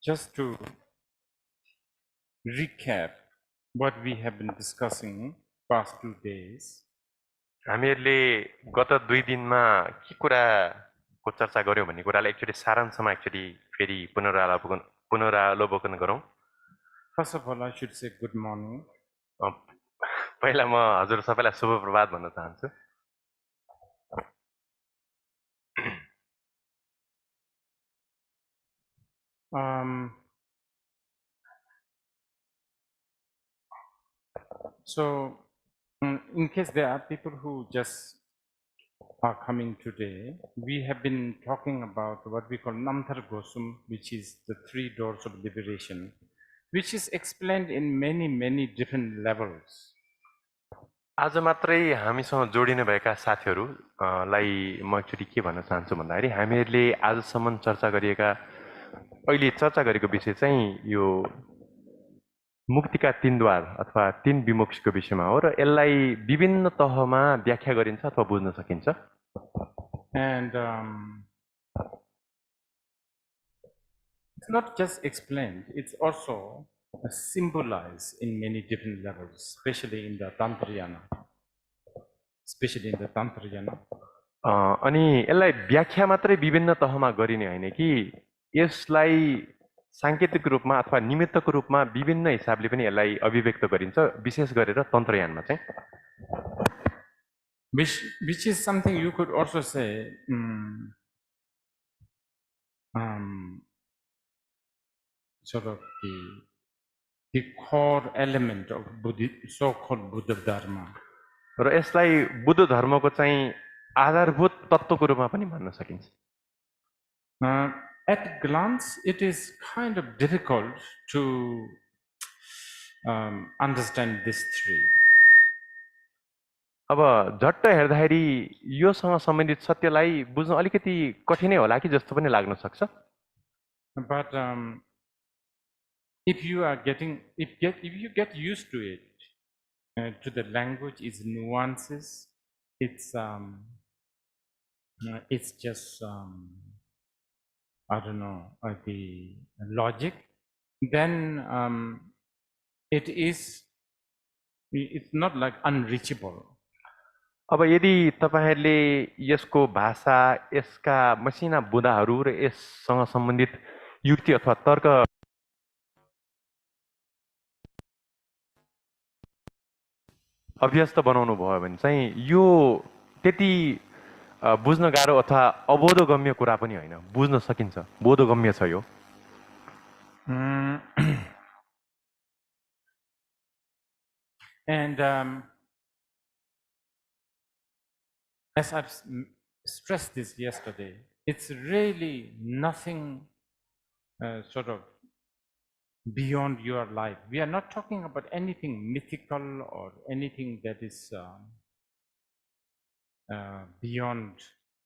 Just to recap what we have been discussing past 2 days. हामीहरूले गत 2 दिनमा के कुराको चर्चा गर्यौं भन्ने कुरालाई एक्चुअली सारांशमा एक्चुअली फेरि पुनरावलोकन गरौं. First of all, I should say good morning. पहिला म हजुर सबैलाई शुभ प्रभात भन्न चाहन्छु. So, in case there are people who just are coming today, we have been talking about what we call Namthar Gosum, which is the 3 doors of liberation, which is explained in many different levels. आज मात्रै हामीसँग जोडिने भएका साथीहरूलाई म actually के भन्न चाहन्छु भन्दाखेरि हामीहरूले आजसम्म चर्चा गरिएका अहिले चर्चा गरेको विषय चाहिँ यो मुक्तिका 3 द्वार अथवा 3 विमुक्तिको विषयमा हो र यसलाई विभिन्न तहमा व्याख्या गरिन्छ अथवा बुझ्न सकिन्छ. And it's not just explained, it's also symbolized in many different levels, especially in the Tantrayana. अनि यसलाई व्याख्या मात्रै विभिन्न तहमा गरिने हैन कि यसलाई सांकेतिक रूपमा अथवा निमित्तको रूपमा विभिन्न हिसाबले पनि यसलाई अभिव्यक्त गरिन्छ, विशेष गरेर तन्त्रयानमा चाहिँ. Which is something you could also say sort of the core element of so-called Buddha Dharma. र यसलाई बुद्ध धर्मको चाहिँ आधारभूत तत्त्वको रूपमा पनि भन्न सकिन्छ. At glance, it is kind of difficult to understand these 3. अब झट्ट हेर्दाखेरि योसँग सम्बन्धित सत्यलाई बुझ्न अलिकति कठिनै होला कि जस्तो पनि लाग्न सक्छ. But if you get used to it, to the language, its nuances, it's just I don't know, the logic, then it's not like unreachable. अब यदि तपाईहरुले यसको भाषा, यसका मसिना बुँदाहरू र यससँग सम्बन्धित युक्ति अथवा तर्क अभ्यस्त बनाउनु भयो भने चाहिँ यो त्यति बुझ्न गाह्रो अथवा अबोधगम्य कुरा पनि हैन, बुझ्न सकिन्छ, बोधगम्य छ यो. And as I've stressed this yesterday, it's really nothing sort of beyond your life. We are not talking about anything mythical or anything that is beyond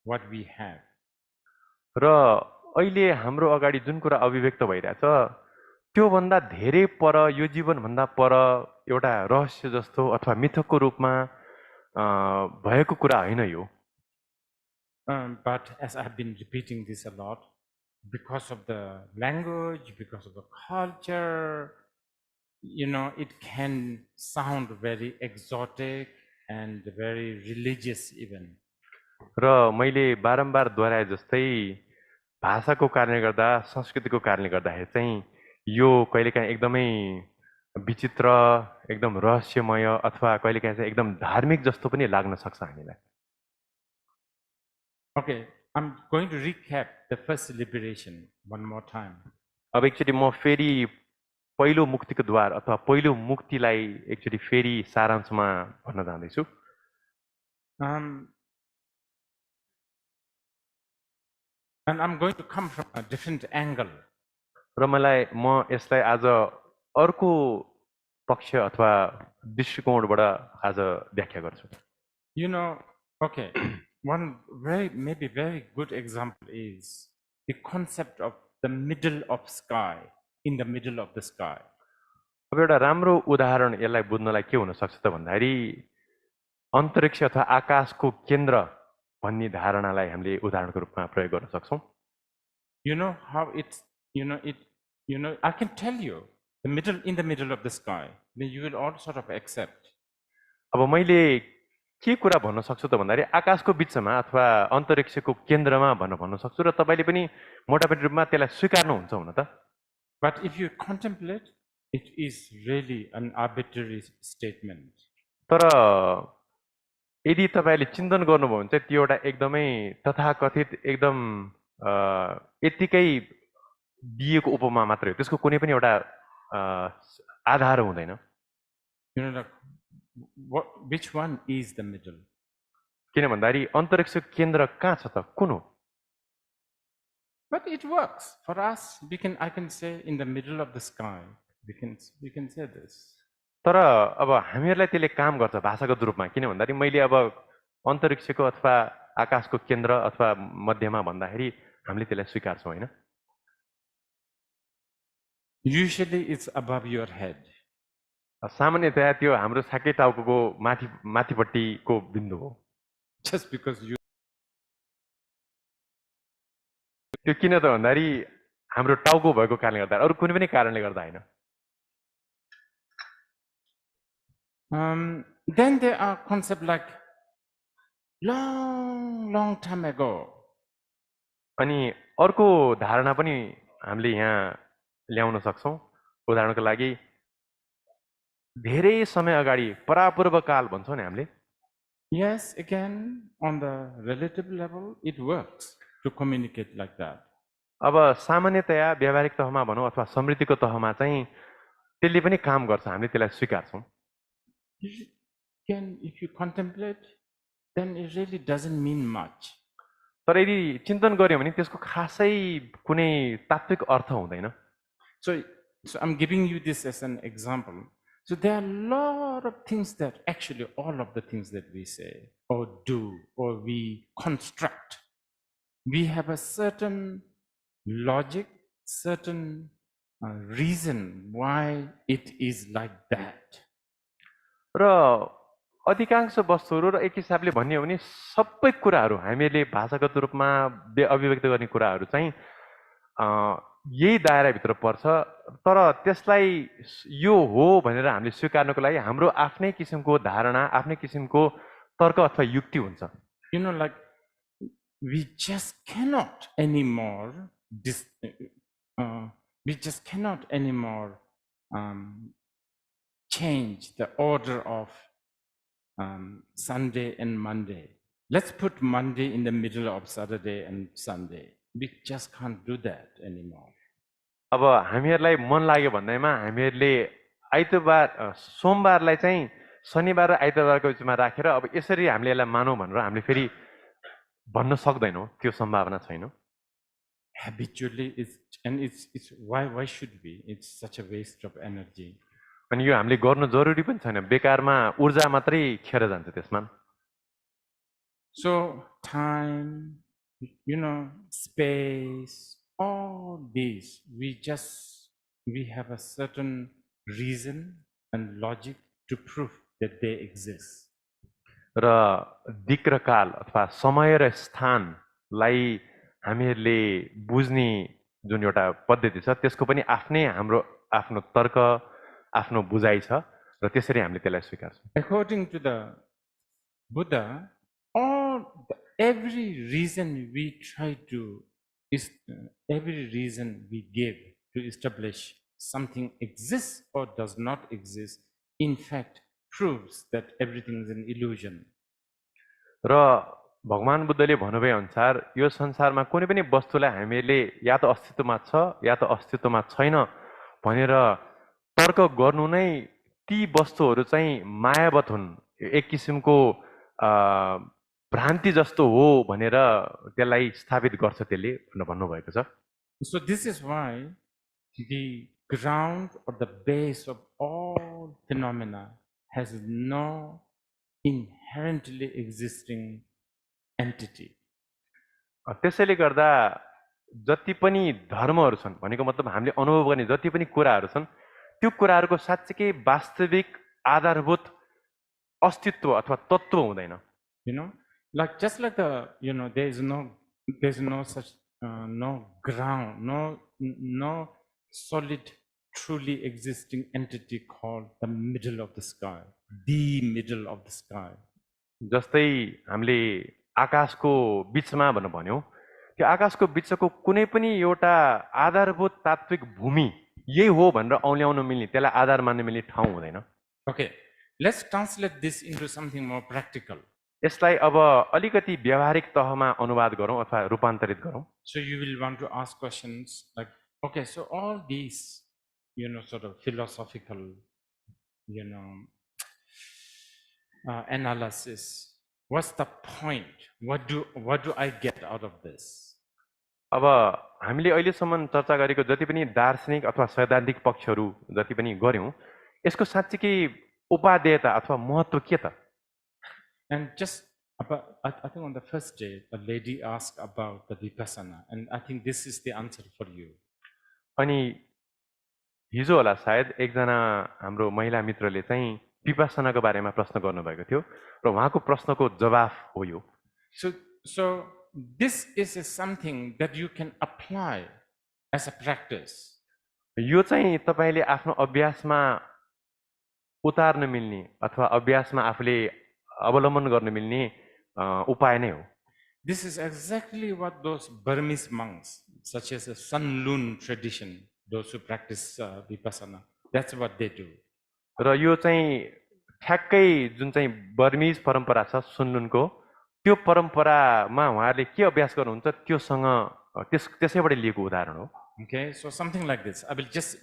what we have. र अहिले हाम्रो अगाडि जुन कुरा अभिव्यक्त भइरहेछ त्यो भन्दा धेरै पर, यो जीवन भन्दा पर एउटा रहस्य जस्तो अथवा मिथकको रूपमा भएको कुरा हैन यो. But as I've been repeating this a lot, because of the language, because of the culture, you know, it can sound very exotic and very religious even. र मैले बारम्बार दोहोऱ्याए जस्तै भाषाको कारणले गर्दा, संस्कृतिको कारणले गर्दाखेरि चाहिँ यो कहिलेकाहीँ एकदमै विचित्र, एकदम रहस्यमय अथवा कहिलेकाहीँ चाहिँ एकदम धार्मिक जस्तो पनि लाग्न सक्छ हामीलाई. Okay, I'm going to recap the first liberation one more time. अब एक्चुअली म फेरि पहिलो मुक्तिको द्वार अथवा पहिलो मुक्तिलाई एक्चुअली फेरि सारांशमा भन्न चाहन्छु. And I'm going to come from a different angle. र म यसलाई आज अर्को पक्ष अथवा दृष्टिकोणबाट आज व्याख्या गर्छु. You know, okay, one maybe very good example is the concept of the middle of sky, in the middle of the sky. अब एउटा राम्रो उदाहरण यसलाई बुझ्नलाई के हुन सक्छ त भन्दाखेरि अन्तरिक्ष अथवा आकाशको केन्द्र भन्ने धारणालाई हामीले उदाहरणको रूपमा प्रयोग गर्न सक्छौँ। You know how it's, I can tell you, in the middle of the sky, then you will all sort of accept. अब मैले के कुरा भन्न सक्छु त भन्दाखेरि आकाशको बिचमा अथवा अन्तरिक्षको केन्द्रमा भन्न सक्छु र तपाईँले पनि मोटामोटी रूपमा त्यसलाई स्वीकार्नुहुन्छ हुन त। But if you contemplate, it is really an arbitrary statement. तर यदि तपाईँले चिन्तन गर्नुभयो भने चाहिँ त्यो एउटा एकदमै तथाकथित एकदम यत्तिकै दिएको उपमा मात्रै हो, त्यसको कुनै पनि एउटा आधार हुँदैन। You know, like, which one is the middle? किन भन्दाखेरि अन्तरिक्षको केन्द्र कहाँ छ त, कुन हो? But it works for us. I can say in the middle of the sky. We can say this. तर अब हामीहरूलाई त्यसले काम गर्छ भाषागत रूपमा, किन भन्दाखेरि मैले अब अन्तरिक्षको अथवा आकाशको केन्द्र अथवा मध्यमा भन्दाखेरि हामीले त्यसलाई स्वीकार्छौँ होइन। Usually it's above your head. सामान्यतया त्यो हाम्रो छाके टाउको माथिपट्टिको बिन्दु हो। Just because you. त्यो किन त भन्दाखेरि हाम्रो टाउको भएको कारणले गर्दा, अरू कुनै पनि कारणले गर्दा होइन। Then there are concepts like long time ago. अनि अर्को धारणा पनि हामीले यहाँ ल्याउन सक्छौँ। उदाहरणको लागि धेरै समय अगाडि परापूर्व काल भन्छौँ नि हामीले। Yes, again on the relative level it works to communicate like that. अब सामान्यतया व्यावहारिक तहमा भनौँ अथवा समृद्धिको तहमा चाहिँ त्यसले पनि काम गर्छ, हामीले त्यसलाई स्वीकार्छौँ। Again, if you contemplate, then it really doesn't mean much. तर यदि चिन्तन गर्यो भने त्यसको खासै कुनै तात्विक अर्थ हुँदैन। So I'm giving you this as an example. So there are a lot of things that actually all of the things that we say or do or we construct, we have a certain logic, certain reason why it is like that. र अधिकांश वस्तुहरू र एक हिसाबले भन्ने हो भने सबै कुराहरू हामीले भाषागत रूपमा अभिव्यक्त गर्ने कुराहरू चाहिँ यही दायराभित्र पर्छ। तर त्यसलाई यो हो भनेर हामीले स्वीकार्नको लागि हाम्रो आफ्नै किसिमको धारणा, आफ्नै किसिमको तर्क अथवा युक्ति हुन्छ। You know, like we just cannot anymore change the order of Sunday and Monday. Let's put Monday in the middle of Saturday and Sunday. We just can't do that anymore. अब हामीहरूलाई मन लाग्यो भन्दैमा हामीहरूले आइतबार सोमबारलाई चाहिँ शनिबार र आइतबारको बिचमा राखेर अब यसरी हामीले यसलाई मानौँ भनेर हामीले फेरि भन्न सक्दैनौँ, त्यो सम्भावना छैन। Habitually, it's why should we? It's such a waste of energy. अनि यो हामीले गर्नु जरुरी पनि छैन, बेकारमा ऊर्जा मात्रै खेर जान्छ त्यसमा। So time, space, all these, we have a certain reason and logic to prove that they exist. र दिक् र काल अथवा समय र स्थानलाई हामीहरूले बुझ्ने जुन एउटा पद्धति छ त्यसको पनि आफ्नो तर्क, आफ्नो बुझाइ छ र त्यसरी हामीले त्यसलाई स्वीकार्छौँ। According to the Buddha, every reason we give to establish something exists or does not exist, in fact, proves that everything is an illusion. र भगवान बुद्धले भन्नुभए अनुसार यो संसारमा कुनै पनि वस्तुलाई हामीले या त अस्तित्वमा छ या त अस्तित्वमा छैन भनेर तर्क गर्नु नै ती वस्तुहरू चाहिँ मायावत हुन्, एक किसिमको भ्रान्ति जस्तो हो भनेर त्यसलाई स्थापित गर्छ त्यसले भन्नुभएको छ। So this is why the ground or the base of all phenomena has no inherently existing entity. त्यसैले गर्दा जति पनि धर्महरू छन् भनेको मतलब हामीले अनुभव गर्ने जति पनि कुराहरू छन् त्यो कुराहरूको साच्चै वास्तविक आधारभूत अस्तित्व अथवा तत्त्व हुँदैन। Like just like the, there's no such no ground, no solid, truly existing entity called the middle of the sky, the middle of the sky. जस्तै हामीले आकाशको बिचमा भनेर भन्यौँ, त्यो आकाशको बिचको कुनै पनि एउटा आधारभूत तात्विक भूमि यही हो भनेर औल्याउन मिल्ने, त्यसलाई आधार मान्न मिल्ने ठाउँ हुँदैन। Okay, let's translate this into something more practical. यसलाई अब अलिकति व्यावहारिक तहमा अनुवाद गरौँ अथवा रूपान्तरित गरौँ। So you will want to ask questions like, okay, so all these, sort of philosophical, analysis, what's the point? What do I get out of this? अब हामीले अहिलेसम्म चर्चा गरेको जति पनि दार्शनिक अथवा सैद्धान्तिक पक्षहरू जति पनि गर्यौँ, यसको साँच्चीकै उपादेयता अथवा महत्त्व के त? And just about, I think on the first day, a lady asked about the vipassana, and I think this is the answer for you. अनि हिजो होला सायद एकजना हाम्रो महिला मित्रले चाहिँ विपස්සनाको बारेमा प्रश्न गर्नुभएको थियो र उहाँको प्रश्नको जवाफ हो यो। So this is something that you can apply as a practice. यो चाहिँ तपाईले आफ्नो अभ्यासमा उतार्न मिल्ने अथवा अभ्यासमा आफूले अवलम्बन गर्न मिल्ने उपाय नै हो। This is exactly what those Burmese monks, such as the Sun Lun tradition, those who practice vipassana, that's what they do. र यो चाहिँ ठ्याक्कै जुन चाहिँ बर्मिज परम्परा छ सुनलुनको, त्यो परम्परामा उहाँहरूले के अभ्यास गर्नुहुन्छ त्योसँग त्यसैबाट लिएको उदाहरण हो। Okay, so something like this. I will just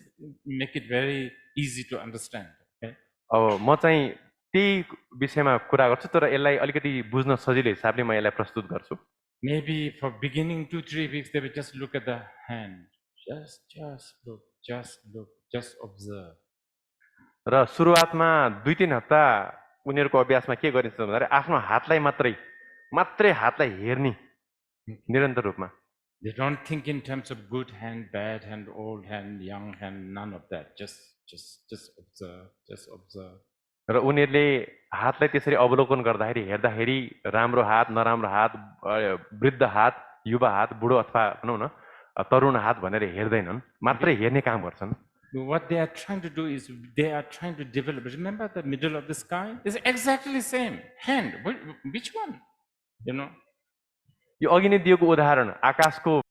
make it very easy to understand. Okay? अब म चाहिँ त्यही विषयमा कुरा गर्छु तर यसलाई अलिकति बुझ्न सजिलो हिसाबले म यसलाई प्रस्तुत गर्छु। Maybe for beginning 2-3 weeks they will just look at the hand. Just look, just observe. र सुरुवातमा 2-3 हप्ता उनीहरूको अभ्यासमा के गरिन्छ भन्दाखेरि आफ्नो हातलाई मात्रै हातलाई हेर्ने निरन्तर रूपमा। They don't think in terms of good hand, bad hand, old hand, young hand, none of that. Just observe. र उनीहरूले हातलाई त्यसरी अवलोकन हेर्दाखेरि राम्रो हात, नराम्रो हात, वृद्ध हात, युवा हात, बुढो अथवा भनौँ न तरुण हात भनेर हेर्दैनन्, मात्रै हेर्ने काम गर्छन्। What they are trying to do is they are trying to develop. Remember the middle of the sky is exactly the same hand. Which one? यो अघि नै दिएको उदाहरण आकाशको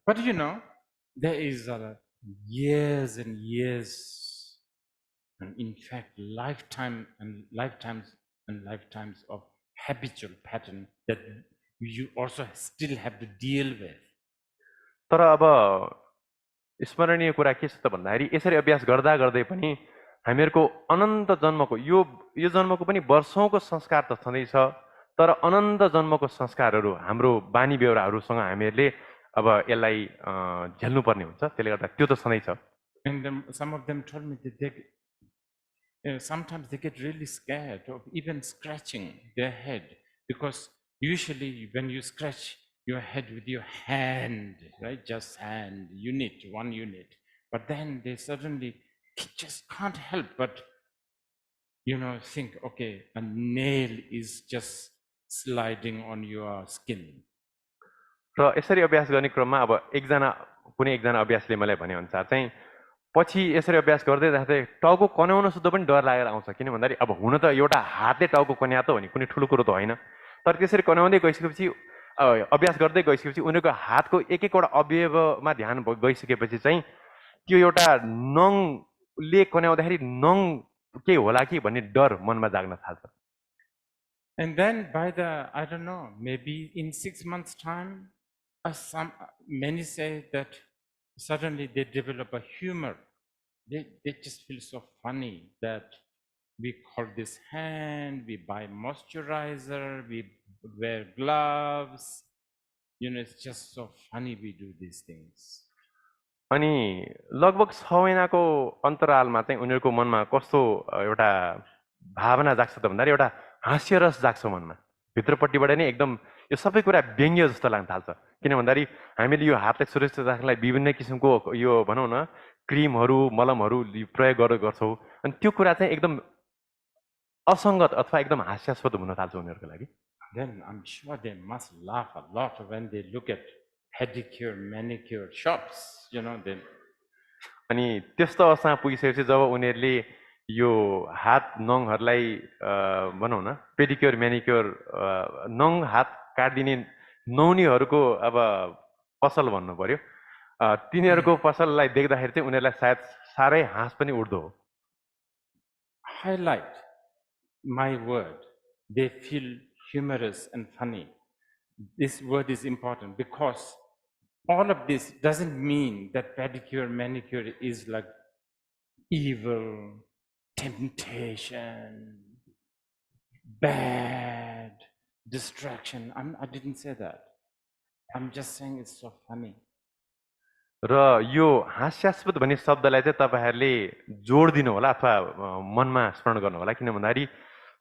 But you know, there is years and years, and in fact, lifetimes and lifetimes of habitual pattern that you also still have to deal with. तर अब स्मरणीय कुरा के छ त भन्दाखेरि यसरी अभ्यास गर्दा गर्दै पनि हामीहरूको अनन्त जन्मको यो जन्मको पनि वर्षौंको संस्कार त छँदैछ, तर अनन्त जन्मको संस्कारहरू हाम्रो बानी बेहोराहरूसँग हामीहरूले अब यसलाई झेल्नुपर्ने हुन्छ। त्यसले गर्दा त्यो त छँदैछ। And then some of them told me that sometimes they get really scared of even scratching their head, because usually when you scratch your head with your hand, right, just hand, one unit, but then they suddenly just can't help but, think, okay, a nail is just sliding on your skin. र यसरी अभ्यास गर्ने क्रममा अब कुनै एकजना अभ्यासले मलाई भने अनुसार चाहिँ पछि यसरी अभ्यास गर्दै जाँदै टाउको कन्याउन सुद्धा पनि डर लागेर आउँछ। किन भन्दाखेरि अब हुन त एउटा हातले टाउको कन्या त हो नि, कुनै ठुलो कुरो त होइन, तर त्यसरी कन्याउँदै गइसकेपछि अभ्यास गर्दै गइसकेपछि उनीहरूको हातको एक एकवटा अवयवमा ध्यान गइसकेपछि चाहिँ त्यो एउटा नङले कन्याउँदाखेरि नङ के होला कि भन्ने डर मनमा जाग्न थाल्छ। And then I don't know, maybe in 6 months' time, many say that suddenly they develop a humor. They just feel so funny that we call this hand, we buy moisturizer, we wear gloves. It's just so funny we do these things. अनि लगभग 6 महिनाको अन्तरालमा चाहिँ उनीहरूको मनमा कस्तो एउटा भावना जाग्छ त भन्दाखेरि एउटा हास्यरस जाग्छ मनमा। भित्रपट्टिबाट नै एकदम यो सबै कुरा व्यङ्ग्य जस्तो लाग्न थाल्छ। किन भन्दाखेरि हामीले यो हातलाई सुरक्षित राख्नलाई विभिन्न किसिमको यो भनौँ न क्रिमहरू मलमहरू प्रयोग गर्छौँ, अनि त्यो कुरा चाहिँ एकदम असङ्गत अथवा एकदम हास्यास्पद हुन थाल्छ उनीहरूको लागि। Then I'm sure they must laugh a lot when they look at pedicure, manicure shops, then. अनि त्यस्तो अवस्थामा पुगिसकेपछि जब उनीहरूले यो हात नङहरूलाई भनौँ न पेडिक्योर म्यानिक्योर नङ हात काटिदिने नौनीहरूको अब पसल भन्नु पर्यो, तिनीहरूको पसललाई देख्दाखेरि चाहिँ उनीहरूलाई सायद साह्रै हाँस पनि उठ्दो हो। Highlight my word, they feel humorous and funny. This word is important because all of this doesn't mean that pedicure, manicure is like evil, temptation, bad, distraction. I didn't say that. I'm just saying it's so funny. र यो हास्यास्पद भन्ने शब्दलाई चाहिँ तपाईहरूले जोड दिनु होला अथवा मनमा स्मरण गर्नु होला। किन भन्दाखेरि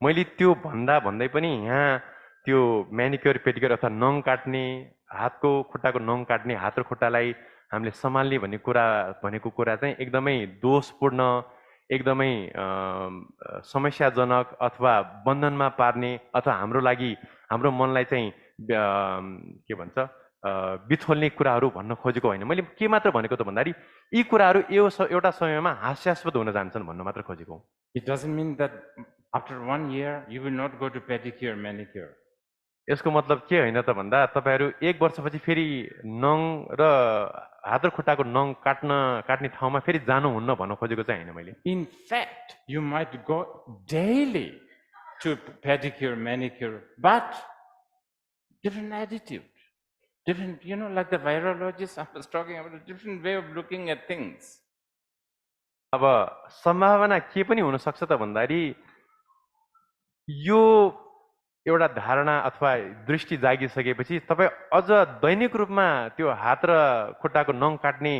मैले त्यो भन्दै पनि यहाँ त्यो म्यानिक्योर पेडिक्योर अथवा नङ काट्ने, हातको खुट्टाको नङ काट्ने, हात र खुट्टालाई हामीले सम्हाल्ने भनेको कुरा चाहिँ एकदमै दोषपूर्ण, एकदमै समस्याजनक अथवा बन्धनमा पार्ने अथवा हाम्रो लागि हाम्रो मनलाई चाहिँ के भन्छ बिथोल्ने कुराहरू भन्न खोजेको होइन। मैले के मात्र भनेको त भन्दाखेरि यी कुराहरू एउटा समयमा हास्यास्पद हुन जान्छन् भन्न मात्र खोजेको हुँ। It doesn't mean that after 1 year you will not go to pedicure, manicure. यसको मतलब के होइन त भन्दा तपाईहरू 1 वर्षपछि फेरि नङ र हात र खुट्टाको नङ काट्ने ठाउँमा फेरि जानुहुन्न भन्न खोजेको चाहिँ होइन मैले। In fact, you might go daily to pedicure, manicure, but different attitude, different, like the virologist I was talking about, a different way of looking at things. अब सम्भावना के पनि हुन सक्छ त भन्दाखेरि यो एउटा धारणा अथवा दृष्टि जागिसकेपछि तपाईँ अझ दैनिक रूपमा त्यो हात र खुट्टाको नङ काट्ने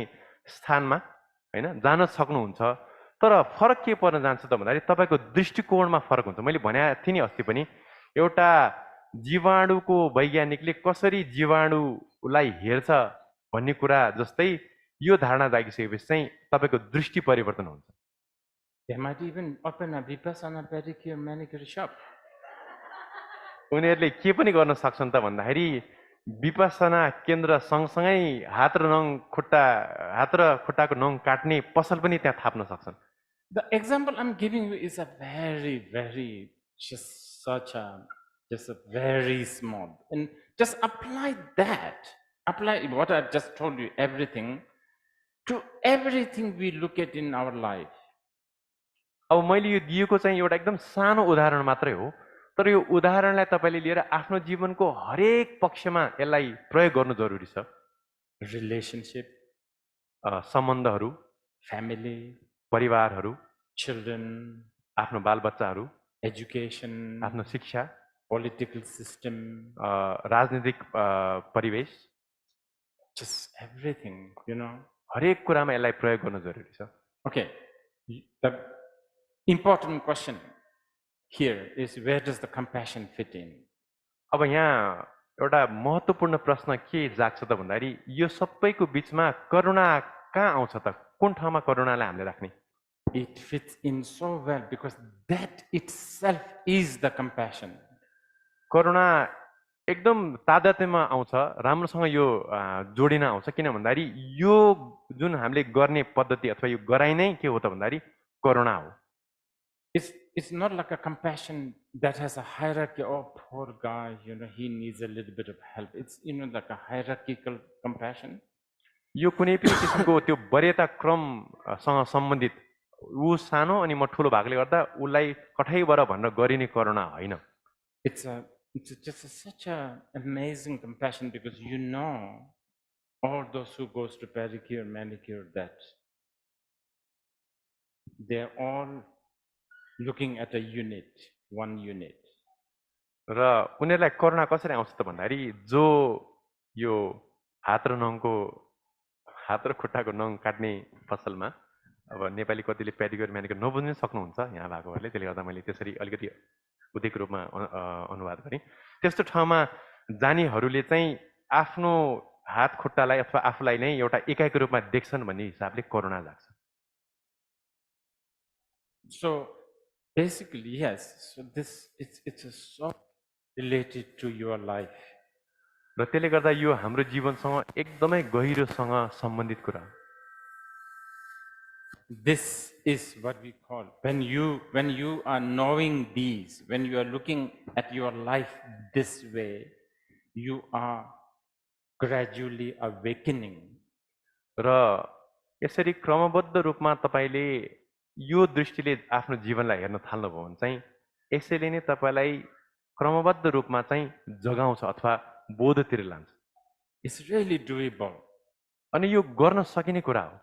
स्थानमा हैन जान सक्नुहुन्छ। तर फरक के पर्न जान्छ त भन्दाखेरि तपाईँको दृष्टिकोणमा फरक हुन्छ। मैले भनेको थिएँ नि अस्ति पनि, एउटा जीवाणुको वैज्ञानिकले कसरी जीवाणुलाई हेर्छ भन्ने कुरा जस्तै यो धारणा जागिसकेपछि चाहिँ तपाईँको दृष्टि परिवर्तन हुन्छ। They might even open a vipassana pedicure manicure shop. उनीहरूले के पनि गर्न सक्छन् त भन्दाखेरि विपස්සना केन्द्र सँगसँगै हात र खुट्टाको नङ काट्ने पसल पनि त्यहाँ थाप्न सक्छन्। The example I'm giving you is a very, very just a very small, and just apply that apply what I just told you, everything, to everything we look at in our life. अब मैले यो दिएको चाहिँ एउटा एकदम सानो उदाहरण मात्रै हो, तर यो उदाहरणलाई तपाईले लिएर आफ्नो जीवनको हरेक पक्षमा यसलाई प्रयोग गर्नु जरुरी छ। Relationship, सम्बन्धहरू, family, परिवारहरू, children, आफ्नो बालबच्चाहरू, education, आफ्नो शिक्षा, political system, राजनीतिक परिवेश, just everything, you know. हरेक कुरामा यसलाई प्रयोग गर्नु जरुरी छ। Okay, the important question here is, where does the compassion fit in? अब यहाँ एउटा महत्त्वपूर्ण प्रश्न के जाग्छ त भन्दाखेरि यो सबैको बीचमा करुणा कहाँ आउँछ त? कुन ठाउँमा करुणालाई हामीले राख्ने? It fits in so well because that itself is the compassion. करुणा एकदम तादात्म्यमा आउँछ, राम्रोसँग यो जोडिन आउँछ। किन भन्दाखेरि यो जुन हामीले गर्ने पद्धति अथवा यो गराइ नै के हो त भन्दाखेरि करुणा हो। It's not like a compassion that has a hierarchy. Oh, poor guy, you know, he needs a little bit of help. It's, you know, like a hierarchical compassion. यो कुनै पनि किसिमको त्यो वरीयता क्रमसँग सम्बन्धित ऊ सानो अनि म ठुलो भागले गर्दा उसलाई कठैबाट भनेर गरिने करुणा होइन। It's just such a amazing compassion because you know all those who goes to pedicure, manicure, that they're all looking at a unit, one unit. र उनीहरूलाई करुणा कसरी आउँछ त भन्दाखेरि जो यो हात र खुट्टाको नङ काट्ने पसलमा, अब नेपाली कतिले पेडिक्योर म्यानिक्योर नबुझ्न सक्नुहुन्छ यहाँ भएकोहरूले, त्यसले गर्दा मैले त्यसरी अलिकति उदिक रूपमा अनुवाद गरेँ। त्यस्तो ठाउँमा जानेहरूले चाहिँ आफ्नो हात खुट्टालाई अथवा आफूलाई नै एउटा एकाइको रूपमा देख्छन् भन्ने हिसाबले करुणा जाग्छ। So basically, yes, so it's so related to your life. र त्यसले गर्दा यो हाम्रो जीवनसँग एकदमै गहिरोसँग सम्बन्धित कुरा हो। This is what we call, when you are knowing these, when you are looking at your life this way, you are gradually awakening. र यसरी क्रमबद्ध रूपमा तपाईले यो दृष्टिले आफ्नो जीवनलाई हेर्न थाल्नुभयो भने चाहिँ यसैले नै तपाईलाई क्रमबद्ध रूपमा चाहिँ जगाउँछ अथवा बोधतिर लान्छ। It's really doable. अनि यो गर्न सकिने कुरा हो।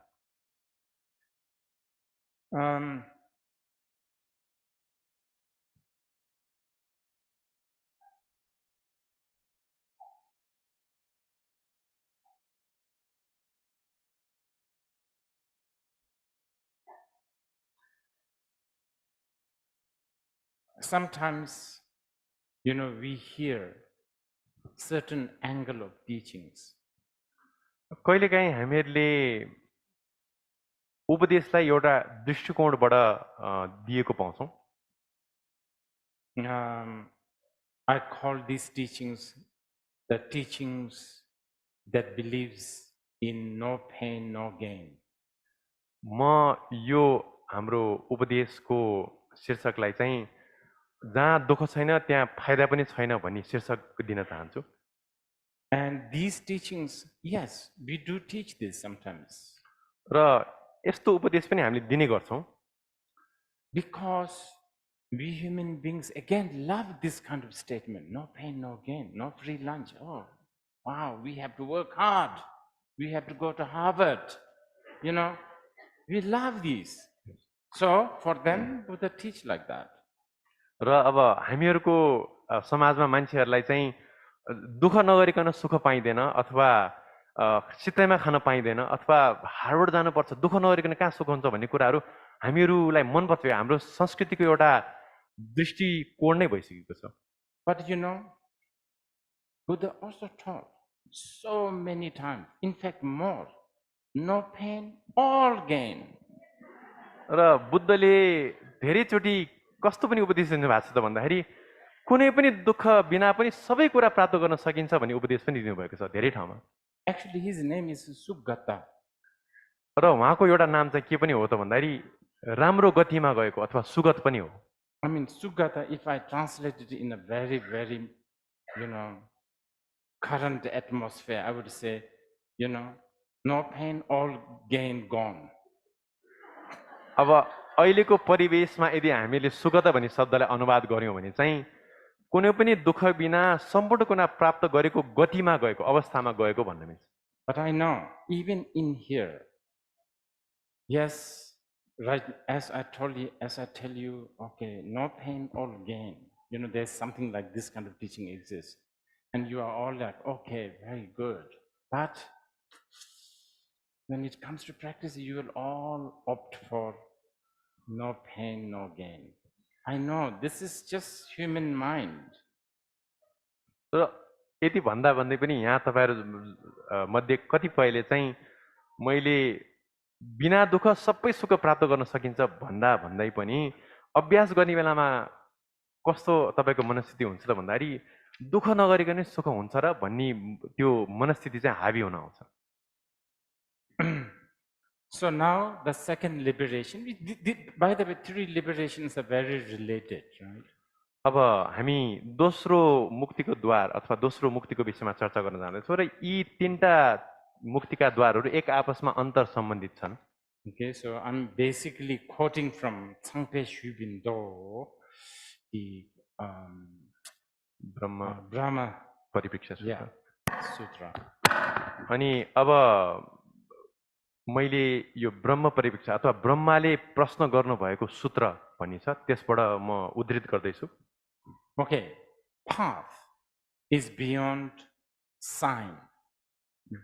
Sometimes, you know, we hear certain angle of teachings. कहिलेकाहीँ हामीहरूले उपदेशलाई एउटा दृष्टिकोणबाट दिएको पाउँछौँ। I call these teachings the teachings that believes in no pain, no gain. म यो हाम्रो उपदेशको शीर्षकलाई चाहिँ जहाँ दुःख छैन त्यहाँ फाइदा पनि छैन भन्ने शीर्षक दिन चाहन्छु। And these teachings, yes, we do teach this sometimes. र यस्तो उपदेश पनि हामीले दिने गर्छौँ। Because we human beings again love this kind of statement, no pain, no gain, no free lunch. Oh, wow, we have to work hard. We have to go to Harvard. You know, we love these. So for them, Buddha teach like that. र अब हामीहरूको समाजमा मान्छेहरूलाई चाहिँ दुःख नगरिकन सुख पाइँदैन अथवा सित्तैमा खान पाइँदैन अथवा हार्वर्ड जानुपर्छ, दुःख नगरिकन कहाँ सुख हुन्छ भन्ने कुराहरू हामीहरूलाई मनपर्छ। हाम्रो संस्कृतिको एउटा दृष्टिकोण नै भइसकेको छ। But you know, Buddha also taught so many times, in fact more, no pain, all gain. र बुद्धले धेरैचोटि कस्तो पनि उपदेश दिनु भएको छ त भन्दाखेरि कुनै पनि दुःख बिना पनि सबै कुरा प्राप्त गर्न सकिन्छ भन्ने उपदेश पनि दिनुभएको छ धेरै ठाउँमा। Actually, his name is Sugata. र उहाँको एउटा नाम चाहिँ के पनि हो त भन्दाखेरि राम्रो गतिमा गएको अथवा सुगत पनि हो। I mean, Sugata, if I translate it in a very, very, you know, current atmosphere, I would say, no pain, all gain gone. अब अहिलेको परिवेशमा यदि हामीले सुगत भन्ने शब्दलाई अनुवाद गर्यौँ भने चाहिँ कुनै पनि दुःख बिना सम्पूर्ण कुरा प्राप्त गरेको गतिमा गएको अवस्थामा गएको भन्ने मिल्छ। But I know, even in here, yes, right, as I tell you, okay, no pain, all gain. There's something like this kind of teaching exists. And you are all like, okay, very good. But when it comes to practice, you will all opt for no pain, no gain. I know, this is just human mind. र यति भन्दा भन्दै पनि यहाँ तपाईँहरू मध्ये कतिपयले चाहिँ मैले बिना दुःख सबै सुख प्राप्त गर्न सकिन्छ भन्दा भन्दै पनि अभ्यास गर्ने बेलामा कस्तो तपाईँको मनस्थिति हुन्छ त भन्दाखेरि दुःख नगरिकन नै सुख हुन्छ र भन्ने त्यो मनस्थिति चाहिँ हावी हुन आउँछ। So now the second liberation, by the way, 3 liberations are very related, right? अब हामी दोस्रो मुक्तिको द्वार अथवा दोस्रो मुक्तिको विषयमा चर्चा गर्न जाँदैछौँ र यी 3टा मुक्तिका द्वारहरू एक आपसमा अन्तर सम्बन्धित छन्। Okay, so I'm basically quoting from Tsangpe Shubindo, the Brahma परिप्रेक्ष्य Sutra. अनि अब मैले यो ब्रह्म परिप्रेक्ष्य अथवा ब्रह्माले प्रश्न गर्नुभएको सूत्र भन्ने छ त्यसबाट म उद्धृत गर्दैछु। Okay, path is beyond sign,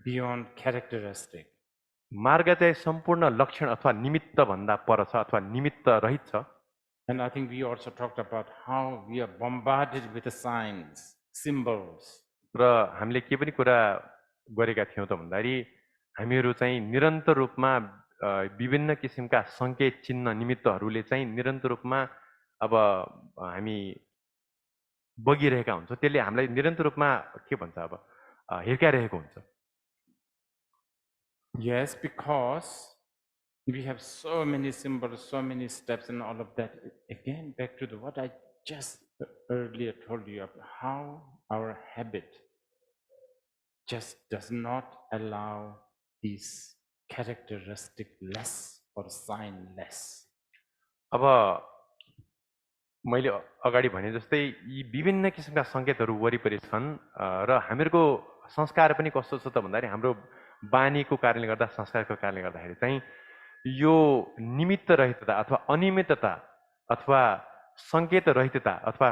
beyond characteristic. मार्ग चाहिँ सम्पूर्ण लक्षण अथवा निमित्त भन्दा पर छ अथवा निमित्त रहित छ। And I think we also talked about how we are bombarded with the signs, symbols. र हामीले के पनि कुरा गरेका थियौँ त भन्दाखेरि हामीहरू चाहिँ निरन्तर रूपमा विभिन्न किसिमका सङ्केत चिन्ह निमित्तहरूले चाहिँ निरन्तर रूपमा अब हामी बगिरहेका हुन्छौँ। त्यसले हामीलाई निरन्तर रूपमा के भन्छ अब हिर्काइरहेको हुन्छ। Yes, because we have so many symbols, so many steps and all of that. Again, back to what I just earlier told you about how our habit just does not allow these characteristic less or sign less. अब मैले अगाडि भने जस्तै यी विभिन्न किसिमका सङ्केतहरू वरिपरि छन् र हामीहरूको संस्कार पनि कस्तो छ त भन्दाखेरि हाम्रो बानीको कारणले गर्दा संस्कारको कारणले गर्दाखेरि चाहिँ यो निमित्त रहितता अथवा अनियमितता अथवा सङ्केत रहितता अथवा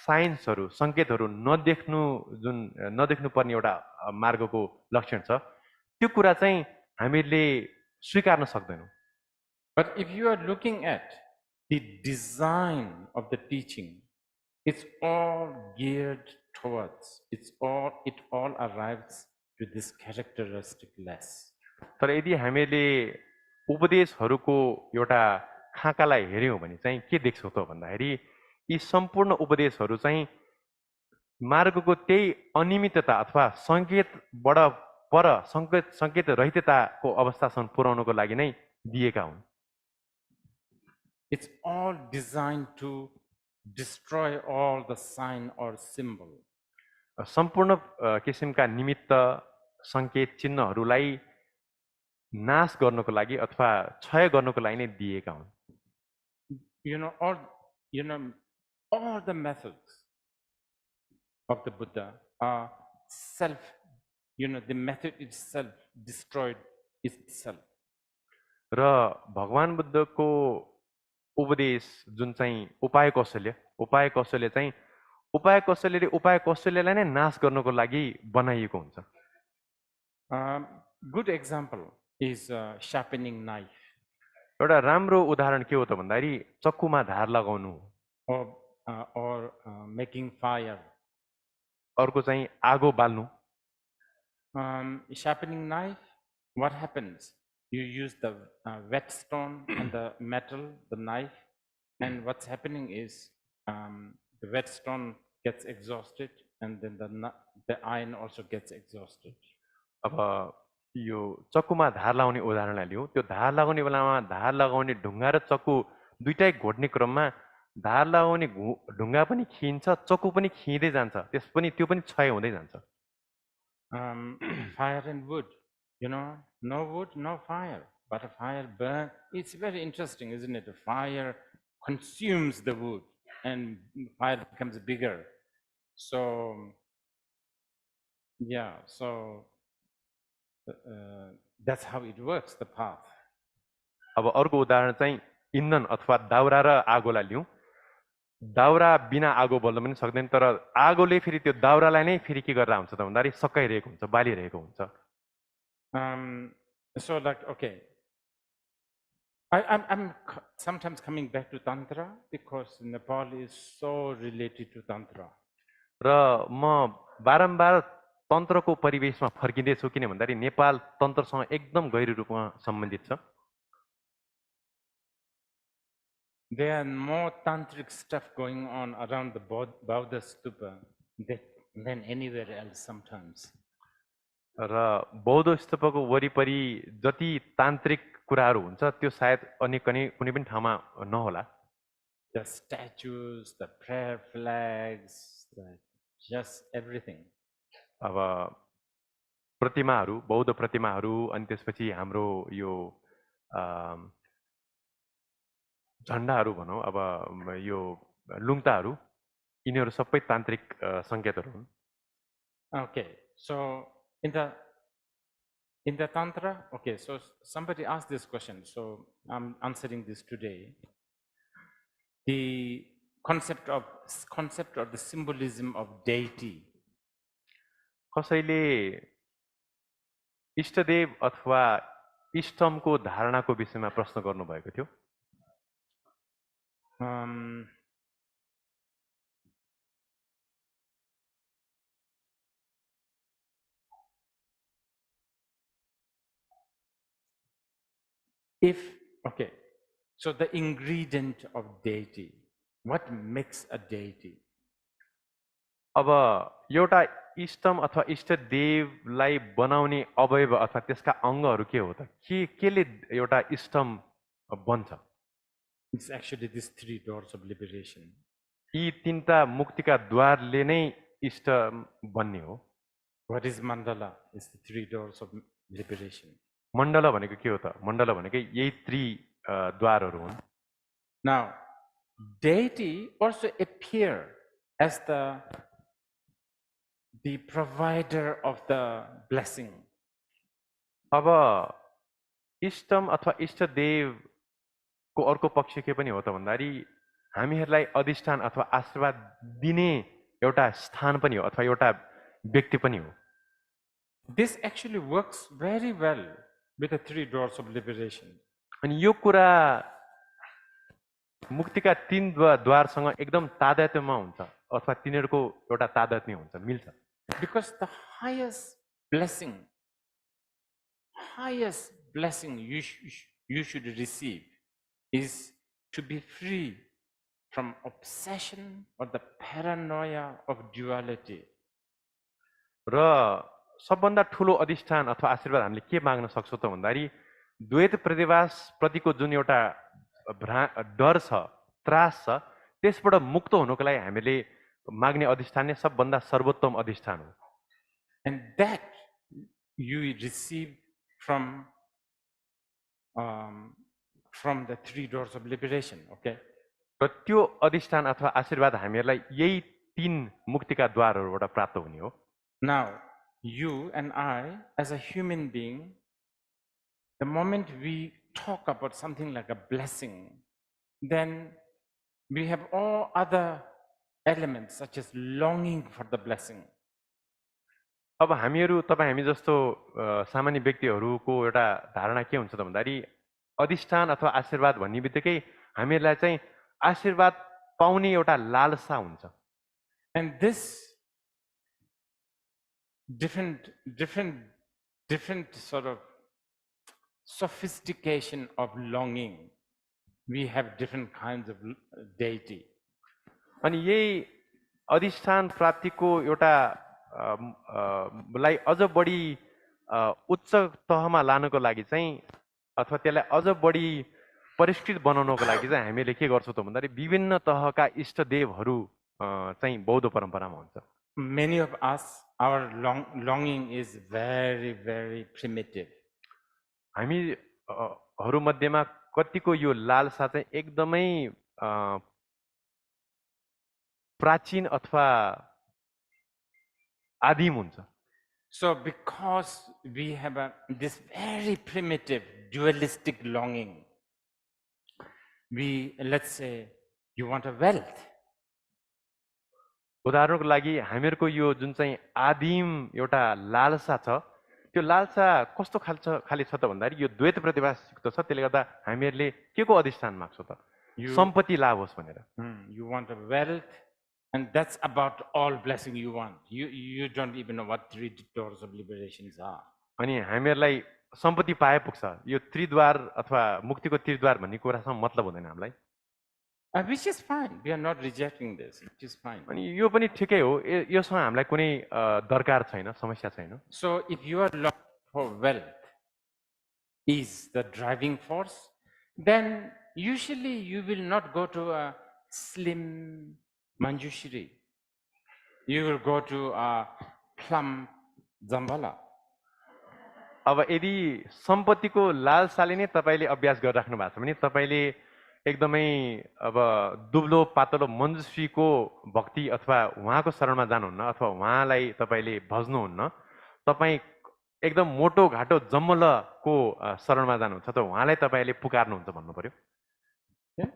साइन्सहरू सङ्केतहरू नदेख्नु पर्ने एउटा मार्गको लक्षण छ। त्यो कुरा चाहिँ हामीले स्वीकार्न सक्दैनौँ। But if you are looking at the design of the teaching, it's all geared towards, it all arrives to this characteristic less. तर यदि हामीले उपदेशहरूको एउटा खाकालाई हेऱ्यौँ भने चाहिँ के देख्छौँ त भन्दाखेरि यी सम्पूर्ण उपदेशहरू चाहिँ मार्गको त्यही अनियमितता अथवा सङ्केतबाट पर सङ्केत रहितताको अवस्थासम्म पुर्याउनको लागि नै दिएका हुन्। It's all designed to destroy all the sign or symbol. सम्पूर्ण किसिमका निमित्त सङ्केत चिन्हहरूलाई नाश गर्नको लागि अथवा क्षय गर्नको लागि नै दिएका हुन्। All the methods of the Buddha are the method itself destroyed itself. र भगवान बुद्धको उपदेश जुन चाहिँ उपाय कौशल्य चाहिँ उपाय कौशल्यलाई नै नाश गर्नको लागि बनाइएको हुन्छ। Good example is sharpening knife. एउटा राम्रो उदाहरण के हो त भन्दाखेरि चक्कुमा धार लगाउनु or making fire. अर्को चाहिँ आगो बाल्नु। Sharpening knife, what happens? You use the whetstone and the metal, the knife, and what's happening is the whetstone gets exhausted and then the iron also gets exhausted. अब यो चक्कुमा धार लगाउने उदाहरणलाई लिउँ। त्यो धार लगाउने बेलामा धार लगाउने ढुङ्गा र चक्कु दुईटै घोट्ने क्रममा धार लगाउने ढुङ्गा पनि खिन्छ, चक्कु पनि खिँदै जान्छ, त्यो पनि क्षय हुँदै जान्छ। Fire and wood, no wood, no fire, but a fire burns. It's very interesting, isn't it? A fire consumes the wood and fire becomes bigger. So, yeah, so that's how it works, the path. अब अर्को उदाहरण चाहिँ इन्धन अथवा दाउरा र आगोलाई लिउँ। दाउरा बिना आगो बल्न पनि सक्दैन, तर आगोले फेरि त्यो दाउरालाई नै फेरि के गरेर हुन्छ त भन्दाखेरि सकाइरहेको हुन्छ, बालिरहेको हुन्छ। So like, okay, I'm sometimes coming back to Tantra because Nepal is so related to Tantra. र म बारम्बार तन्त्रको परिवेशमा फर्किँदैछु, किन भन्दाखेरि नेपाल तन्त्रसँग एकदम गहिरो रूपमा सम्बन्धित छ। There are more tantric stuff going on around the Buddha stupa than anywhere else sometimes. र बौद्ध स्तूपको वरिपरि जति तान्त्रिक कुराहरू हुन्छ त्यो सायद अन्य कुनै पनि ठाउँमा नहोला। The statues, the prayer flags, just everything. अब प्रतिमाहरू, बौद्ध प्रतिमाहरू, अनि त्यसपछि हाम्रो यो झण्डाहरू भनौँ, अब यो लुङ्ताहरू, यिनीहरू सबै तान्त्रिक सङ्केतहरू हुन्। Okay, so in the Tantra, okay, so somebody asked this question, so I'm answering this today. The concept or the symbolism of deity. कसैले इष्टदेव अथवा इष्टमको धारणाको विषयमा प्रश्न गर्नुभएको थियो। Okay, so the ingredient of deity, what makes a deity? अब एउटा इष्टम अथवा इष्टदेवलाई बनाउने अवयव अथवा त्यसका अङ्गहरू के हो त? केले एउटा इष्टम बन्छ? It's actually these 3 doors of liberation. यी तीनटा मुक्तिका द्वारले नै इष्ट बन्ने हो। What is mandala? It's the 3 doors of liberation. मण्डल भनेको के हो त? मण्डल भनेको यही 3 द्वारहरू हुन्। Now, deity also appear as the provider of the blessing. अब इष्टम अथवा इष्टदेवको अर्को पक्ष के पनि हो त भन्दाखेरि हामीहरूलाई अधिष्ठान अथवा आशीर्वाद दिने एउटा स्थान पनि हो अथवा एउटा व्यक्ति पनि हो। This actually works very well with the 3 doors of liberation. अनि यो कुरा मुक्तिका 3 द्वारसँग एकदम तादात्म्यमा हुन्छ अथवा तिनीहरूको एउटा तादात्म्य हुन्छ, मिल्छ। Because the highest blessing you should receive is to be free from obsession or the paranoia of duality. र सबभन्दा ठुलो अधिष्ठान अथवा आशीर्वाद हामीले के माग्न सक्छौँ त भन्दाखेरि द्वैत प्रतिभास प्रतिको जुन एउटा डर छ, त्रास छ, त्यसबाट मुक्त हुनको लागि हामीले माग्ने अधिष्ठान नै सबभन्दा सर्वोत्तम अधिष्ठान हो। And that you receive from the 3 doors of liberation, okay? र त्यो अधिष्ठान अथवा आशीर्वाद हामीहरूलाई यही 3 मुक्तिका द्वारहरूबाट प्राप्त हुने हो। Now, you and I, as a human being, the moment we talk about something like a blessing, then we have all other elements such as longing for the blessing. अब हामीहरू हामी जस्तो सामान्य व्यक्तिहरूको एउटा धारणा के हुन्छ त भन्दाखेरि अधिष्ठान अथवा आशीर्वाद भन्ने बित्तिकै हामीहरूलाई चाहिँ आशीर्वाद पाउने एउटा लालसा हुन्छ। And this different sort of sophistication of longing, we have different kinds of deity. अनि यही अधिष्ठान प्राप्तिको एउटा लाई अझ बढी उच्च तहमा लानको लागि चाहिँ अथवा त्यसलाई अझ बढी परिष्कृत बनाउनको लागि चाहिँ हामीले के गर्छौँ त भन्दाखेरि विभिन्न तहका इष्टदेवहरू चाहिँ बौद्ध परम्परामा हुन्छ। Many of us our longing is very, very primitive. हरू मध्येमा कतिको यो लालसा चाहिँ एकदमै प्राचीन अथवा आदिम हुन्छ. So because we have this very primitive dualistic longing, let's say you want a wealth. उदाहरणको लागि हामीहरूको यो जुन चाहिँ आदिम एउटा लालसा छ, त्यो लालसा कस्तो खाली छ त भन्दाखेरि यो द्वैत प्रतिभास युक्त छ. त्यसले गर्दा हामीहरूले के को अधिष्ठान माग्छौँ त? सम्पत्ति लाभ होस् भनेर. You want a wealth, and that's about all blessing you want. You don't even know what 3 doors of liberations are. अनि हामीहरूलाई सम्पत्ति पाए पुग्छ. यो त्रिद्वार अथवा मुक्तिको त्रिद्वार भन्ने कुरासँग मतलब हुँदैन हामीलाई. Which is fine. We are not rejecting this. Which is fine. अनि यो पनि ठिकै हो. योसँग हामीलाई कुनै दरकार छैन, समस्या छैन. So if you are looking for wealth is the driving force, then usually you will not go to a slim Manjushri. You will go to a plump Zambala. अब यदि सम्पत्तिको लालसाले नै तपाईले अभ्यास गरिराख्नु भएको छ भने तपाईले एकदमै अब दुब्लो पातलो मञ्जुश्रीको भक्ति अथवा उहाँको शरणमा जानुहुन्न अथवा उहाँलाई तपाईले भज्नुहुन्न. तपाई एकदम मोटो घाटो जम्मलको शरणमा जानुहुन्छ त उहाँलाई तपाईले पुकार्नुहुन्छ भन्नु पर्यो.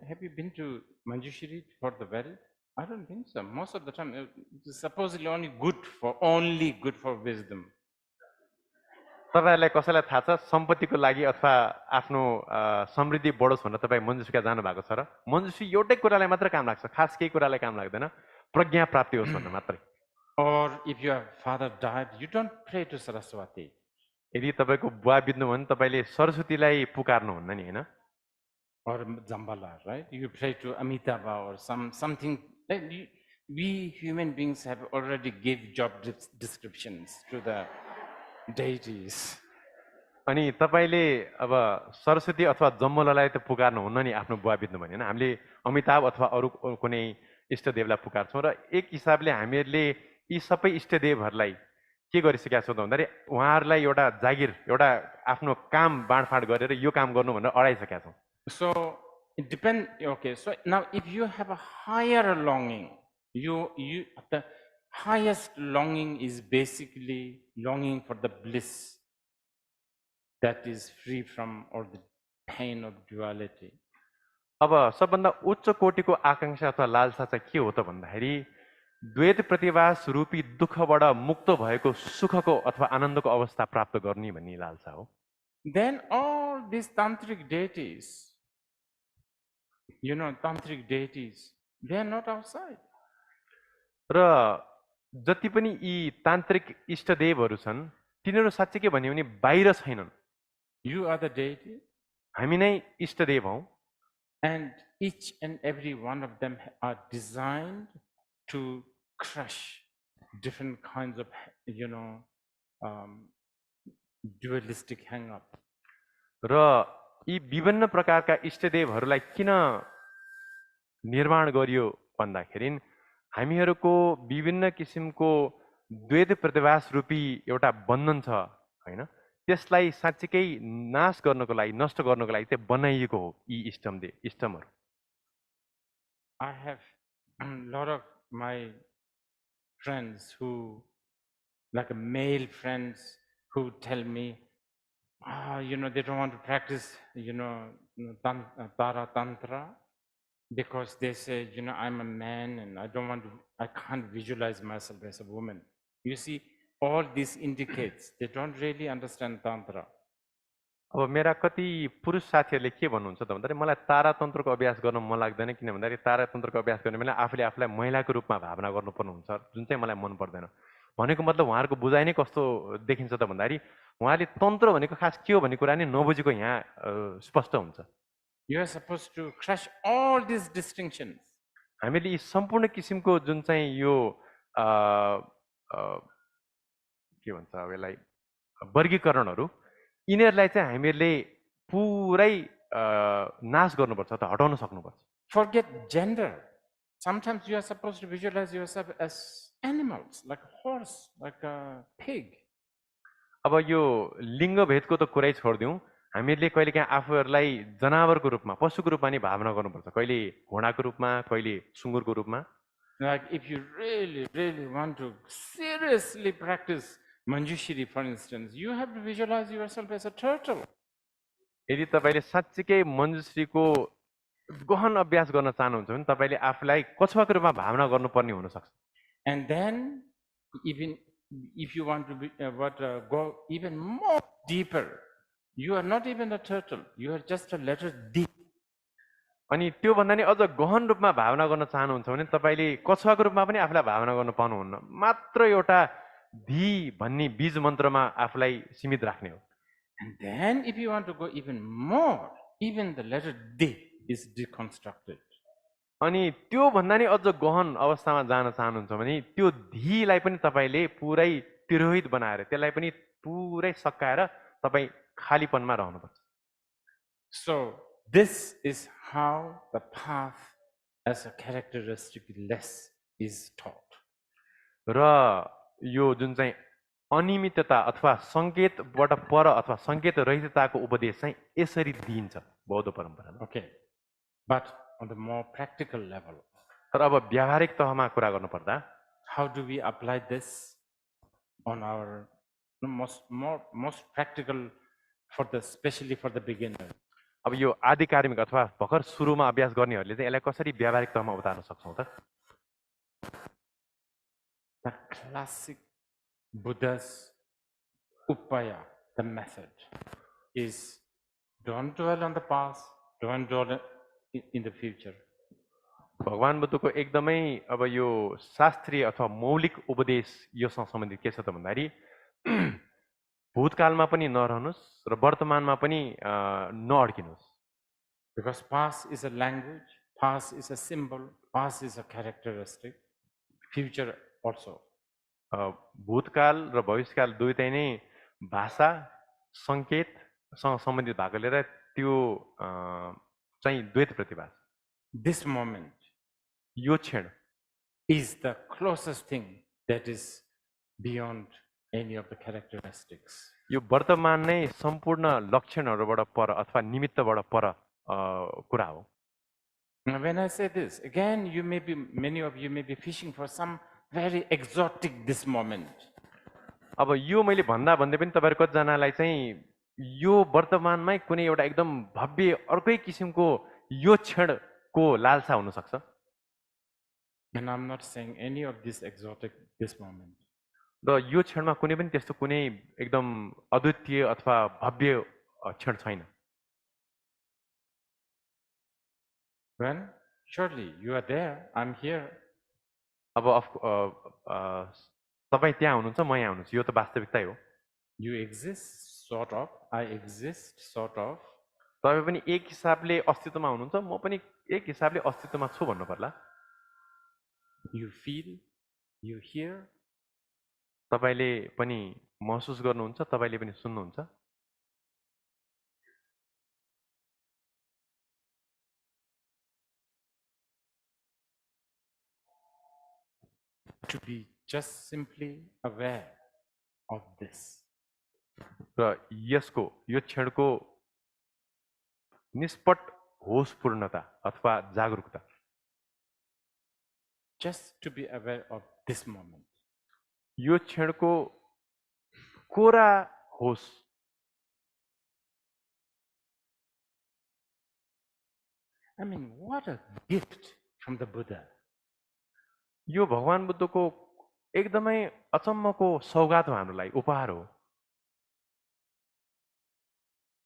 Have you been to Manjushri for the wealth? I don't think so. Most of the time it's supposedly only good for wisdom. तपाईहरुलाई कसैलाई थाहा छ सम्पत्तिको लागि अथवा आफ्नो समृद्धि बढोस् भनेर तपाई मञ्जुश्रीका जानु भएको छ र मञ्जुश्री एउटै कुरालाई मात्र काम लाग्छ, खास केही कुरालाई काम लाग्दैन, प्रज्ञा प्राप्ति होस् भनेर मात्रै. Or if your father died, you don't pray to Saraswati. यदि तपाईको बुवा बित्नु भने तपाईले सरस्वतीलाई पुकार्नुहुन्न नि, हैन? Or Zambala, right? You pray to Amitabha or something. We human beings have already give job descriptions to the deities. अनि तपाईले अब सरस्वती अथवा जम्मललाई त पुकार्नुहुन्न नि आफ्नो बुवा बित्नु भने, हैन? हामीले अमिताभ अथवा अरु कुनै इष्टदेवलाई पुकार्छौं र एक हिसाबले हामीहरूले यी सबै इष्टदेवहरूलाई के गरिसकेका छौं त भन्दाखेरि उहाँहरूलाई एउटा जागिर, एउटा आफ्नो काम बाँडफाँड गरेर यो काम गर्नु भनेर अडाइसकेका छौं. So it depends. Okay, so now if you have a higher longing, the highest longing is basically longing for the bliss that is free from all the pain of duality. अब सबभन्दा उच्च कोटिको आकांक्षा अथवा लालसा चाहिँ के हो त भन्दाखेरि द्वैत प्रतिभास रूपी दुःखबाट मुक्त भएको सुखको अथवा आनन्दको अवस्था प्राप्त गर्ने भन्ने लालसा हो. Then all these tantric deities, tantric deities, they are not outside. र जति पनि यी तान्त्रिक इष्टदेवहरू छन् तिनीहरू साच्चै के भन्यो भने बाहिर छैनन्. You are the deity. हामी नै इष्टदेव हौं. And each and every one of them are designed to crush different kinds of, dualistic hang-up. र यी विभिन्न प्रकारका इष्टदेवहरूलाई किन निर्माण गरियो भन्दाखेरि हामीहरूको विभिन्न किसिमको द्वैत प्रतिभास रूपी एउटा बन्धन छ, हैन? त्यसलाई साच्चै नाश गर्नको लागि, नष्ट गर्नको लागि चाहिँ बनाइएको हो यी इष्टमहरू. I have a lot of my friends who, like male friends, who tell me, they don't want to practice, Tara Tantra, because they say, I'm a man and I can't visualize myself as a woman. You see, all this indicates they don't really understand Tantra. अब मेरा कति पुरुष साथीहरूले के भन्नुहुन्छ त भन्दाखेरि मलाई तारा तन्त्रको अभ्यास गर्न मन लाग्दैन, किन भन्दाखेरि तारा तन्त्रको अभ्यास गर्ने बेला आफूले आफूलाई महिलाको रूपमा भावना गर्नुपर्ने हुन्छ, जुन चाहिँ मलाई मन पर्दैन. भनेको मतलब उहाँहरूको बुझाइ नै कस्तो देखिन्छ त भन्दाखेरि उहाँले तन्त्र भनेको खास के हो भन्ने कुरा नै नबुझेको यहाँ स्पष्ट हुन्छ. You are supposed to crush all these distinctions. हामीले यी सम्पूर्ण किसिमको जुन चाहिँ यो के भन्छ अब यसलाई वर्गीकरणहरू, यिनीहरूलाई चाहिँ हामीहरूले पुरै नाश गर्नुपर्छ, त हटाउन सक्नुपर्छ. Forget gender. Sometimes you are supposed to visualize yourself as animals, like horse, like a pig. अब यो लिङ्ग भेदको त कुरै छोडिदिउँ, हामीहरूले कहिलेकाहीँ आफूहरूलाई जनावरको रूपमा, पशुको रूपमा नि भावना गर्नुपर्छ। कहिले घोडाको रूपमा, कहिले सुँगुरको रूपमा। Like if you really, really want to seriously practice Manjushri, for instance, you have to visualize yourself as a turtle. यदि तपाईँले साँच्चीकै मञ्जुश्रीको गहन अभ्यास गर्न चाहनुहुन्छ भने तपाईँले आफूलाई कछुवाको रूपमा भावना गर्नुपर्ने हुनसक्छ। And then, even if you want to be, go even more deeper, you are not even a turtle, you are just a letter D. अनि त्योभन्दा नि अझ गहन रूपमा भावना गर्न चाहनुहुन्छ भने तपाईँले कछुवाको रूपमा पनि आफूलाई भावना गर्न पाउनुहुन्न। मात्र एउटा धी भन्ने बीज मन्त्रमा आफूलाई सीमित राख्ने हो। And then if you want to go even more, even the letter D is deconstructed. अनि त्योभन्दा नि अझ गहन अवस्थामा जान चाहनुहुन्छ भने त्यो धीलाई पनि तपाईँले पुरै तिरोहित बनाएर त्यसलाई पनि पुरै सकाएर तपाईँ खालीपनमा रहनुपर्छ। So this is how the path as a characteristic less is taught. र यो जुन चाहिँ अनियमितता अथवा सङ्केतबाट पर अथवा सङ्केत रहितताको उपदेश चाहिँ यसरी दिइन्छ बौद्ध परम्परामा। Okay, but on the more practical level, तर अब व्यावहारिक तहमा कुरा गर्नुपर्दा how do we apply this on our most practical for the, especially for the beginner? अब यो आधिकारिक अथवा भर्खर सुरुमा अभ्यास गर्नेहरूले चाहिँ यसलाई कसरी व्यावहारिक तहमा उतार्न सक्छौँ त? The classic Buddha's upaya, the method, is don't dwell on the past, don't dwell in the future. भगवान बुद्धको एकदमै अब यो शास्त्रीय अथवा मौलिक उपदेश योसँग सम्बन्धित के छ त भन्दाखेरि भूतकालमा पनि नरहनुहोस् र वर्तमानमा पनि नअड्किनुहोस्। Because past is a language, past is a symbol, past is a characteristic, future also. भूतकाल र भविष्यकाल दुईटै नै भाषा सङ्केतसँग सम्बन्धित भएकोले र त्यो चाहिँ द्वैत प्रतिभा। This moment, यो क्षण is the closest thing that is beyond any of the characteristics. यो वर्तमान नै सम्पूर्ण लक्षणहरूबाट पर अथवा निमित्तबाट पर कुरा हो। Now, when I say this, again, many of you may be fishing for some very exotic this moment. अब यो मैले भन्दा भन्दै पनि तपाईँहरू कतिजनालाई चाहिँ यो वर्तमानमै कुनै एउटा एकदम भव्य अर्कै किसिमको यो क्षणको लालसा हुनसक्छ। And I'm not saying any of this exotic this moment. र यो क्षणमा कुनै पनि त्यस्तो कुनै एकदम अद्वितीय अथवा भव्य क्षण छैन। Well, surely you are there, I'm here. अब तपाईँ त्यहाँ हुनुहुन्छ, म यहाँ हुनुहुन्छ, यो त वास्तविकतै हो। You exist, sort of. I exist, sort of. तपाईँ पनि एक हिसाबले अस्तित्वमा हुनुहुन्छ, म पनि एक हिसाबले अस्तित्वमा छु भन्नु पर्ला। You feel, you hear. तपाईले पनि महसुस गर्नुहुन्छ, तपाईले पनि सुन्नुहुन्छ। To be just simply aware of this. र यसको यो क्षणको निष्पट होशपूर्णता अथवा जागरूकता। Just to be aware of this moment. यो क्षणको कोरा होश। I mean, what a gift from the Buddha. यो भगवान बुद्धको एकदमै अचम्मको सौगात हो हाम्रो लागि, उपहार हो।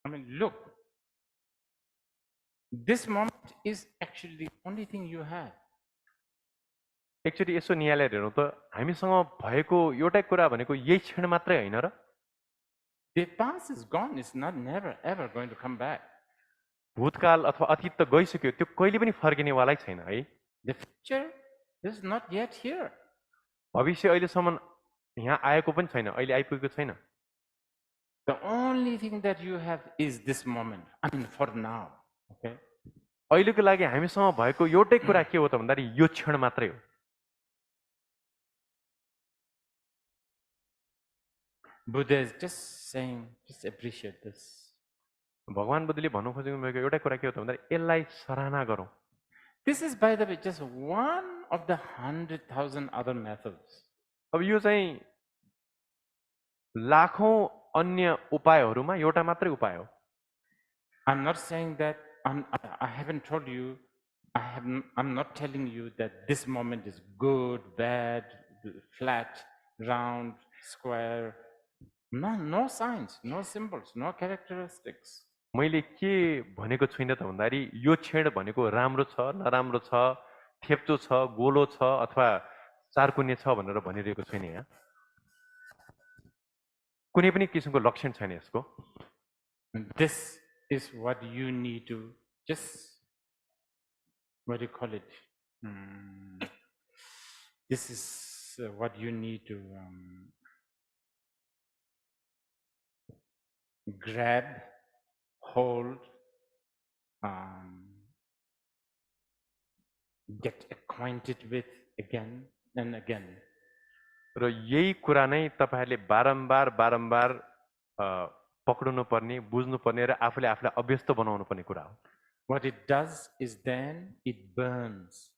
I mean, look, this moment is actually the only thing you have. Actually यसो निहालेर हेर्नु त हामीसँग भएको एउटै कुरा भनेको यही क्षण मात्रै होइन र? The past is gone, it's not never ever going to come back. भूतकाल अथवा अतीत त गइसक्यो, त्यो कहिले पनि फर्किनेवालै छैन है। The future is not yet here. भविष्य अहिलेसम्म यहाँ आएको पनि छैन, अहिले आइपुगेको छैन। The only thing that you have is this moment. I mean, for now. Okay. अहिलेको लागि हामीसँग भएको एउटै कुरा के हो त भन्दाखेरि यो क्षण मात्रै हो। Buddha is just saying, just appreciate this. भगवान बुद्धले भन्नु खोजेको भएको एउटा कुरा के हो त भन्दा यसलाई सराहना गरौँ। This is, by the way, just one of the 100,000 other methods. अब यो चाहिँ लाखौं अन्य उपायहरूमा एउटा मात्रै उपाय हो। I'm not saying that, I haven't told you, I'm not telling you that this moment is good, bad, flat, round, square. No signs, no symbols, no characteristics. मैले के भनेको छुइनँ त भन्दाखेरि यो क्षण भनेको राम्रो छ, नराम्रो छ, थेप्चो छ, गोलो छ अथवा चारकुने छ भनेर भनिरहेको छैन यहाँ। कुनै पनि किसिमको लक्षण छैन यसको। This is what you need to just, what do you call it? This is what you need to grab, hold, get acquainted with again and again. र यही कुरा नै तपाईहरुले बारम्बार बारम्बार पक्डनु पर्ने, बुझ्नु पर्ने र आफूले आफूलाई अभ्यस्त बनाउनु पर्ने कुरा हो। What it does is then it burns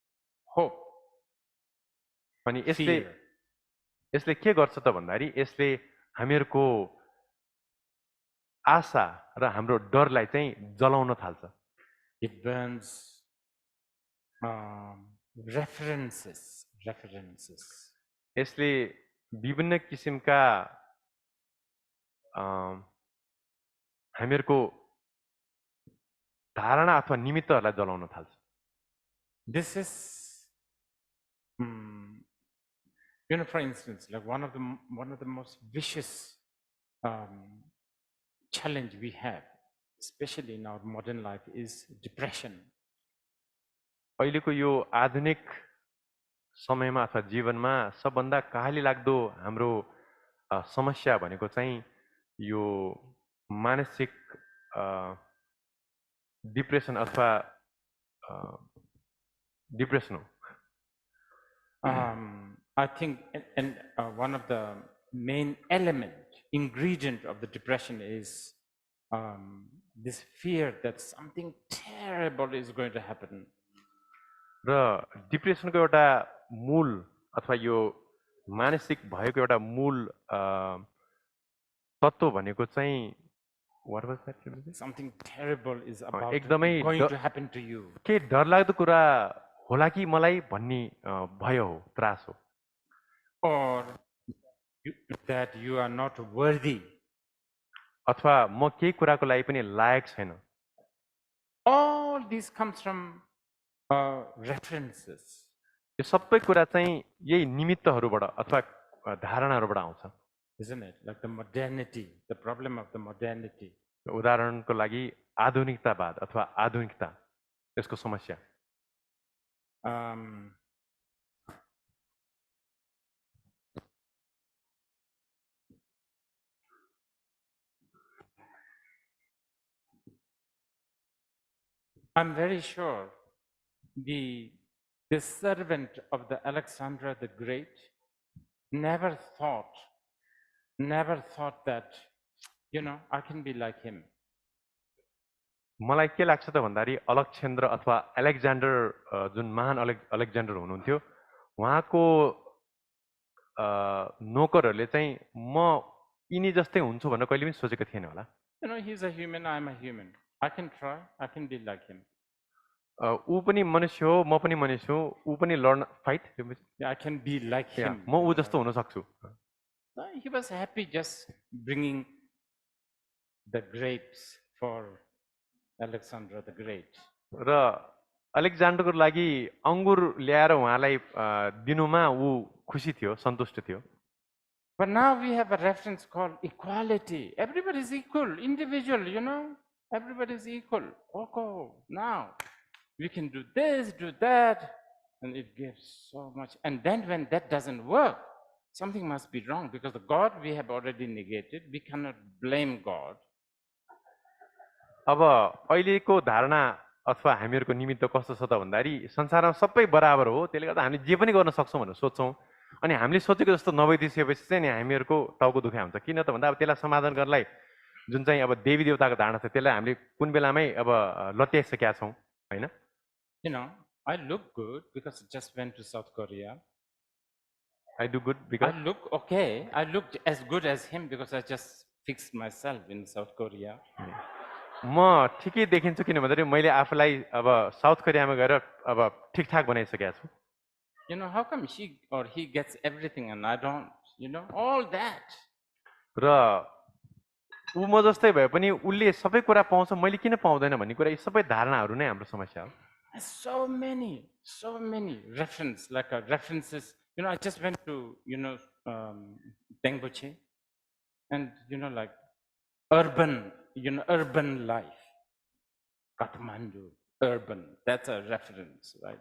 hope. अनि यसले के गर्छ त भन्दाखेरि यसले हामीहरुको आशा र हाम्रो डरलाई चाहिँ जलाउन थाल्छ। It burns references. यसले विभिन्न किसिमका हामीहरुको धारणा अथवा निमित्तहरूलाई जलाउन थाल्छ। This is, for instance, like one of the most vicious challenge we have, especially in our modern life, is depression. अहिलेको यो आधुनिक समयमा अथवा जीवनमा सबभन्दा काली लाग्दो हाम्रो समस्या भनेको चाहिँ यो मानसिक डिप्रेसन अथवा डिप्रेसन हो। I think, and one of the main ingredient of the depression is this fear that something terrible is going to happen. र डिप्रेसनको एउटा मूल अथवा यो मानसिक भएको एउटा मूल तत्त्व भनेको चाहिँ what was that? Something terrible is about एकदमै going to happen to you. के डरलाग्दो कुरा होला कि मलाई भन्ने भय हो, त्रास हो। Or that you are not worthy. अथवा म केही कुराको लागि पनि लायक छैन। All this comes from references. यो सबै कुरा चाहिँ यही निमित्तहरूबाट अथवा धारणाहरूबाट आउँछ। Isn't it? Like the modernity, the problem of the modernity. उदाहरणको लागि आधुनिकतावाद अथवा आधुनिकता यसको समस्या। I'm very sure the servant of the Alexander the Great never thought that, I can be like him. मलाई के लाग्छ त भन्दाखेरि अलेक्जेन्डर अथवा अलेक्जेन्डर जुन महान अलेक्जेन्डर हुनुहुन्थ्यो उहाँको नोकरहरूले चाहिँ म यिनी जस्तै हुन्छु भनेर कहिले पनि सोचेको थिएन होला। He's a human, I'm a human. I can try, I can be like him. ऊ पनि मनुष्य हो, म पनि मनुष्य हो, ऊ पनि लड्न fight, I can be like him. म ऊ जस्तो हुन सक्छु। He was happy just bringing the grapes for Alexander the Great. र अलेक्जेन्डरको लागि अंगुर ल्याएर उहाँलाई दिनुमा ऊ खुसी थियो, सन्तुष्ट थियो। But now we have a reference called equality. Everybody is equal, individual, everybody is equal. Okay, now we can do this, do that, and it gives so much. And then when that doesn't work, something must be wrong, because the God we have already negated. We cannot blame God. अब अहिलेको धारणा अथवा हामीहरुको निमित्त कस्तो छ त भन्दाखेरि संसारमा सबै बराबर हो, त्यसले गर्दा हामीले जे पनि गर्न सक्छौं भनेर सोच्छौं। अनि हामीले सोचेको जस्तो नभइदिएपछि चाहिँ नि हामीहरूको टाउको दुखाइ हुन्छ। किन त भन्दा अब त्यसलाई समाधान गर्नलाई जुन चाहिँ अब देवी देवताको धारणा छ त्यसलाई हामीले कुन बेलामै अब लत्याइसकेका छौँ हैन? You know, I look good because I just went to South Korea. I do good because I look okay. I looked as good as him because I just fixed myself in South Korea. म ठिकै देखिन्छु किन भन्दाखेरि मैले आफूलाई अब south कोरियामा गएर अब ठिकठाक बनाइसकेको छु। You know, how come she or he gets everything and I don't? You know, all that. र ऊ म जस्तै भए पनि उसले सबै कुरा पाउँछ मैले किन पाउँदैन भन्ने कुरा यी सबै धारणाहरू नै हाम्रो समस्या हो। So many references. You know, I just went to, Tengboche, and, like urban life. Kathmandu, urban, that's a reference, right?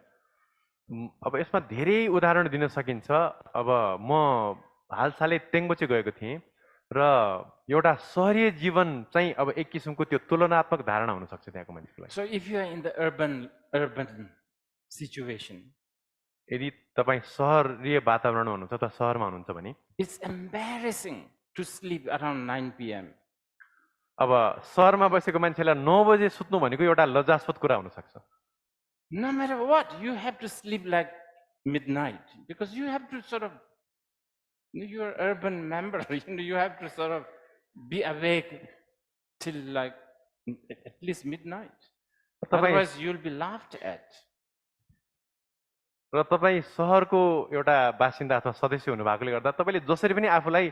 अब यसमा धेरै उदाहरण दिन सकिन्छ। अब म हालसालै तेङ्बोचे गएको थिएँ र एउटा सहरीय जीवन चाहिँ अब एक किसिमको त्यो तुलनात्मक धारणा हुन सक्छ त्यहाँको मान्छेलाई। So if you are in the urban situation, यदि तपाईँ सहरीय वातावरणमा हुनुहुन्छ अथवा सहरमा हुनुहुन्छ भने it's embarrassing to sleep around 9 p.m. अब सहरमा बसेको मान्छेलाई 9 बजे सुत्नु भनेको एउटा लज्जास्पद कुरा हुन सक्छ। No matter what, you have to sleep like midnight because you have to sort of, you are urban member, you have to sort of be awake till like at least midnight. Otherwise, you'll be laughed at. र तपाईँ सहरको एउटा बासिन्दा अथवा सदस्य हुनु भएकोले गर्दा तपाईँले जसरी पनि आफूलाई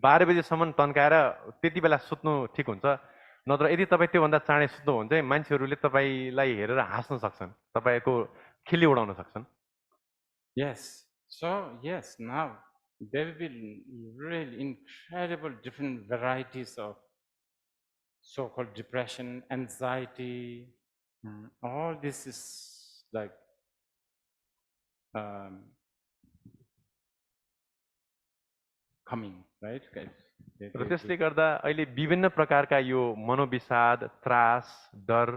12 बजेसम्म तन्काएर त्यति बेला सुत्नु ठिक हुन्छ। नत्र यदि तपाईँ त्योभन्दा चाँडै सुत्नु हो भने चाहिँ मान्छेहरूले तपाईँलाई हेरेर हाँस्न सक्छन्, तपाईँको खिल्ली उडाउन सक्छन्। Yes. So yes, now there will be really incredible different varieties of so-called depression, anxiety. All this is like coming, right, guys? र त्यसले गर्दा अहिले विभिन्न प्रकारका यो मनोविषाद, त्रास, डर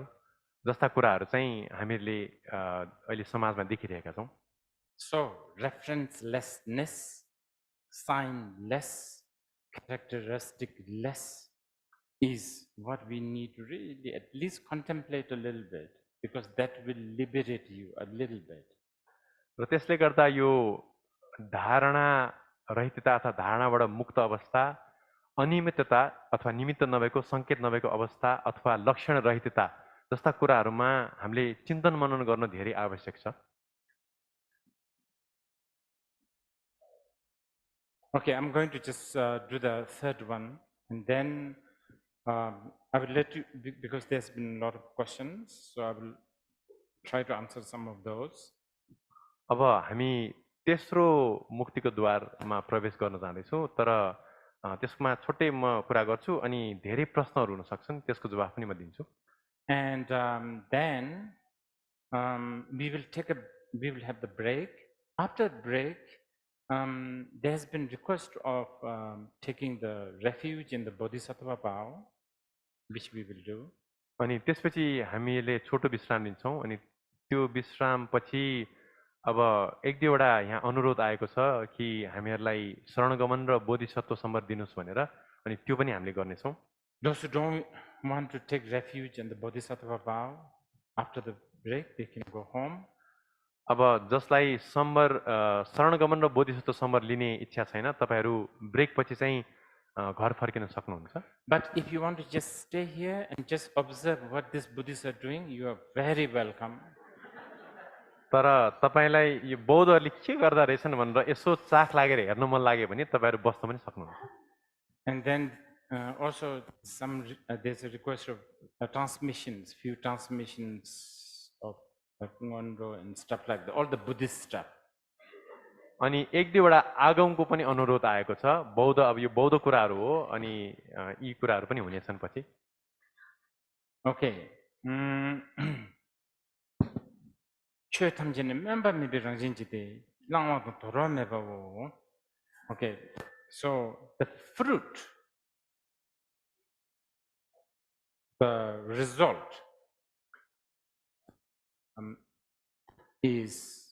जस्ता कुराहरू चाहिँ हामीले अहिले समाजमा देखिरहेका छौँ। So referencelessness, signless, characteristic-less is what we need to really at least contemplate a little bit, because that will liberate you a little bit. र त्यसले गर्दा यो धारणा रहितता अथवा धारणाबाट मुक्त अवस्था, अनियमितता अथवा निमित्त नभएको संकेत नभएको अवस्था अथवा लक्षण रहितता जस्ता कुराहरूमा हामीले चिन्तन मनन गर्न धेरै आवश्यक छ। Okay, I'm going to just do the third one, and then I will let you, because there's been a lot of questions, so I will try to answer some of those. अब हामी तेस्रो मुक्तिको द्वारमा प्रवेश गर्न जाँदैछौँ, तर त्यसमा छोटै म कुरा गर्छु अनि धेरै प्रश्नहरू हुन सक्छन्, त्यसको जवाफ पनि म दिन्छु। And then we will have the break. After break, there has been request of taking the refuge in the Bodhisattva vow, which we will do. अनि त्यसपछि हामीले छोटो विश्राम लिन्छौँ अनि त्यो विश्राम पछि अब एक दुईवटा यहाँ अनुरोध आएको छ कि हामीहरूलाई शरणगमन र बोधिसत्व सम्बन्ध दिनुस् भनेर, अनि त्यो पनि हामीले गर्नेछौँ। Those who don't want to take refuge in the Bodhisattva vow, after the break they can go home. अब जसलाई शरणगमन र बोधिसत्व सम्बन्ध लिने इच्छा छैन तपाईहरू ब्रेक पछि चाहिँ घर फर्किन सक्नुहुन्छ। But if you want to just stay here and just observe what these Buddhists are doing, you are very welcome. तर तपाईलाई यो बौद्धहरूले के गर्दा रहेछन् भनेर यसो चाख लागेर हेर्न मन लाग्यो भने तपाईहरू बस्न पनि सक्नुहुन्छ। And then also there's a request of transmissions, few transmissions of Kathmandu and stuff like that, all the Buddhist stuff. अनि एक दुईवटा आगमको पनि अनुरोध आएको छ। बौद्ध अब यो बौद्ध कुराहरू हो अनि यी कुराहरू पनि हुनेछन् पछि। Okay. Okay, so the fruit, the result is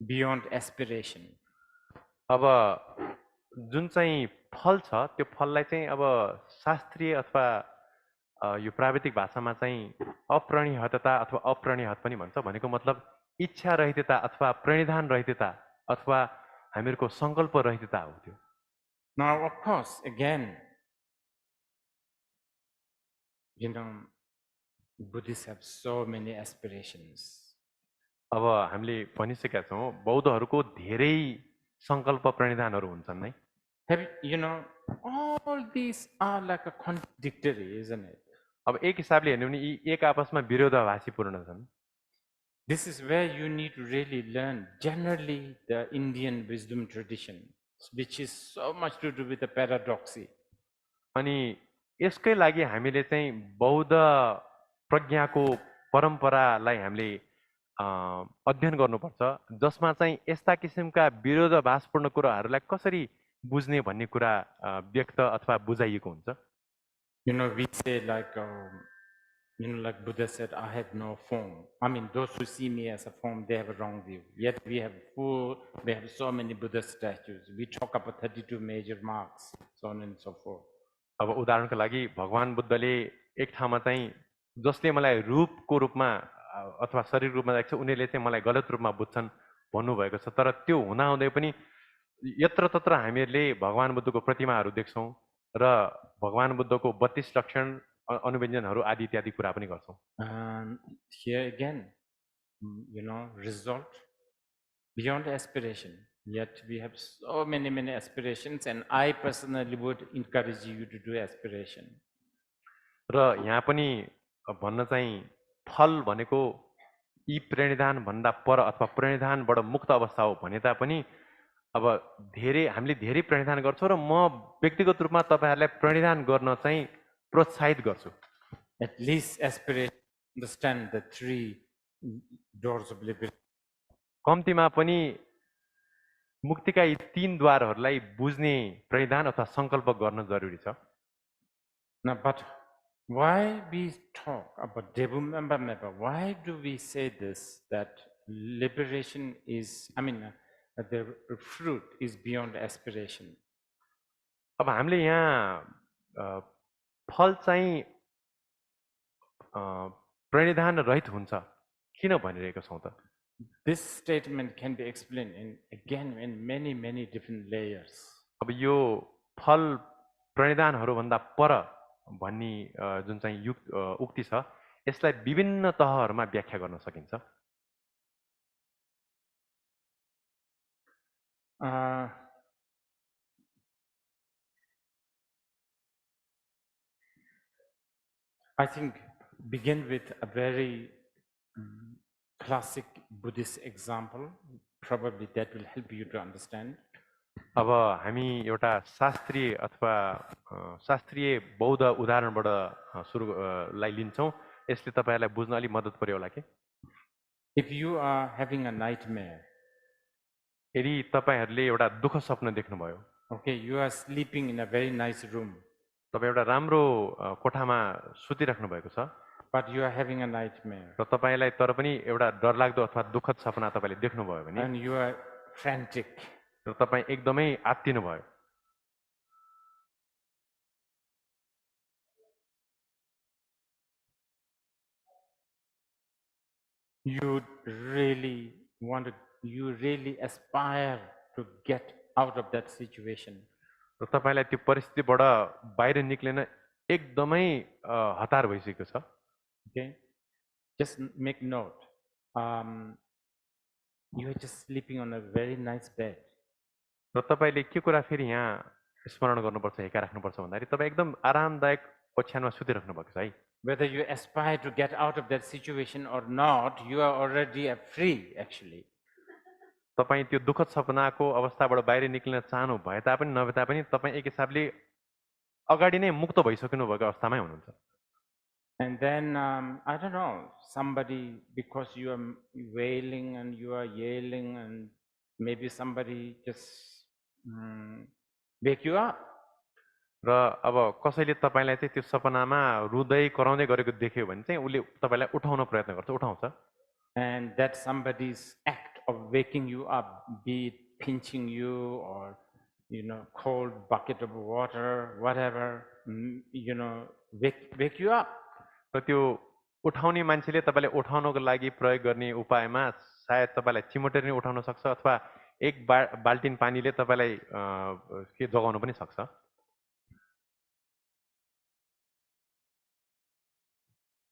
beyond aspiration. अब जुन चाहिँ फल छ त्यो फललाई चाहिँ अब शास्त्रीय अथवा यो प्राविधिक भाषामा चाहिँ अप्रणिहतता अथवा अप्रणिहत पनि भन्छ। भनेको मतलब इच्छा रहितता अथवा प्रणिधान रहितता अथवा हामीहरूको सङ्कल्प रहितता हो त्यो। Now, of course, again, you know, Buddhists have so many aspirations. अब हामीले भनिसकेका छौँ बौद्धहरूको धेरै सङ्कल्प प्रणिधानहरू हुन्छन् नै। You know, all these are like a contradictory, isn't it? अब एक हिसाबले हेर्ने भने यी एक आपसमा विरोधाभासीपूर्ण छन्। This is where you need to really learn generally the Indian wisdom tradition, which is so much to do with the paradoxy. अनि यसकै लागि हामीले चाहिँ बौद्ध प्रज्ञाको परम्परालाई हामीले अध्ययन गर्नुपर्छ, जसमा चाहिँ यस्ता किसिमका विरोधाभासपूर्ण कुराहरूलाई कसरी बुझ्ने भन्ने कुरा व्यक्त अथवा बुझाइएको हुन्छ। You know, we say like, like Buddha said, I have no form. I mean, those who see me as a form, they have a wrong view. Yet we have so many Buddha statues. We talk about 32 major marks, so on and so forth. अब उदाहरणको लागि भगवान बुद्धले एक ठाउँमा चाहिँ जसले मलाई रूपको रूपमा अथवा शरीर रूपमा देख्छ उनीहरूले चाहिँ मलाई गलत रूपमा बुझ्छन् भन्नुभएको छ। तर त्यो हुँदाहुँदै पनि यत्र तत्र हामीहरूले भगवान बुद्धको प्रतिमाहरू देख्छौँ र भगवान बुद्धको 32 लक्षण अनुव्यञ्जनहरू आदि इत्यादि कुरा पनि गर्छौँ। Here again, you know, result beyond aspiration. Yet we have so many aspirations, and I personally would encourage you to do aspiration. र यहाँ पनि भन्न चाहिँ फल भनेको यी प्रणिधान भन्दा पर अथवा प्रणिधानबाट मुक्त अवस्था हो भने तापनि अब हामीले धेरै प्रणिधान गर्छौँ र म व्यक्तिगत रूपमा तपाईहरुलाई प्रणिधान गर्न चाहिँ प्रोत्साहित गर्छु। At least aspiration, understand the 3 doors of liberation. कम्तीमा पनि मुक्तिका यी 3 द्वारहरूलाई बुझ्ने प्रणिधान अथवा संकल्प गर्न जरुरी छ। Now, but why we talk about Devu member, why do we say this, that liberation is, the fruit is beyond aspiration? अब हामीले यहाँ फल चाहिँ प्रणिधान रहित हुन्छ किन भनिरहेका छौँ त? This statement can be explained in many different layers. अब यो फल प्रणिधानहरू भन्दा पर भन्ने जुन चाहिँ उक्ति छ यसलाई विभिन्न तहहरुमा व्याख्या गर्न सकिन्छ। I think begin with a very classic Buddhist example. Probably that will help you to understand. अब हामी एउटा शास्त्रीय अथवा शास्त्रीय बौद्ध उदाहरणबाट सुरुलाई लिन्छौं। यसले तपाईहरुलाई बुझ्न अलि मद्दत पर्यो होला के? If you are having a nightmare, यदि तपाईहरुले एउटा दुःख सपना देख्नुभयो, okay, you are sleeping in a very nice room, तपाई एउटा राम्रो कोठामा सुतिराख्नु भएको छ, but you are having a nightmare, र तपाईलाई तर पनि एउटा डरलाग्दो अथवा दुःखद सपना तपाईले देख्नुभयो भने, and you are frantic, र तपाई एकदमै आत्तिनु भयो, you really aspire to get out of that situation. र तपाईलाई त्यो परिस्थितिबाट बाहिर निक्लिन एकदमै हतार भइसकेको छ। Okay, just make note. You are just sleeping on a very nice bed. र तपाईले के कुरा फेरि यहाँ स्मरण गर्नुपर्छ, हेका राख्नुपर्छ भन्दाखेरि तपाई एकदम आरामदायक ओछ्यानमा सुतिराख्नु भएको छ है। Whether you aspire to get out of that situation or not, you are already free actually. तपाई त्यो दुःखद सपनाको अवस्थाबाट बाहिर निक्लिन चाहनु भए तापनि नभए तापनि तपाई एक हिसाबले अगाडि नै मुक्त भइसक्नु भएको अवस्थामै हुनुहुन्छ। And then I don't know, somebody, because you are wailing and you are yelling, and maybe somebody just wake you up. र अब कसैले तपाईलाई चाहिँ त्यो सपनामा रुँदै कराउँदै गरेको देख्यो भने चाहिँ उले तपाईलाई उठाउन प्रयत्न गर्छ, उठाउँछ। And that somebody's act of waking you up, be it pinching you or, cold bucket of water, whatever, wake you up. र त्यो उठाउने मान्छेले तपाईँलाई उठाउनको लागि प्रयोग गर्ने उपायमा सायद तपाईँलाई चिमोटेर नै उठाउन सक्छ अथवा एक बाल्टिन पानीले तपाईँलाई के जगाउन पनि सक्छ.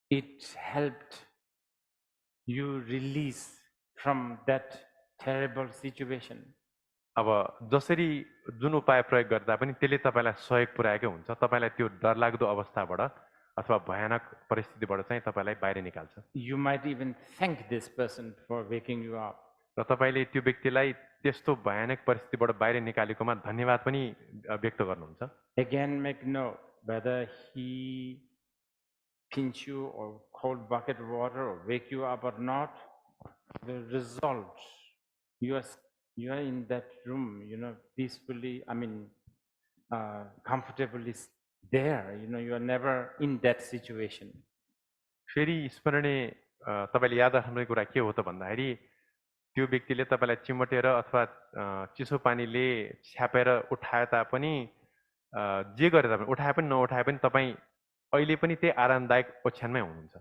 It helped you release from that terrible situation. अब जसरी जुन उपाय प्रयोग गर्दा पनि त्यसले तपाईँलाई सहयोग पुर्याएकै हुन्छ. तपाईँलाई त्यो डरलाग्दो अवस्थाबाट अथवा भयानक परिस्थितिबाट चाहिँ तपाईँलाई बाहिर निकाल्छ. You might even thank this person for waking you up. र तपाईँले त्यो व्यक्तिलाई त्यस्तो भयानक परिस्थितिबाट बाहिर निकालेकोमा धन्यवाद पनि व्यक्त गर्नुहुन्छ. Again, make note whether he pinch you or cold bucket of water or wake you up or not. The result, you are in that room, peacefully. Comfortably there. You are never in that situation. फेरि स्मरणीय तपाईँले याद राख्नुपर्ने कुरा के हो त भन्दाखेरि त्यो व्यक्तिले तपाईँलाई चिमटेर अथवा चिसो पानीले छ्यापेर उठाए तापनि जे गरे तापनि उठाए पनि नउठाए पनि तपाईँ अहिले पनि त्यही आरामदायक ओछ्यानमै हुनुहुन्छ.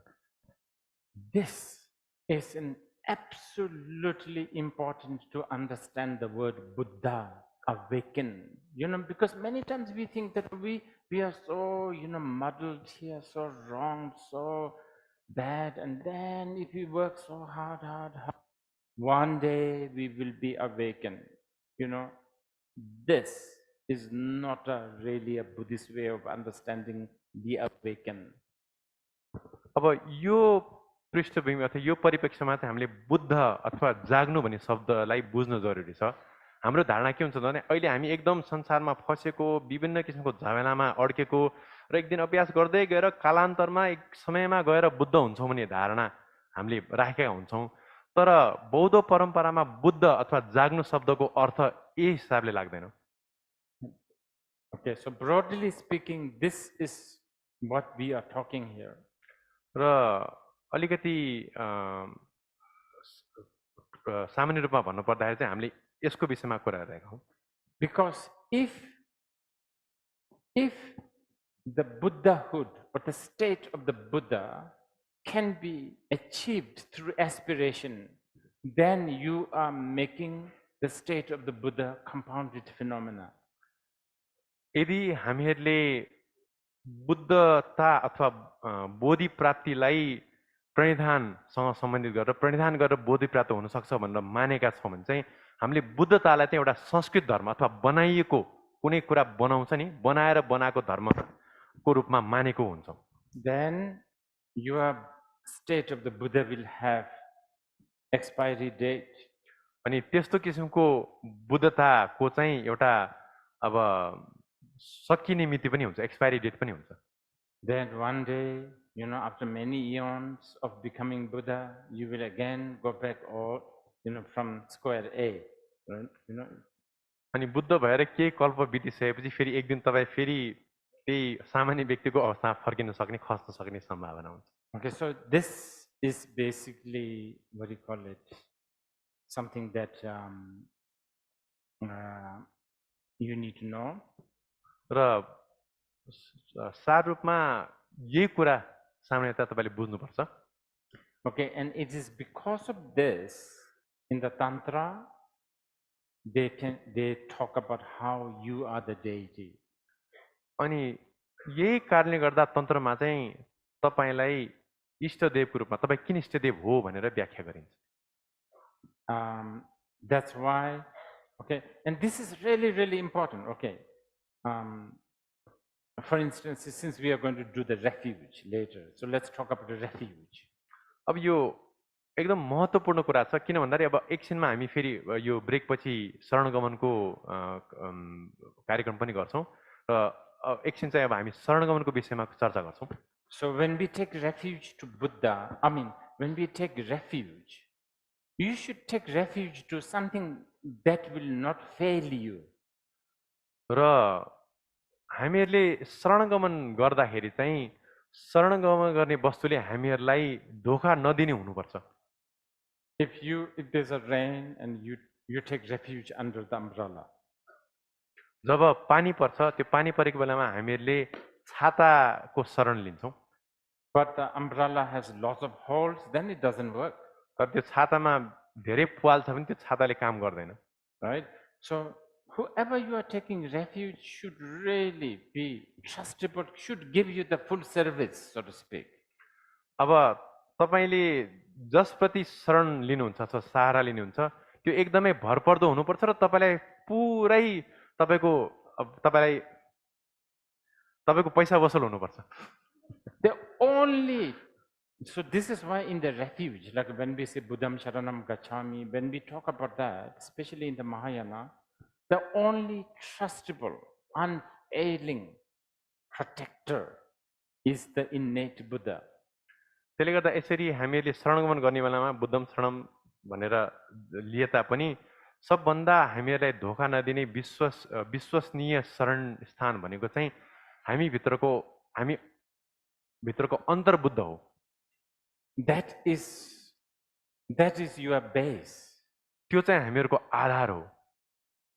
This is an absolutely important to understand the word Buddha, awaken. Because many times we think that we are so, muddled here, so wrong, so bad, and then if we work so hard, one day we will be awakened. This is not really a Buddhist way of understanding the awaken. अब यो पृष्ठभूमि अथवा यो परिप्रेक्ष्यमा चाहिँ हामीले बुद्ध अथवा जाग्नु भन्ने शब्दलाई बुझ्नु जरुरी छ. हाम्रो धारणा के हुन्छ भने अहिले हामी एकदम संसारमा फसेको विभिन्न किसिमको झमेलामा अड्केको र एक दिन अभ्यास गर्दै गएर कालान्तरमा एक समयमा गएर बुद्ध हुन्छौँ भन्ने धारणा हामीले राखेका हुन्छौँ. तर बौद्ध परम्परामा बुद्ध अथवा जाग्नु शब्दको अर्थ यही हिसाबले लाग्दैन. Okay, so broadly speaking, this is what we are talking here. र अलिकति सामान्य रूपमा भन्नु पर्दाखेरि चाहिँ हामीले यसको विषयमा कुरा गरिरहेका हौँ. Because if the Buddhahood or the state of the Buddha can be achieved through aspiration, then you are making the state of the Buddha compounded phenomena. यदि हामीहरूले बुद्धता अथवा बोधि प्राप्तिलाई प्रणिधानसँग सम्बन्धित गरेर प्रणिधान गरेर बोधि प्राप्त हुन सक्छ भनेर मानेका छौँ भने चाहिँ हामीले बुद्धतालाई चाहिँ एउटा संस्कृत धर्म अथवा बनाइएको कुनै कुरा बनाउँछ नि बनाएर बनाएको धर्मको रूपमा मानेको हुन्छौँ. Then your state of the Buddha will have expiry date. अनि त्यस्तो किसिमको बुद्धताको चाहिँ एउटा अब सकिने मिति पनि हुन्छ, एक्सपायरी डेट पनि हुन्छ. Then one day, after many eons of becoming Buddha, you will again go back all, from square A. अनि बुद्ध भएर केही कल्प बितिसकेपछि फेरि एक दिन तपाईँ फेरि त्यही सामान्य व्यक्तिको अवस्थामा फर्किन सक्ने खस्न सक्ने सम्भावना हुन्छ. Okay, so this is basically what you call it, something that you need to know. र सार रूपमा यही कुरा सामान्यतया तपाईले बुझ्नुपर्छ. Okay, and it is because of this in the Tantra they talk about how you are the deity. अनि यही कारणले गर्दा तन्त्रमा चाहिँ तपाईलाई इष्टदेवको रूपमा तपाई किन इष्टदेव हो भनेर व्याख्या गरिन्छ. That's why, okay, and this is really important. Okay, for instance, since we are going to do the refuge later, so let's talk about the refuge. अब यो एकदम महत्त्वपूर्ण कुरा छ किन भन्दाखेरि अब एकछिनमा हामी फेरि यो ब्रेक पछि शरणगमनको कार्यक्रम पनि गर्छौं र एकछिन चाहिँ अब हामी शरणगमनको विषयमा चर्चा गर्छौं. So when we take refuge to Buddha, when we take refuge, you should take refuge to something that will not fail you. र हामीहरूले शरणगमन गर्दाखेरि चाहिँ शरणगमन गर्ने वस्तुले हामीहरूलाई धोका नदिने हुनुपर्छ. If there's a rain and you you take refuge under the umbrella. जब पानी पर्छ त्यो पानी परेको बेलामा हामीहरूले छाताको शरण लिन्छौँ। But the umbrella has lots of holes, then it doesn't work. तर त्यो छातामा धेरै प्वाल छ भने त्यो छाताले काम गर्दैन। Right? So whoever you are taking refuge should really be trustable, should give you the full service, so to speak. अब तपाईले जसप्रति शरण लिनुहुन्छ अथवा सहारा लिनुहुन्छ त्यो एकदमै भरपर्दो हुनुपर्छ र तपाईलाई पुरै तपाईको पैसा वसुल हुनुपर्छ। The only, so this is why in the refuge, like when we say Buddham Sharanam Gacchami, when we talk about that, especially in the Mahayana, the only trustable, unfailing protector is the innate Buddha. त्यसले गर्दा यसरी हामीहरूले शरणगमन गर्ने बेलामा बुद्धम शरणम भनेर लिए तापनि सबभन्दा हामीहरूलाई धोका नदिने विश्वसनीय शरण स्थान भनेको चाहिँ हामी भित्रको अन्तर्बुद्ध हो। That is your base. त्यो चाहिँ हामीहरूको आधार हो।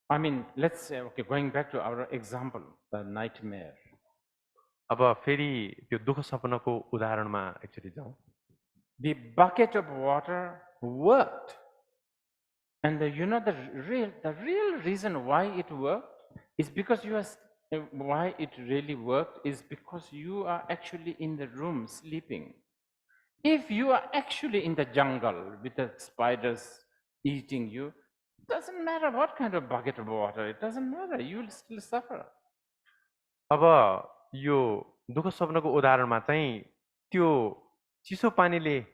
I mean, let's say, okay, going back to our example, the nightmare. अब फेरि त्यो दुःख सपनाको उदाहरणमा एकचोटि जाउँ। The bucket of water worked, and the real reason why it worked is because why it really worked is because you are actually in the room sleeping. If you are actually in the jungle with the spiders eating you, it doesn't matter what kind of bucket of water, it doesn't matter, you will still suffer. अब यो दुःख सपनाको उदाहरणमा चाहिँ त्यो चिसो पानीले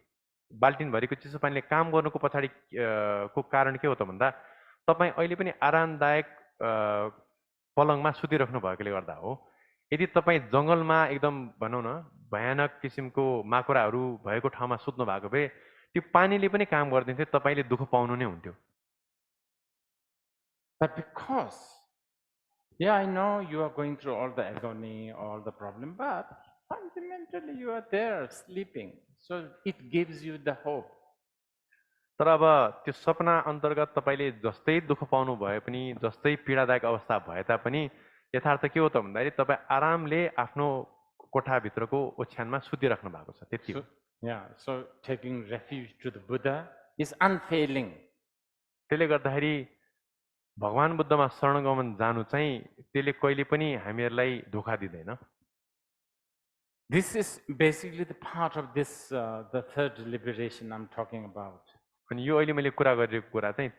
बाल्टिन भरिको चिसो पानीले काम गर्नुको पछाडि को कारण के हो त भन्दा तपाईँ अहिले पनि आरामदायक पलङमा सुतिराख्नु भएकोले गर्दा हो। यदि तपाईँ जङ्गलमा एकदम भनौँ न भयानक किसिमको माकुराहरू भएको ठाउँमा सुत्नु भएको भए त्यो पानीले पनि काम गर्दिन्थ्यो, तपाईले दुःख पाउनु नै हुन्थ्यो। But because, yeah, I know you are going through all the agony, all the problem, but fundamentally you are there sleeping. So it gives you the hope. तर अब त्यो सपना अन्तर्गत तपाईले जस्तै दुःख पाउनु भए पनि जस्तै पीडादायक अवस्था भए तापनि यथार्थ के हो त भन्दाखेरि तपाईँ आरामले आफ्नो कोठाभित्रको ओछ्यानमा सुतिराख्नु भएको छ, त्यति हो। Yeah, so taking refuge to the Buddha is unfailing. त्यसले गर्दाखेरि भगवान बुद्धमा शरणगमन जानु चाहिँ त्यसले कहिले पनि हामीहरूलाई धोका दिँदैन। This is basically the part of this, the third liberation I'm talking about. अनि यो अहिले मैले कुरा गरेको कुरा चाहिँ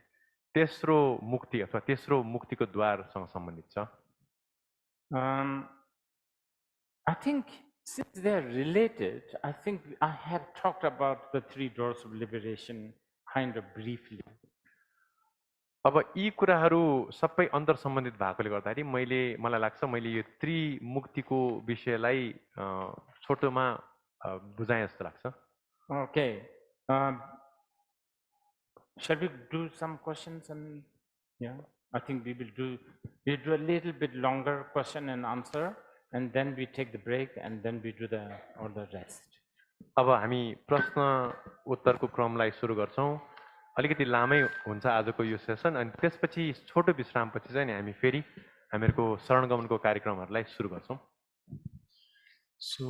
तेस्रो मुक्ति अथवा तेस्रो मुक्तिको द्वारसँग सम्बन्धित छ। I think since they are related, I think I have talked about the three doors of liberation kind of briefly. अब यी कुराहरू सबै अन्तर सम्बन्धित भएकोले गर्दाखेरि मलाई लाग्छ मैले यो त्रिमुक्तिको विषयलाई छोटोमा बुझाए जस्तो लाग्छ। Okay. Shall we do some questions and yeah, I think we'll do a little bit longer question and answer, and then we take the break and then we do all the rest. अब हामी प्रश्न उत्तरको क्रमलाई सुरु गर्छौं। अलिकति लामै हुन्छ आजको यो सेसन, अनि त्यसपछि छोटो विश्रामपछि चाहिँ नि हामी फेरि हामीहरुको शरणगमनको कार्यक्रमहरुलाई सुरु गर्छौं। So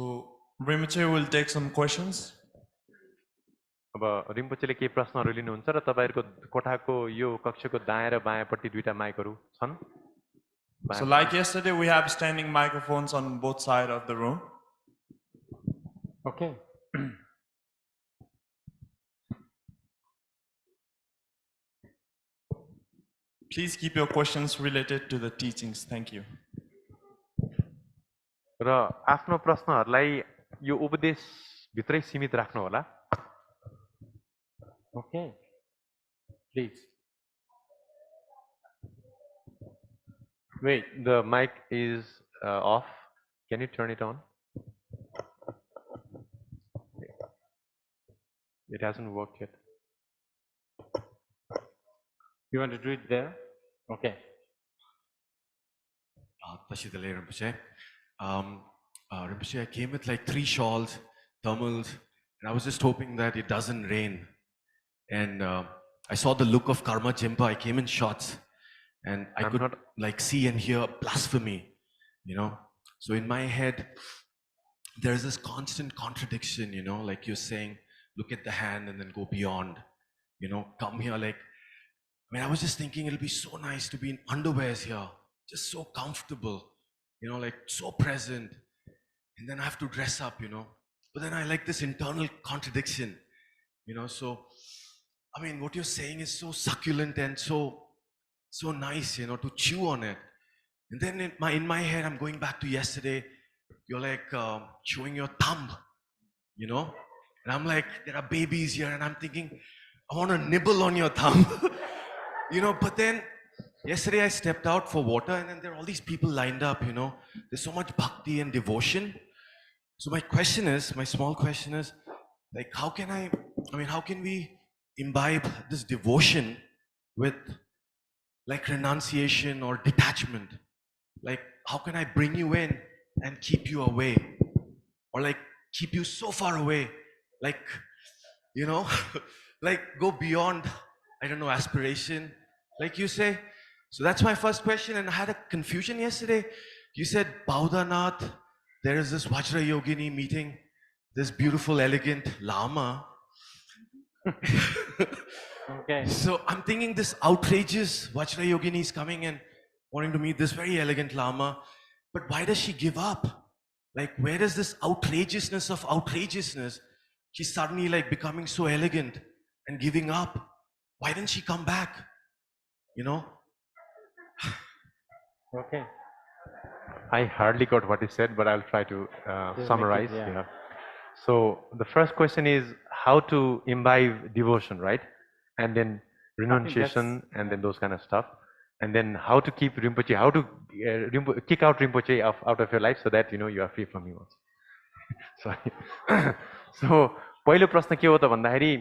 Rinpoche will take some questions. अब रिम्पोचेले के प्रश्नहरु लिनुहुन्छ र तपाईहरुको कोठाको यो कक्षको दायाँ र बायाँपट्टि दुईटा माइकहरु छन्। So like yesterday we have standing microphones on both sides of the room. Okay. Please keep your questions related to the teachings. Thank you. र आफ्नो प्रश्नहरुलाई यो उपदेश भित्रै सीमित राख्नु होला। Okay. Please. Wait, the mic is off. Can you turn it on? It hasn't worked yet. You want to do it there? Okay. Rinpoche. Rinpoche, I came with like 3 shawls, thermals, and I was just hoping that it doesn't rain. And I saw the look of Karma Jimpa. I came in shorts, and I I'm could not- like see and hear blasphemy, you know. So in my head, there's this constant contradiction, you know, like you're saying, look at the hand and then go beyond, you know, come here. Like, I mean, I was just thinking it'll be so nice to be in underwears here, just so comfortable, you know, like so present. And then I have to dress up, you know. But then I like this internal contradiction, you know. So, I mean, what you're saying is so succulent and so nice, you know, to chew on it. And then in my head, I'm going back to yesterday. You're like chewing your thumb, you know. And I'm like, there are babies here, and I'm thinking, I want to nibble on your thumb, you know. But then yesterday I stepped out for water, and then there are all these people lined up, you know. There's so much bhakti and devotion. So my small question is, like, how can we imbibe this devotion with like renunciation or detachment? Like, how can I bring you in and keep you away? Or like keep you so far away, like, you know, like go beyond, I don't know, aspiration, like you say. So that's my first question. And I had a confusion yesterday. You said, Baudanath, there is this Vajra Yogini meeting, this beautiful, elegant Lama. Okay. So I'm thinking this outrageous Vajra Yogini is coming and wanting to meet this very elegant Lama. But why does she give up? Like, where is this outrageousness of outrageousness? She's suddenly like becoming so elegant and giving up. Why didn't she come back? You know? Okay. I hardly got what he said, but I'll try to make summarize. it, yeah. So the first question is how to imbibe devotion, right? And then renunciation, and then those kind of stuff. And then how to keep Rinpoche, how to kick out Rinpoche out of your life so that, you know, you are free from him also. Sorry. So पहिलो प्रश्न के हो त भन्दाखेरि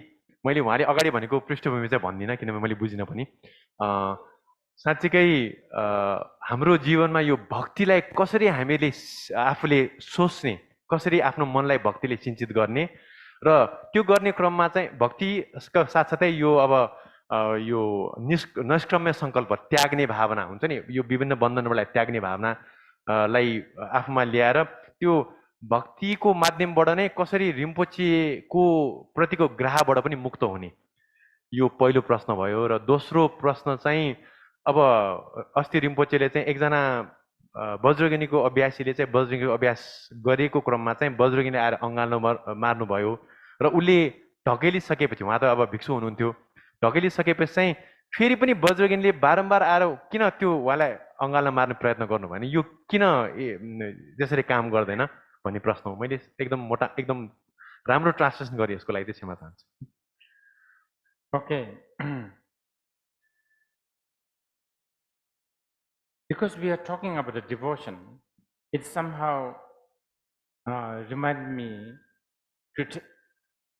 मैले उहाँले अगाडि भनेको पृष्ठभूमि चाहिँ भन्दिनँ किनभने मैले बुझिनँ पनि साँच्चीकै हाम्रो जीवनमा यो भक्तिलाई कसरी हामीले आफूले सोच्ने, कसरी आफ्नो मनलाई भक्तिले सिञ्चित गर्ने र त्यो गर्ने क्रममा चाहिँ भक्तिका साथसाथै यो अब यो निष्क्रम्य सङ्कल्प त्याग्ने भावना हुन्छ नि, यो विभिन्न बन्धनहरूलाई त्याग्ने भावनालाई आफूमा ल्याएर त्यो भक्तिको माध्यमबाट नै कसरी रिम्पोचेको प्रतिको ग्राहबाट पनि मुक्त हुने, यो पहिलो प्रश्न भयो। र दोस्रो प्रश्न चाहिँ अब अस्ति रिम्पोचेले चाहिँ एकजना वज्रगिनीको अभ्यासीले चाहिँ वज्रगिनीको अभ्यास गरेको क्रममा चाहिँ वज्रगिनीले आएर अँगाल्न मार्नुभयो र उसले ढकेलिसकेपछि, उहाँ त अब भिक्षु हुनुहुन्थ्यो, ढकेलिसकेपछि चाहिँ फेरि पनि वज्रगिनीले बारम्बार आएर किन त्यो उहाँलाई अँगाल्न मार्ने प्रयत्न गर्नु भने यो किन त्यसरी काम गर्दैन भन्ने प्रश्न हो। मैले एकदम राम्रो ट्रान्सलेसन गरेँ यसको लागि चाहिँ क्षमा चाहन्छु। Okay. Because we are talking about the devotion, it somehow reminded me to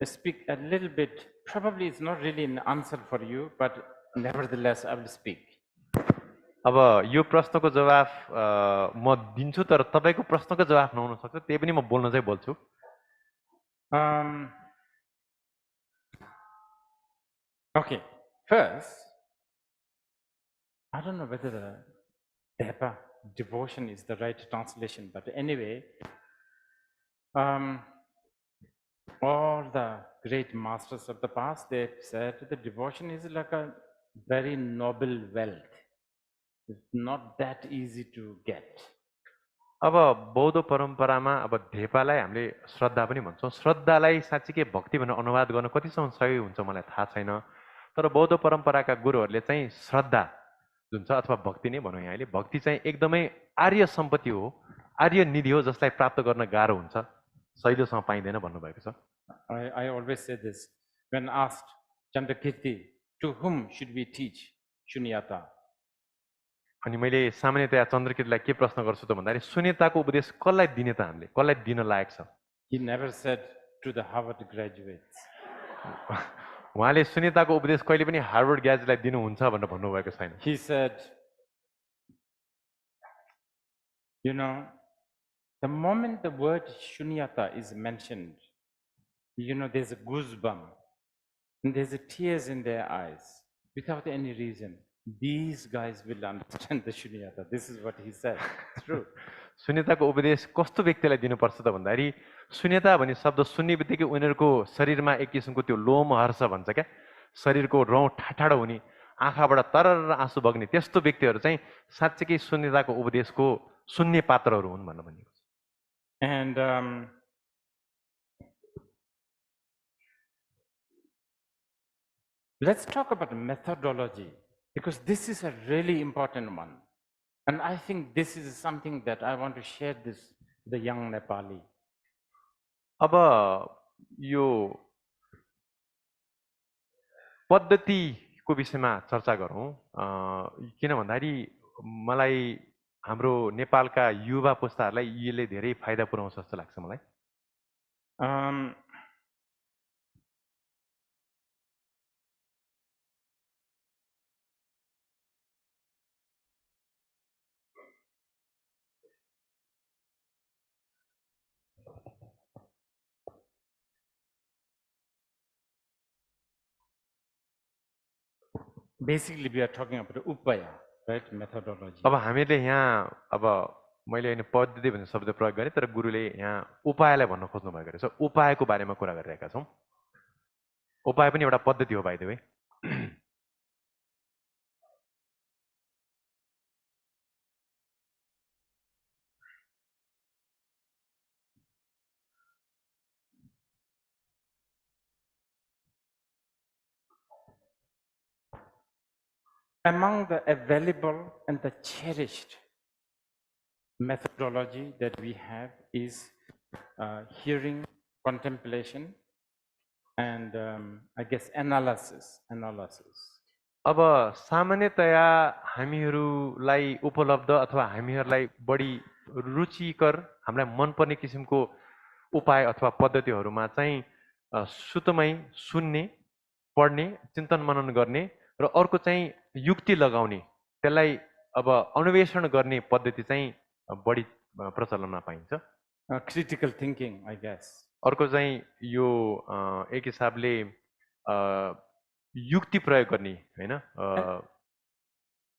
speak a little bit. Probably it's not really an answer for you, but nevertheless I will speak. अब यो प्रश्नको जवाफ म दिन्छु, तर तपाईको प्रश्नको जवाफ नहुन सक्छ, त्यही पनि म बोल्न चाहिँ बोल्छु। Okay, first, I don't know whether the Depa, devotion is the right translation, but anyway, all the great masters of the past, they said that devotion is like a very noble wealth. It's not that easy to get. अब बौद्ध परम्परामा अब धेपालाई हामीले श्रद्धा पनि भन्छौँ। श्रद्धालाई साँच्चीकै भक्ति भनेर अनुवाद गर्न कतिसम्म सही हुन्छ मलाई थाहा छैन, तर बौद्ध परम्पराका गुरुहरूले चाहिँ श्रद्धा जुन छ अथवा भक्ति नै भनौँ यहाँले, भक्ति चाहिँ एकदमै आर्य सम्पत्ति हो, आर्य निधि हो जसलाई प्राप्त गर्न गाह्रो हुन्छ, सहिलोसँग पाइँदैन भन्नुभएको छ। I always say this when asked Chandrakirti, to whom should we teach Shunyata? अनि मैले सामान्यतया चन्द्रकितलाई के प्रश्न गर्छु त भन्दाखेरि शून्यताको उपदेश कसलाई दिने त, हामीले कसलाई दिन लायक छ? He never said to the Harvard graduates. उहाँले शून्यताको उपदेश कहिले पनि हार्वर्ड ग्रेजुएटलाई दिनुहुन्छ भनेर भन्नुभएको छैन। He said, you know, the moment the word Shunyata is mentioned, you know, there's a goosebump. and there's tears in their eyes without any reason, these guys will understand the shunyata. This is what he said. It's true. शून्यताको उपदेश कस्तो व्यक्तिलाई दिनुपर्छ त भन्दाखेरि शून्यता भन्ने शब्द सुन्ने बित्तिकै उनीहरूको शरीरमा एक किसिमको त्यो लोमहर्ष भन्छ क्या, शरीरको रौँ ठाठाडो हुने, आँखाबाट तरर आँसु बग्ने त्यस्तो व्यक्तिहरू चाहिँ साँच्चैकै शून्यताको उपदेशको सुन्ने पात्रहरू हुन् भनेर भनिएको छ। And let's talk about methodology, because this is a really important one. And I think this is something that I want to share this with the young Nepali. अब यो पद्धतिको विषयमा चर्चा गरौँ, किन भन्दाखेरि मलाई हाम्रो नेपालका युवा पुस्ताहरूलाई यसले धेरै फाइदा पुर्याउँछ जस्तो लाग्छ मलाई। Basically, we are talking about upaya, right? Methodology. अब हामीले यहाँ अब मैले होइन पद्धति भन्ने शब्द प्रयोग गरेँ, तर गुरुले यहाँ उपायलाई भन्न खोज्नु भएको रहेछ। उपायको बारेमा कुरा गरिरहेका छौँ। उपाय पनि एउटा पद्धति हो, by the way. Among the available and the cherished methodology that we have is hearing, contemplation, and I guess analysis. अब सामान्यतया हामीहरूलाई उपलब्ध अथवा हामीहरूलाई बढी रुचिकर, हामीलाई मनपर्ने किसिमको उपाय अथवा पद्धतिहरूमा चाहिँ सुतमै सुन्ने, पढ्ने, चिन्तन मनन गर्ने र अर्को चाहिँ युक्ति लगाउने, त्यसलाई अब अन्वेषण गर्ने पद्धति चाहिँ बढी प्रचलनमा पाइन्छ। Critical thinking, I guess. अर्को चाहिँ यो एक हिसाबले युक्ति प्रयोग गर्ने, हैन?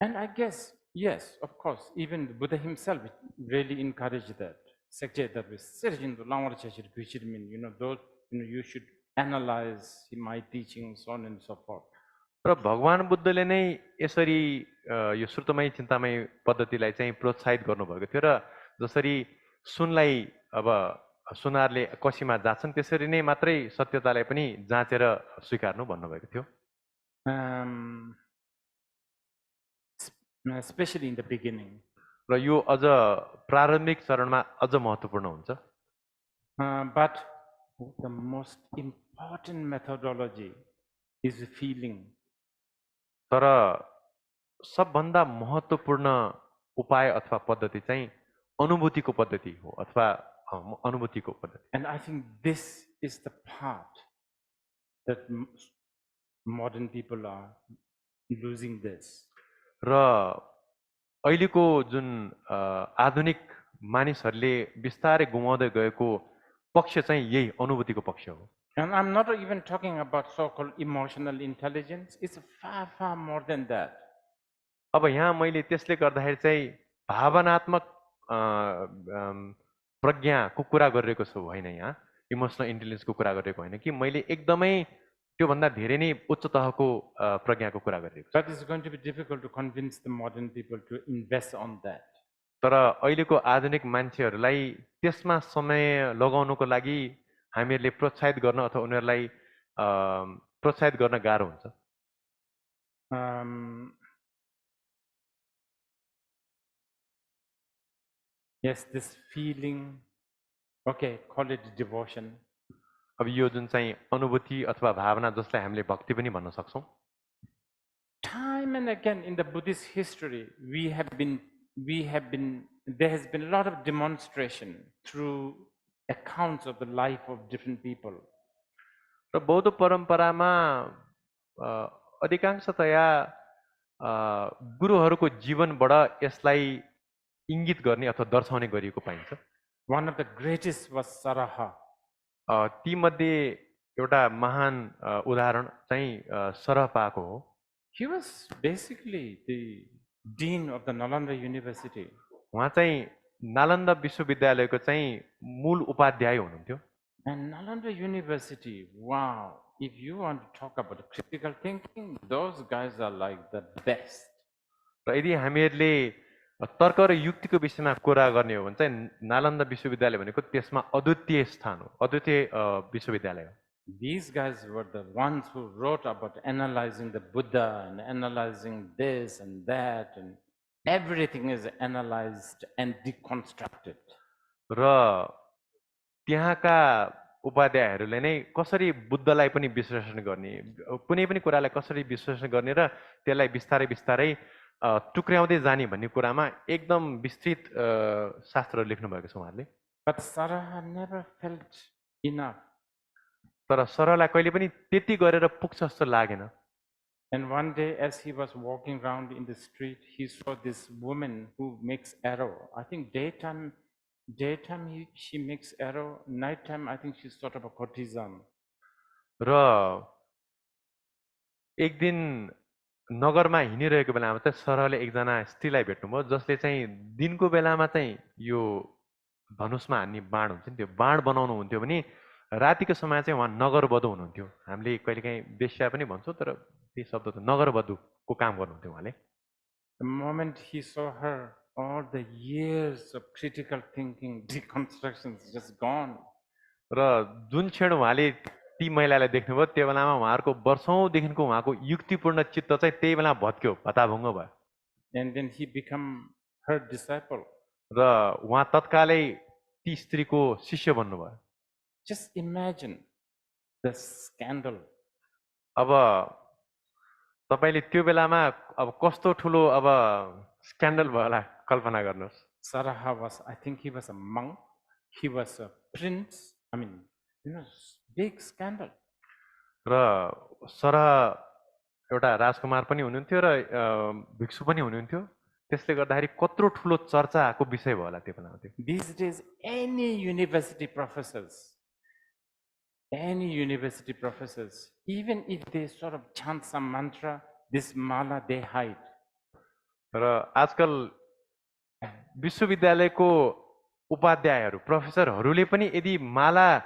And I guess, yes, of course, even the Buddha himself really encouraged that. You should analyze my teachings, so on and so forth. र भगवान बुद्धले नै यसरी यो श्रुतमय चिन्तामय पद्धतिलाई चाहिँ प्रोत्साहित गर्नुभएको थियो र जसरी सुनलाई अब सुनारले कसीमा जान्छन् त्यसरी नै मात्रै सत्यतालाई पनि जाँचेर स्वीकार्नु भन्नुभएको थियो। Especially in the beginning. र यो अझ प्रारम्भिक चरणमा अझ महत्त्वपूर्ण हुन्छ। But the most important methodology is feeling. तर सबभन्दा महत्त्वपूर्ण उपाय अथवा पद्धति चाहिँ अनुभूतिको पद्धति हो अथवा अनुभूतिको पद्धति। And I think this is the part that modern people are losing this. र अहिलेको जुन आधुनिक मानिसहरूले बिस्तारै गुमाउँदै गएको पक्ष चाहिँ यही अनुभूतिको पक्ष हो। And I'm not even talking about so-called emotional intelligence. It's far, far more than that. अब यहाँ मैले त्यसले गर्दाखेरि चाहिँ भावनात्मक प्रज्ञाको कुरा गरिरहेको छु होइन, यहाँ इमोसनल इन्टेलिजेन्सको कुरा गरिरहेको होइन कि मैले एकदमै त्योभन्दा धेरै नै उच्च तहको प्रज्ञाको कुरा गरिरहेको छु। But it's going to be difficult to convince the modern people to invest on that. तर अहिलेको आधुनिक मान्छेहरूलाई त्यसमा समय लगाउनको लागि हामीहरूले प्रोत्साहित गर्न अथवा उनीहरूलाई प्रोत्साहित गर्न गाह्रो हुन्छ। Yes, this feeling, okay, call it devotion. अब यो जुन चाहिँ अनुभूति अथवा भावना जसलाई हामीले भक्ति पनि भन्न सक्छौँ। Time and again in the Buddhist history, there has been a lot of demonstration through accounts of the life of different people. र बौद्ध परम्परामा अधिकांशतया गुरुहरूको जीवनबाट यसलाई इङ्गित गर्ने अथवा दर्शाउने गरिएको पाइन्छ। One of the greatest was Saraha. ती मध्ये एउटा महान उदाहरण चाहिँ सरपाको हो। He was basically the dean of the Nalanda University. उहाँ चाहिँ नालन्दा विश्वविद्यालयको चाहिँ मूल उपाध्याय हुनुहुन्थ्यो। And Nalanda University, wow, if you want to talk about critical thinking, those guys are like the best. र यदि हामीहरूले तर्क र युक्तिको विषयमा कुरा गर्ने हो भने चाहिँ नालन्दा विश्वविद्यालय भनेको त्यसमा अद्वितीय स्थान हो, अद्वितीय विश्वविद्यालय हो। These guys were the ones who wrote about analyzing the Buddha and analyzing this and that, and everything is analyzed and deconstructed. र त्यहाँका उपाध्यायहरूले नै कसरी बुद्धलाई पनि विश्लेषण गर्ने, कुनै पनि कुरालाई कसरी विश्लेषण गर्ने र त्यसलाई बिस्तारै बिस्तारै टुक्र्याउँदै जाने भन्ने कुरामा एकदम विस्तृत शास्त्र लेख्नु भएको छ उहाँहरूले। But Saraha never felt enough. तर सरलाई कहिले पनि त्यति गरेर पुग्छ जस्तो लागेन। And one day, as he was walking around in the street, he saw this woman who makes arrow. I think daytime she makes arrow. Nighttime, I think she's sort of a courtesan. र एक दिन नगरमा हिँडिरहेको बेलामा चाहिँ सरले एकजना स्त्रीलाई भेट्नुभयो जसले चाहिँ दिनको बेलामा चाहिँ यो धनुषमा हान्ने बाण हुन्छ नि त्यो बाण बनाउनु हुन्थ्यो भने रातिको समय चाहिँ उहाँ नगरवधु हुनुहुन्थ्यो। हामीले कहिलेकाहीँ वेश्या पनि भन्छौँ तर त्यही शब्द त नगरवधुको काम गर्नुहुन्थ्यो उहाँले। The moment he saw her, all the years of critical thinking, deconstructions just gone. र जुन क्षण उहाँले ती महिलालाई देख्नुभयो त्यो बेलामा उहाँहरूको वर्षौँदेखिको उहाँको युक्तिपूर्ण चित्त चाहिँ त्यही बेला भत्क्यो, भताभुङ्ग भयो। And then he became her disciple. र उहाँ तत्कालै ती स्त्रीको शिष्य बन्नुभयो। Just imagine the scandal. अब तपाईले त्यो बेलामा अब कस्तो ठुलो अब स्क्यान्डल भयो होला कल्पना गर्नुहोस्। Saraha was, I think he was a monk, he was a prince, I mean, big scandal. र सरह एउटा राजकुमार पनि हुनुहुन्थ्यो र भिक्षु पनि हुनुहुन्थ्यो, त्यसले गर्दाखेरि कत्रो ठुलो चर्चाको विषय भयो होला त्यो बेलामा त्यो। These days, any university professors, even if they sort of chant some mantra, this mala they hide. र आजकल विश्वविद्यालयको उपाध्यायहरू प्रोफेसरहरूले पनि यदि माला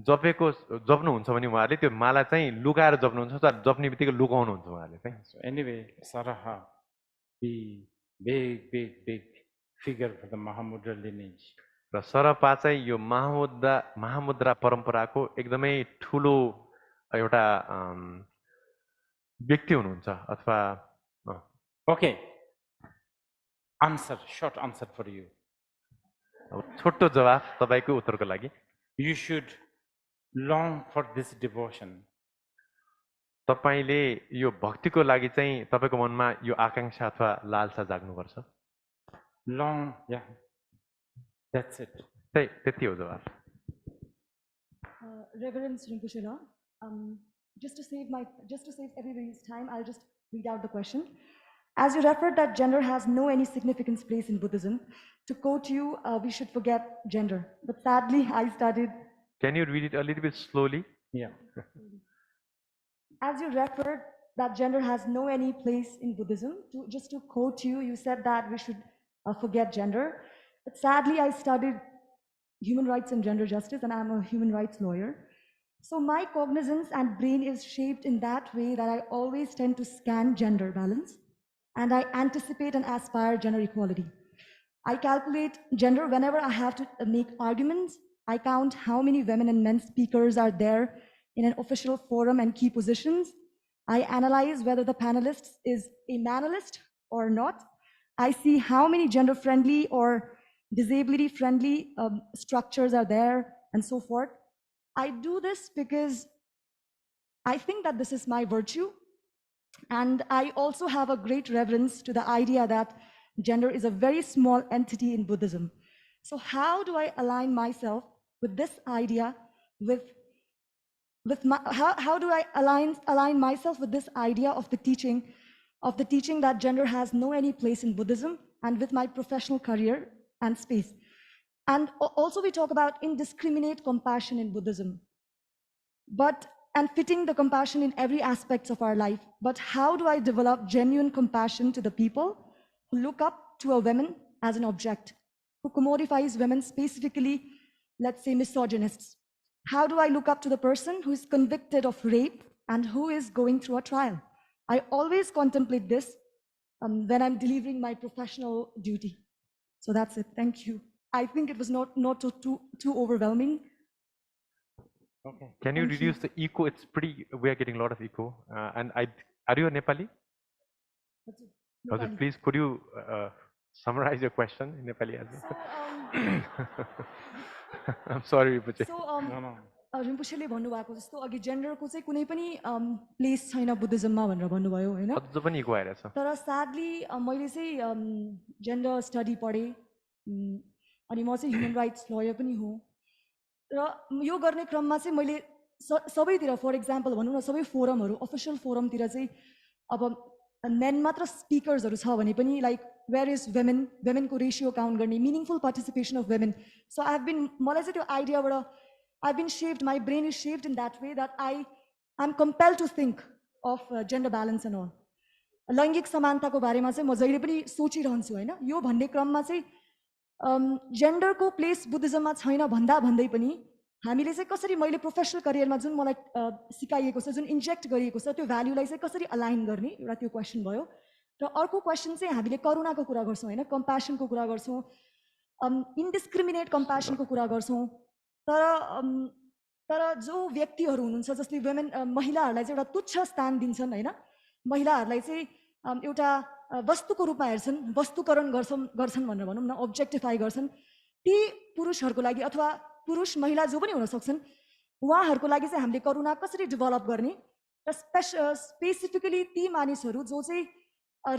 जप्नुहुन्छ भने उहाँहरूले त्यो माला चाहिँ लुकाएर जप्नुहुन्छ, जप्ने बित्तिकै लुकाउनुहुन्छ उहाँहरूले चाहिँ। So anyway, Saraha, the big figure for the Mahamudra lineage. र सरपा चाहिँ यो महामुद्रा परम्पराको एकदमै ठुलो एउटा व्यक्ति हुनुहुन्छ अथवा Okay, short answer for you. छोटो जवाफ तपाईको उत्तरको लागि। You should long for this devotion. तपाईले यो भक्तिको लागि चाहिँ तपाईको मनमा यो आकांक्षा अथवा लालसा जाग्नुपर्छ। Long, yeah, that's it. त्यति हो जवाफ। Reverend Rinpocheभ, just to save everybody's time, I'll just read out the question. As you referred that gender has no any significance place in Buddhism, to quote you, we should forget gender. But sadly, I studied. Can you read it a little bit slowly? Yeah. As you referred that gender has no any place in Buddhism, just to quote you, you said that we should forget gender. But sadly, I studied human rights and gender justice, and I'm a human rights lawyer. So my cognizance and brain is shaped in that way that I always tend to scan gender balance, and I anticipate and aspire gender equality. I calculate gender whenever I have to make arguments. I count how many women and men speakers are there in an official forum and key positions. I analyze whether the panelist is a manalist or not. I see how many gender-friendly or disability-friendly structures are there, and so forth. I do this because I think that this is my virtue, and I also have a great reverence to the idea that gender is a very small entity in Buddhism. So how do I align myself with this idea, how do I align myself with this idea of the teaching that gender has no any place in Buddhism, and with my professional career and space? And also we talk about indiscriminate compassion in Buddhism. and fitting the compassion in every aspect of our life. But how do I develop genuine compassion to the people who look up to a woman as an object, who commodifies women, specifically, let's say, misogynists? How do I look up to the person who is convicted of rape and who is going through a trial? I always contemplate this when I'm delivering my professional duty. So that's it. Thank you. I think it was not too overwhelming. Okay. Can you reduce the echo? It's pretty. We are getting a lot of echo. And are you a Nepali? Nepali. Please, could you summarize your question in Nepali as well? I'm sorry, Rinpoche. रिम्पोछेले भन्नुभएको जस्तो अघि जेन्डरको चाहिँ कुनै पनि place छैन बुद्धिज्ममा भनेर भन्नुभयो हैन अझ पनि इको आइरहेछ तर sadly मैले चाहिँ जेन्डर स्टडी पढे अनि म चाहिँ ह्युमन राइट्स लयर पनि हो र यो गर्ने क्रममा चाहिँ मैले सबैतिर फर एक्जाम्पल भनौँ न सबै फोरमहरु अफिसियल फोरमतिर चाहिँ अब मेन मात्र स्पिकर्सहरु छ भने पनि लाइक वेयर इज वुमेनको रेशियो काउन्ट गर्ने meaningful participation of women so I have been मलाई चाहिँ त्यो आइडियाबाट I've been shaped, my brain is shaped in that way that I'm compelled to think of gender balance and all. लैङ्गिक समानताको बारेमा चाहिँ म जहिले पनि सोचिरहन्छु हैन यो भन्ने क्रममा चाहिँ जेन्डरको प्लेस बुद्धिज्ममा छैन भन्दै पनि हामीले चाहिँ कसरी मैले प्रोफेसनल करियरमा जुन मलाई सिकाइएको छ जुन इन्जेक्ट गरिएको छ त्यो भ्यालुलाई चाहिँ कसरी अलाइन गर्ने एउटा त्यो क्वेशन भयो र अर्को क्वेशन चाहिँ हामीले करुणाको कुरा गर्छौं हैन कम्प्यासनको कुरा गर्छौं इन्डिस्क्रिमिनेट कम्प्यासनको कुरा गर्छौं तर जो व्यक्तिहरू हुनुहुन्छ जसले वुमेन महिलाहरूलाई चाहिँ एउटा तुच्छ स्थान दिन्छन् हैन महिलाहरूलाई चाहिँ एउटा वस्तुको रूपमा हेर्छन् वस्तुकरण गर्छन् भनेर भनौं न ऑब्जेक्टिफाई गर्छन् ती पुरुषहरूको लागि अथवा पुरुष महिला जो पनि हुन सक्छन् उहाँहरूको लागि चाहिँ हामीले करुणा कसरी डेभलप गर्ने र स्पेसिफिकली ती मानिसहरू जो चाहिँ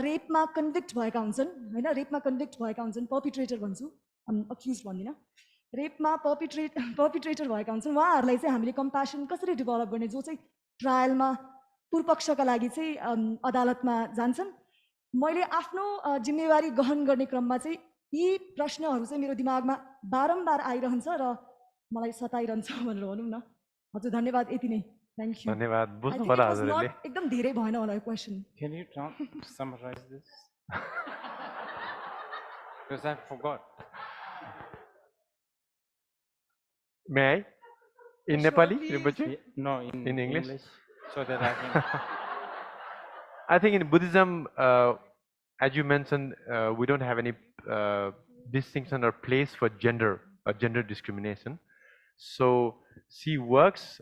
रेपमा कन्भिक्ट भएका हुन्छन् हैन रेपमा कन्भिक्ट भएका हुन्छन् पर्पिट्रेटर भन्छु अक्युज भन्दिन रेपमा पर्पिट्रेटर भएका हुन्छन् उहाँहरूलाई चाहिँ हामीले कम्प्यासन कसरी डेभलप गर्ने जो चाहिँ ट्रायलमा पूर्वपक्षका लागि चाहिँ अदालतमा जान्छन् मैले आफ्नो जिम्मेवारी गहन गर्ने क्रममा चाहिँ यी प्रश्नहरू चाहिँ मेरो दिमागमा बारम्बार आइरहन्छ र मलाई सताइरहन्छ भनेर भनौँ न हजुर धन्यवाद यति नै थ्यांक यू धन्यवाद बुझ्नु होला हजुरले एकदम धेरै भएन होला यो question Can you summarize this? Because I forgot. May I? In Nepali, Rinpoche? No, in English? So that I can. I think in Buddhism, as you mentioned, we don't have any distinction or place for gender or gender discrimination. So she works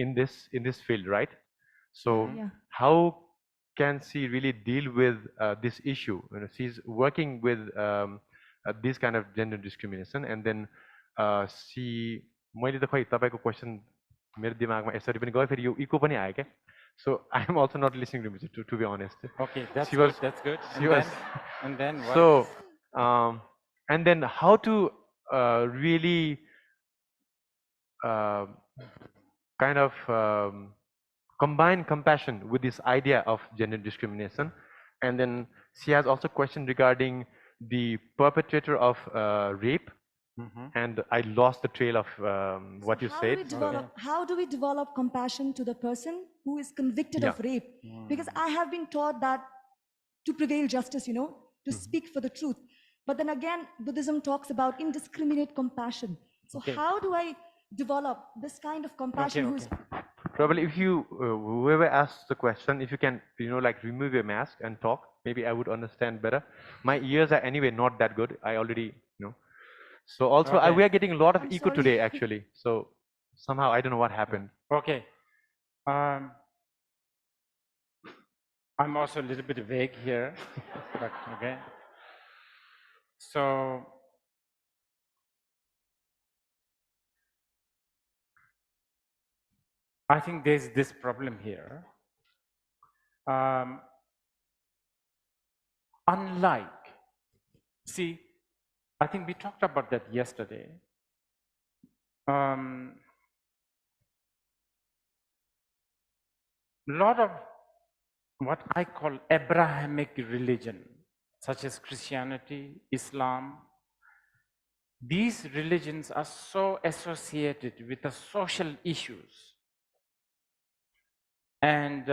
in this field, right? So how can she really deal with this issue? You know, she's working with this kind of gender discrimination, and then मैले त खै तपाईको question मेरो दिमागमा यसरी पनि गयो फेरि यो इको पनि आयो क्या so I am also not listening to be honest Okay, that's good. And then what? So and then how to really kind of combine compassion with this idea of gender discrimination. And then she has also a question regarding the perpetrator of rape. And I lost the trail of what you said. How do we develop compassion to the person who is convicted of rape? Because I have been taught that to prevail justice, you know, to speak for the truth. But then again, Buddhism talks about indiscriminate compassion. So how do I develop this kind of compassion? Probably if you, whoever asks the question, if you can, you know, like remove your mask and talk, maybe I would understand better. My ears are anyway not that good. I already, you know. So also we are getting a lot of echo today actually. So somehow I don't know what happened. Okay. I'm also a little bit vague here. But, okay. So I think there's this problem here. Unlike, see, I think we talked about that yesterday. Lot of what I call Abrahamic religion, such as Christianity, Islam, these religions are so associated with the social issues and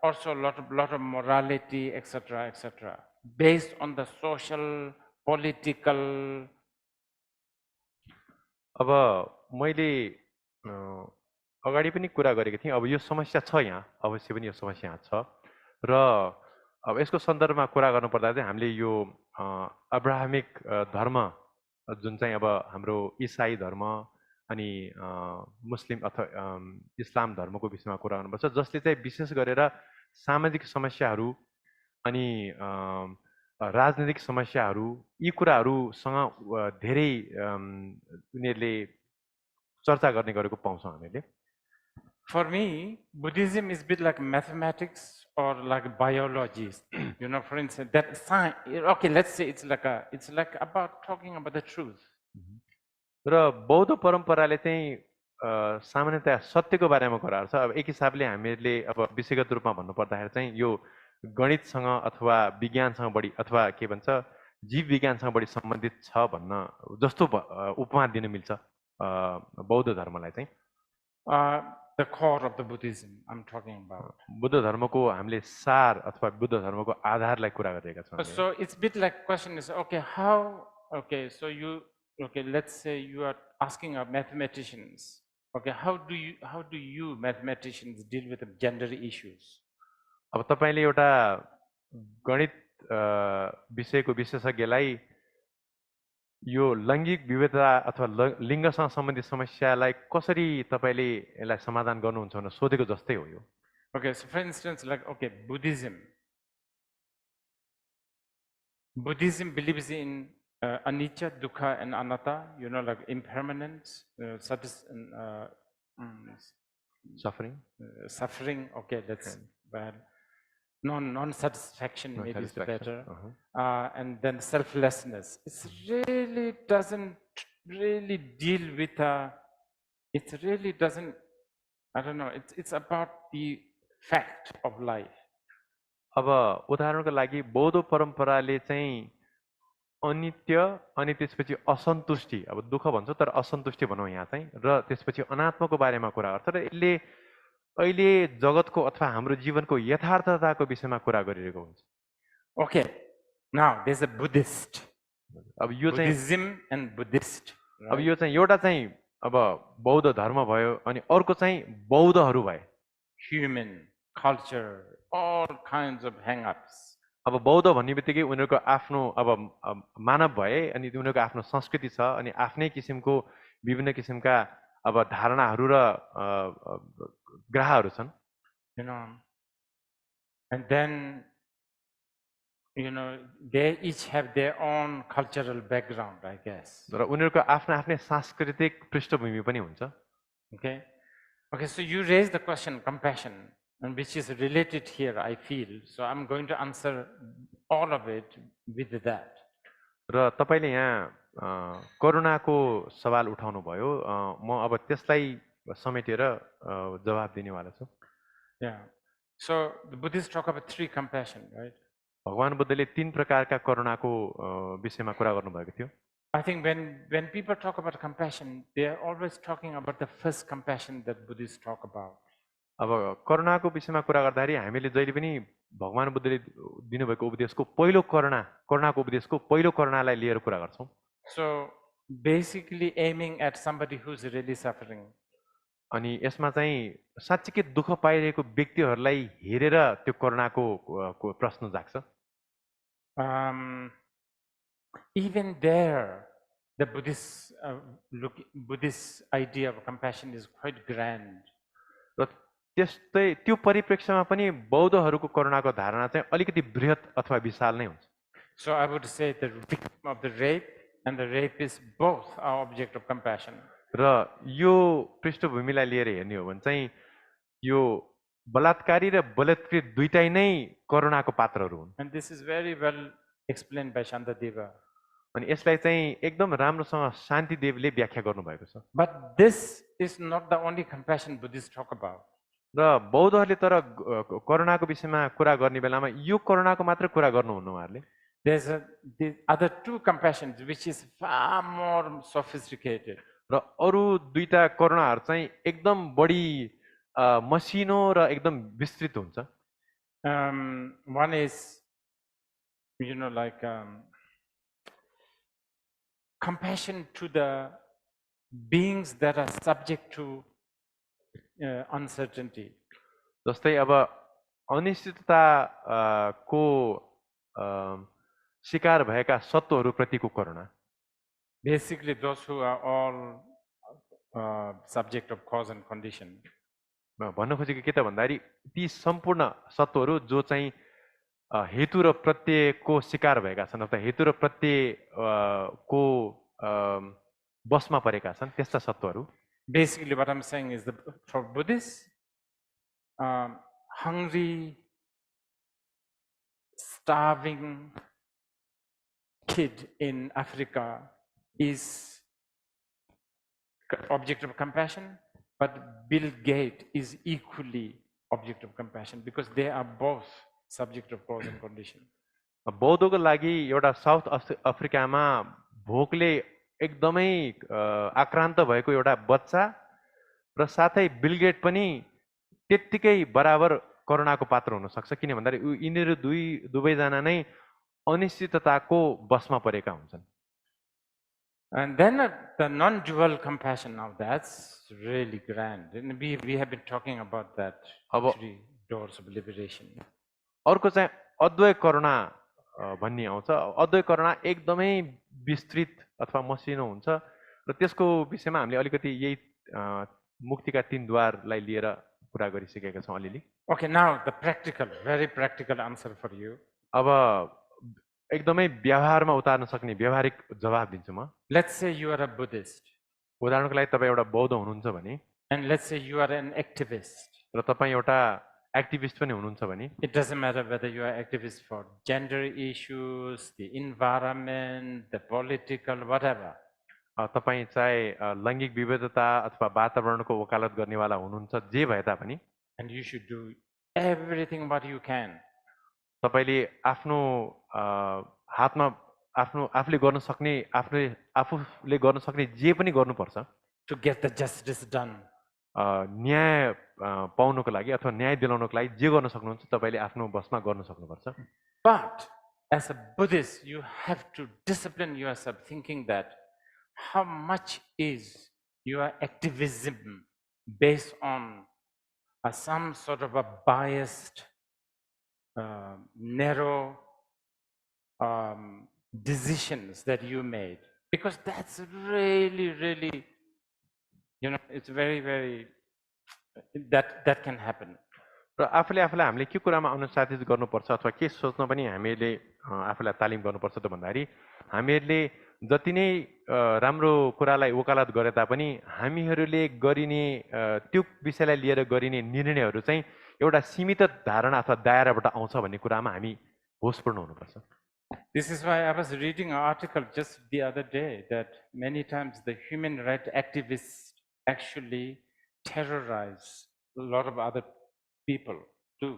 also a lot of morality, etc., based on the social, political. अब मैले अगाडि पनि कुरा गरेको थिएँ, अब यो समस्या छ यहाँ, अवश्य पनि यो समस्या यहाँ छ र अब यसको सन्दर्भमा कुरा गर्नुपर्दा चाहिँ हामीले यो अब्राहमिक धर्म जुन चाहिँ अब हाम्रो इसाई धर्म अनि मुस्लिम अथवा इस्लाम धर्मको विषयमा कुरा गर्नुपर्छ, जसले चाहिँ विशेष गरेर सामाजिक समस्याहरू अनि राजनीतिक समस्याहरू यी कुराहरूसँग धेरै उनीहरूले चर्चा गर्ने गरेको पाउँछौँ हामीले. For me, Buddhism is a bit like mathematics or like biology. You know, for instance, that science. Okay, let's say it's like about talking about the truth. र बौद्ध परम्पराले चाहिँ सामान्यतया सत्यको बारेमा कुरा गर्छ. अब एक हिसाबले हामीले अब विषयगत रूपमा भन्नुपर्दाखेरि चाहिँ यो गणितसँग अथवा विज्ञानसँग बढी अथवा के भन्छ जीव विज्ञानसँग बढी सम्बन्धित छ भन्न जस्तो उपमा दिन मिल्छ बौद्ध धर्मलाई चाहिँ. The core of the Buddhism I'm talking about. Buddha धर्मको हामीले सार अथवा बुद्ध धर्मको आधारलाई कुरा गरिरहेका छौँ. So it's a bit like question is okay, let's say you are asking our mathematicians, okay, how do you mathematicians deal with the gender issues? अब तपाईले एउटा गणित विषयको विशेषज्ञलाई यो लैङ्गिक विविधता अथवा लिङ्गसँग सम्बन्धित समस्यालाई कसरी तपाईले यसलाई समाधान गर्नुहुन्छ भनेर सोधेको जस्तै हो यो. Okay, so for instance, like Buddhism believes in anicca, dukkha, and anatta. You know, like impermanence, suffering. Okay, that's bad. Non-satisfaction maybe is better. And then selflessness. It really doesn't deal with it really doesn't, I don't know, it's about the fact of life. अब उदाहरणको लागि बौद्ध परम्पराले चाहिँ अनित्य अनि त्यसपछि असन्तुष्टि, अब दुःख भन्छ तर असन्तुष्टि भनौँ यहाँ चाहिँ, र त्यसपछि अनात्मको बारेमा कुरा गर्छ र यसले अहिले जगतको अथवा हाम्रो जीवनको यथार्थताको विषयमा कुरा गरिरहेको हुन्छ. Okay, now there's a Buddhist. अब यो चाहिँ Buddhism and Buddhist. अब यो चाहिँ एउटा चाहिँ अब बौद्ध धर्म भयो अनि अर्को चाहिँ बौद्धहरू भए. Human, culture, all kinds of hang-ups. अब बौद्ध भन्ने बित्तिकै उनीहरूको आफ्नो अब मानव भए अनि उनीहरूको आफ्नो संस्कृति छ अनि आफ्नै किसिमको विभिन्न किसिमका अब धारणाहरू र ग्रहहरू छन्. You know, and then they each have their own cultural background, I guess. र उनीहरूको आफ्नै सांस्कृतिक पृष्ठभूमि पनि हुन्छ. Okay, so you raised the question compassion, and which is related here, I feel. So I'm going to answer all of it with that. र तपाईले यहाँ करुणाको सवाल उठाउनु भयो, म अब त्यसलाई समेटेर जवाब दिनेवाला छु. Yeah. So the Buddhists talk about 3 compassion, right? भगवान बुद्धले 3 प्रकारका करुणाको विषयमा कुरा गर्नुभएको थियो. I think when people talk about compassion, they are always talking about the first compassion that Buddhists talk about. अब करुणाको विषयमा कुरा गर्दाखेरि हामीले जहिले पनि भगवान बुद्धले दिनुभएको उपदेशको पहिलो करुणाको उपदेशको पहिलो करुणालाई लिएर कुरा गर्छौं. So basically aiming at somebody who's really suffering. अनि यसमा चाहिँ साच्चै दुःख पाइरहेको व्यक्तिहरूलाई हेरेर त्यो करुणाको प्रश्न जाग्छ. Even there, the Buddhist idea of compassion is quite grand. र त्यस्तै त्यो परिप्रेक्ष्यमा पनि बौद्धहरूको करुणाको धारणा चाहिँ अलिकति बृहत अथवा विशाल नै हुन्छ. So I would say the victim of the rape and the rapist both are object of compassion. र यो पृष्ठभूमिलाई लिएर हेर्ने हो भने चाहिँ यो बलात्कारी र बलात्कृत दुईटै नै करुणाको पात्रहरू हुन्. And this is very well explained by Shantadeva. अनि यसलाई चाहिँ एकदम राम्रोसँग शान्तिदेवले व्याख्या गर्नुभएको छ. But this is not the only compassion Buddhists talk about. र बौद्धहरूले तर करुणाको विषयमा कुरा गर्ने बेलामा यो करुणाको मात्र कुरा गर्नुहुन्न उहाँहरूले. There's the other two compassions, which is far more sophisticated. र अरू दुईटा करुणाहरू चाहिँ एकदम बढी मसिनो र एकदम विस्तृत हुन्छ। One is, like compassion to the beings that are subject to uncertainty. जस्तै अब अनिश्चितता को शिकार भएका सत्वहरूप्रतिको करुणा। Basically, those who are all subject of cause and condition. भन्न खोजेको के त भन्दाखेरि ती सम्पूर्ण सत्वहरू जो चाहिँ हेतु र प्रत्ययको शिकार भएका छन् अथवा हेतु र प्रत्ययको बसमा परेका छन् त्यस्ता सत्वहरू। Basically, what I'm saying is that for Buddhists, hungry, starving kid in Africa is object of compassion, but Bill Gates is equally object of compassion because they are both subject of cause and condition. बौद्धको लागि एउटा south अफ्रिकामा भोकले एकदमै आक्रान्त भएको एउटा बच्चा र साथै बिल गेट पनि त्यत्तिकै बराबर करुणाको पात्र हुन सक्छ किन भन्दाखेरि यिनीहरू दुवैजना नै अनिश्चितताको बसमा परेका हुन्छन्। And then the non-dual compassion, now that's really grand. And we have been talking about that, 3 doors of liberation. अर्को चाहिँ अद्वैत करुणा भन्ने आउँछ। अद्वैत करुणा एकदमै विस्तृत अथवा मसिनो हुन्छ र त्यसको विषयमा हामीले अलिकति यही मुक्तिका 3 द्वारलाई लिएर कुरा गरिसकेका छौँ अलिअलि। Okay, now the practical, very practical answer for you. अब एकदमै व्यवहारमा उतार्न सक्ने व्यवहारिक जवाब दिन्छु म। Let's say you are a Buddhist. उदाहरणको लागि तपाईँ एउटा बौद्ध हुनुहुन्छ भने, and let's say you are an activist. र तपाईँ एउटा एक्टिभिस्ट पनि हुनुहुन्छ भने, it doesn't matter whether you are activist for gender issues, the environment, the political, whatever. तपाईँ चाहे लैङ्गिक विविधता अथवा वातावरणको वकालत गर्नेवाला हुनुहुन्छ जे भए तापनि, and you should do everything what you can. तपाईले आफ्नो हातमा आफूले गर्न सक्ने आफूले गर्न सक्ने जे पनि गर्नुपर्छ to get the justice done. न्याय पाउनको लागि अथवा न्याय दिलाउनको लागि जे गर्न सक्नुहुन्छ तपाईले आफ्नो बसमा गर्न सक्नुपर्छ। But as a Buddhist, you have to discipline yourself thinking that how much is your activism based on some sort of a biased, narrow decisions that you made, because that's really, it's very that can happen. र आफूले हामीले के कुरामा अनुशासित गर्नुपर्छ अथवा के सोच्न पनि हामीले आफूलाई तालिम गर्नुपर्छ त भन्दाखेरि हामीहरूले जति नै राम्रो कुरालाई वकालत गरे तापनि हामीहरूले गरिने त्यो विषयलाई लिएर गरिने निर्णयहरू चाहिँ एउटा सीमित धारणा अथवा दायराबाट आउँछ भन्ने कुरामा हामी होसपूर्ण हुनुपर्छ। This is why I was reading an article just the other day that many times the human rights activists actually terrorize a lot of other people too.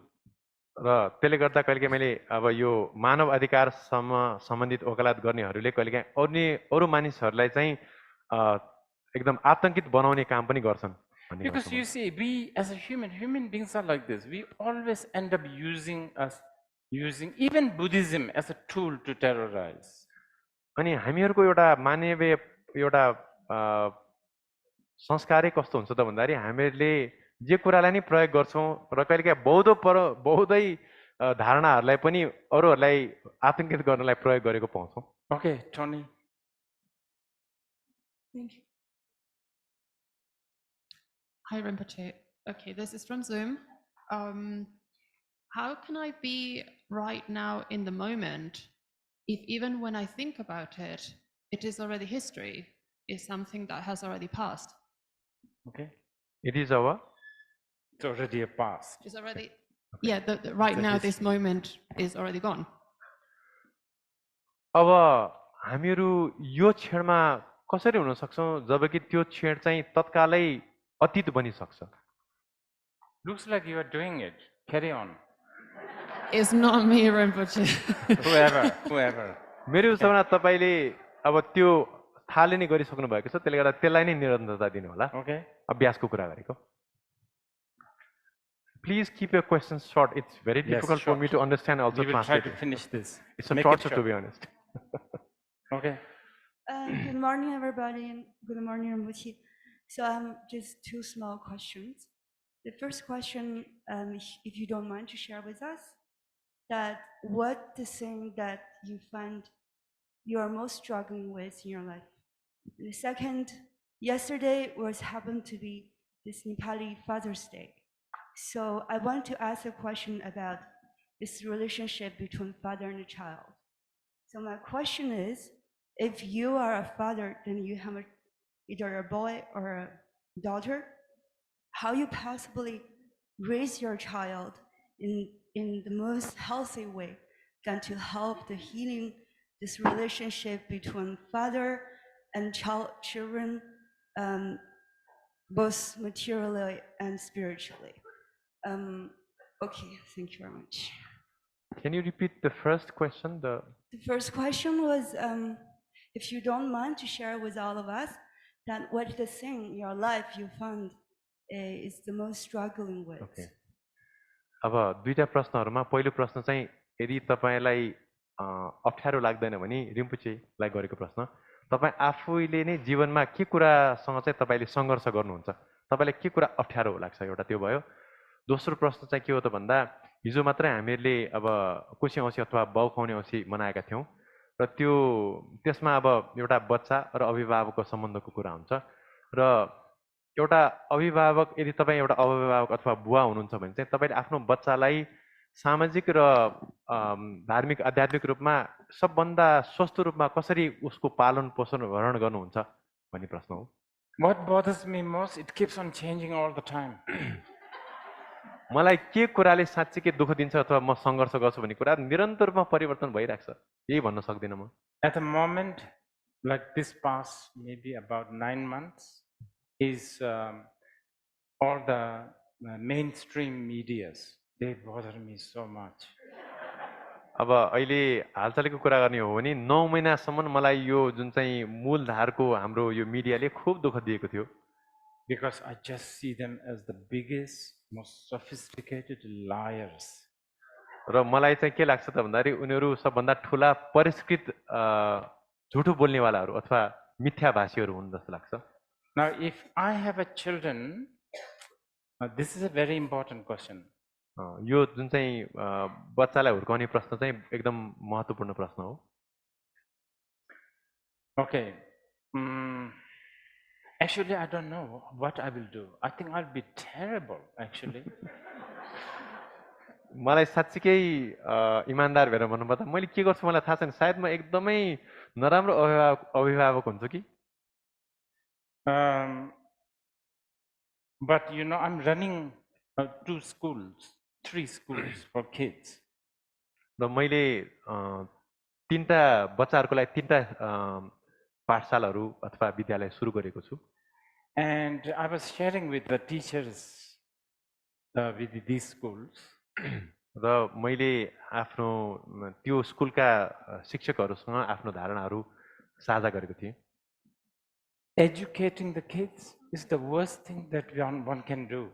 र त्यसले गर्दा कहिलेकाहीँ मैले अब यो मानव अधिकारसँग सम्बन्धित वकालत गर्नेहरूले कहिलेकाहीँ अरू मानिसहरूलाई चाहिँ एकदम आतंकित बनाउने काम पनि गर्छन्। Because you see, we as a human beings are like this. We always end up using even Buddhism as a tool to terrorize. अनि हामीहरूको एउटा मानवीय एउटा संस्कारै कस्तो हुन्छ त भन्दाखेरि हामीहरूले जे कुरालाई नि प्रयोग गर्छौं र कहिलेकाहीँ बौद्धै धारणाहरूलाई पनि अरूहरूलाई आतंकित गर्नलाई प्रयोग गरेको पाउँछौं। Okay, Tony. Thank you. Hi, Rinpoche. Okay, this is from Zoom. How can I be right now in the moment if even when I think about it, it is already history, is something that has already passed? Okay. It is our? It's already a past. It's already, yeah, right now this moment is already gone. अब हामीहरू यो क्षणमा कसरी हुन सक्छौं जबकि त्यो क्षण चाहिँ तत्कालै अतीत बनिसक्छ? Looks like you are doing it. Carry on. It's not me, Rinpoche. whoever. मेरो विचारमा तपाईँले अब त्यो थाले नै गरिसक्नु भएको छ, त्यसले गर्दा त्यसलाई नै निरन्तरता दिनु होला। Okay. अभ्यासको कुरा गरेको। Please keep your questions short. It's very difficult for me to understand also We will try translate. to finish this. It's a Make it torture, to short. be honest. Okay. Good morning, everybody, and good morning, Rinpoche. So just two small questions. The first question, if you don't mind to share with us, that what the thing that you find you are most struggling with in your life. And the second, yesterday happened to be this Nepali Father's Day. So I want to ask a question about this relationship between father and a child. So my question is, if you are a father, then you have either a boy or a daughter, how you possibly raise your child in the most healthy way than to help the healing, this relationship between father and children, both materially and spiritually. Okay, thank you very much. Can you repeat the first question? The first question was, if you don't mind to share with all of us, then what the thing in your life you found is the most struggling with? Okay. अब दुईटा प्रश्नहरुमा पहिलो प्रश्न चाहिँ यदि तपाईलाई अप्ठ्यारो लाग्दैन भने रिम्पुचेलाई गरेको प्रश्न, तपाई आफैले नै जीवनमा के कुरासँग चाहिँ तपाईले संघर्ष गर्नुहुन्छ, तपाईलाई के कुरा अप्ठ्यारो लाग्छ, एउटा त्यो भयो। दोस्रो प्रश्न चाहिँ के हो त भन्दा हिजो मात्रै हामीहरुले अब कोशी औँसी अथवा बाउ खुवाउने औँसी मनाएका थियौं र त्यसमा अब एउटा बच्चा र अभिभावकको सम्बन्धको कुरा हुन्छ र एउटा अभिभावक यदि तपाई एउटा अभिभावक अथवा बुवा हुनुहुन्छ भने चाहिँ तपाईले आफ्नो बच्चालाई सामाजिक र धार्मिक आध्यात्मिक रूपमा सबभन्दा स्वस्थ रूपमा कसरी उसको पालन पोषण भरण गर्नुहुन्छ भन्ने प्रश्न हो। What bothers me most, it keeps on changing all the time. मलाई के कुराले साच्चै दुःख दिन्छ अथवा म संघर्ष गर्छु भन्ने कुरा निरन्तर रूपमा परिवर्तन भइराख्छ, यही भन्न सक्दिन म। At the moment, like this past maybe about 9 months, is all the mainstream medias, they bother me so much. अब अहिले हालचालको कुरा गर्ने हो भने 9 महिनासम्म मलाई यो जुन चाहिँ मूलधारको हाम्रो यो मिडियाले खूब दुःख दिएको थियो। Because I just see them as the biggest, most sophisticated liars. र मलाई चाहिँ के लाग्छ त भन्दाखेरि उनीहरू सबभन्दा ठुला परिष्कृत झुटो बोल्नेवालाहरू अथवा मिथ्याभाषीहरू हुन् जस्तो लाग्छ। Now, if I have a children, this is a very important question. यो जुन चाहिँ बच्चालाई हुर्काउने प्रश्न चाहिँ एकदम महत्त्वपूर्ण प्रश्न हो। Okay. Actually, I don't know what I will do. I think I'll be terrible, actually. मलाई साच्चीकै इमानदार भएर भन्नुपर्दा मैले के गर्छु मलाई थाहा छैन, सायद म एकदमै नराम्रो अभिभावक हुन्छु कि। But you know, I'm running 2 schools, 3 schools for kids. र मैले 3टा बच्चाहरूको लागि 3टा पाठशालाहरू अथवा विद्यालय सुरु गरेको छु। And I was sharing with the teachers with these schools. र मैले आफ्नो त्यो स्कुलका शिक्षकहरूसँग आफ्नो धारणाहरू साझा गरेको थिएँ। Educating the kids is the worst thing that one can do.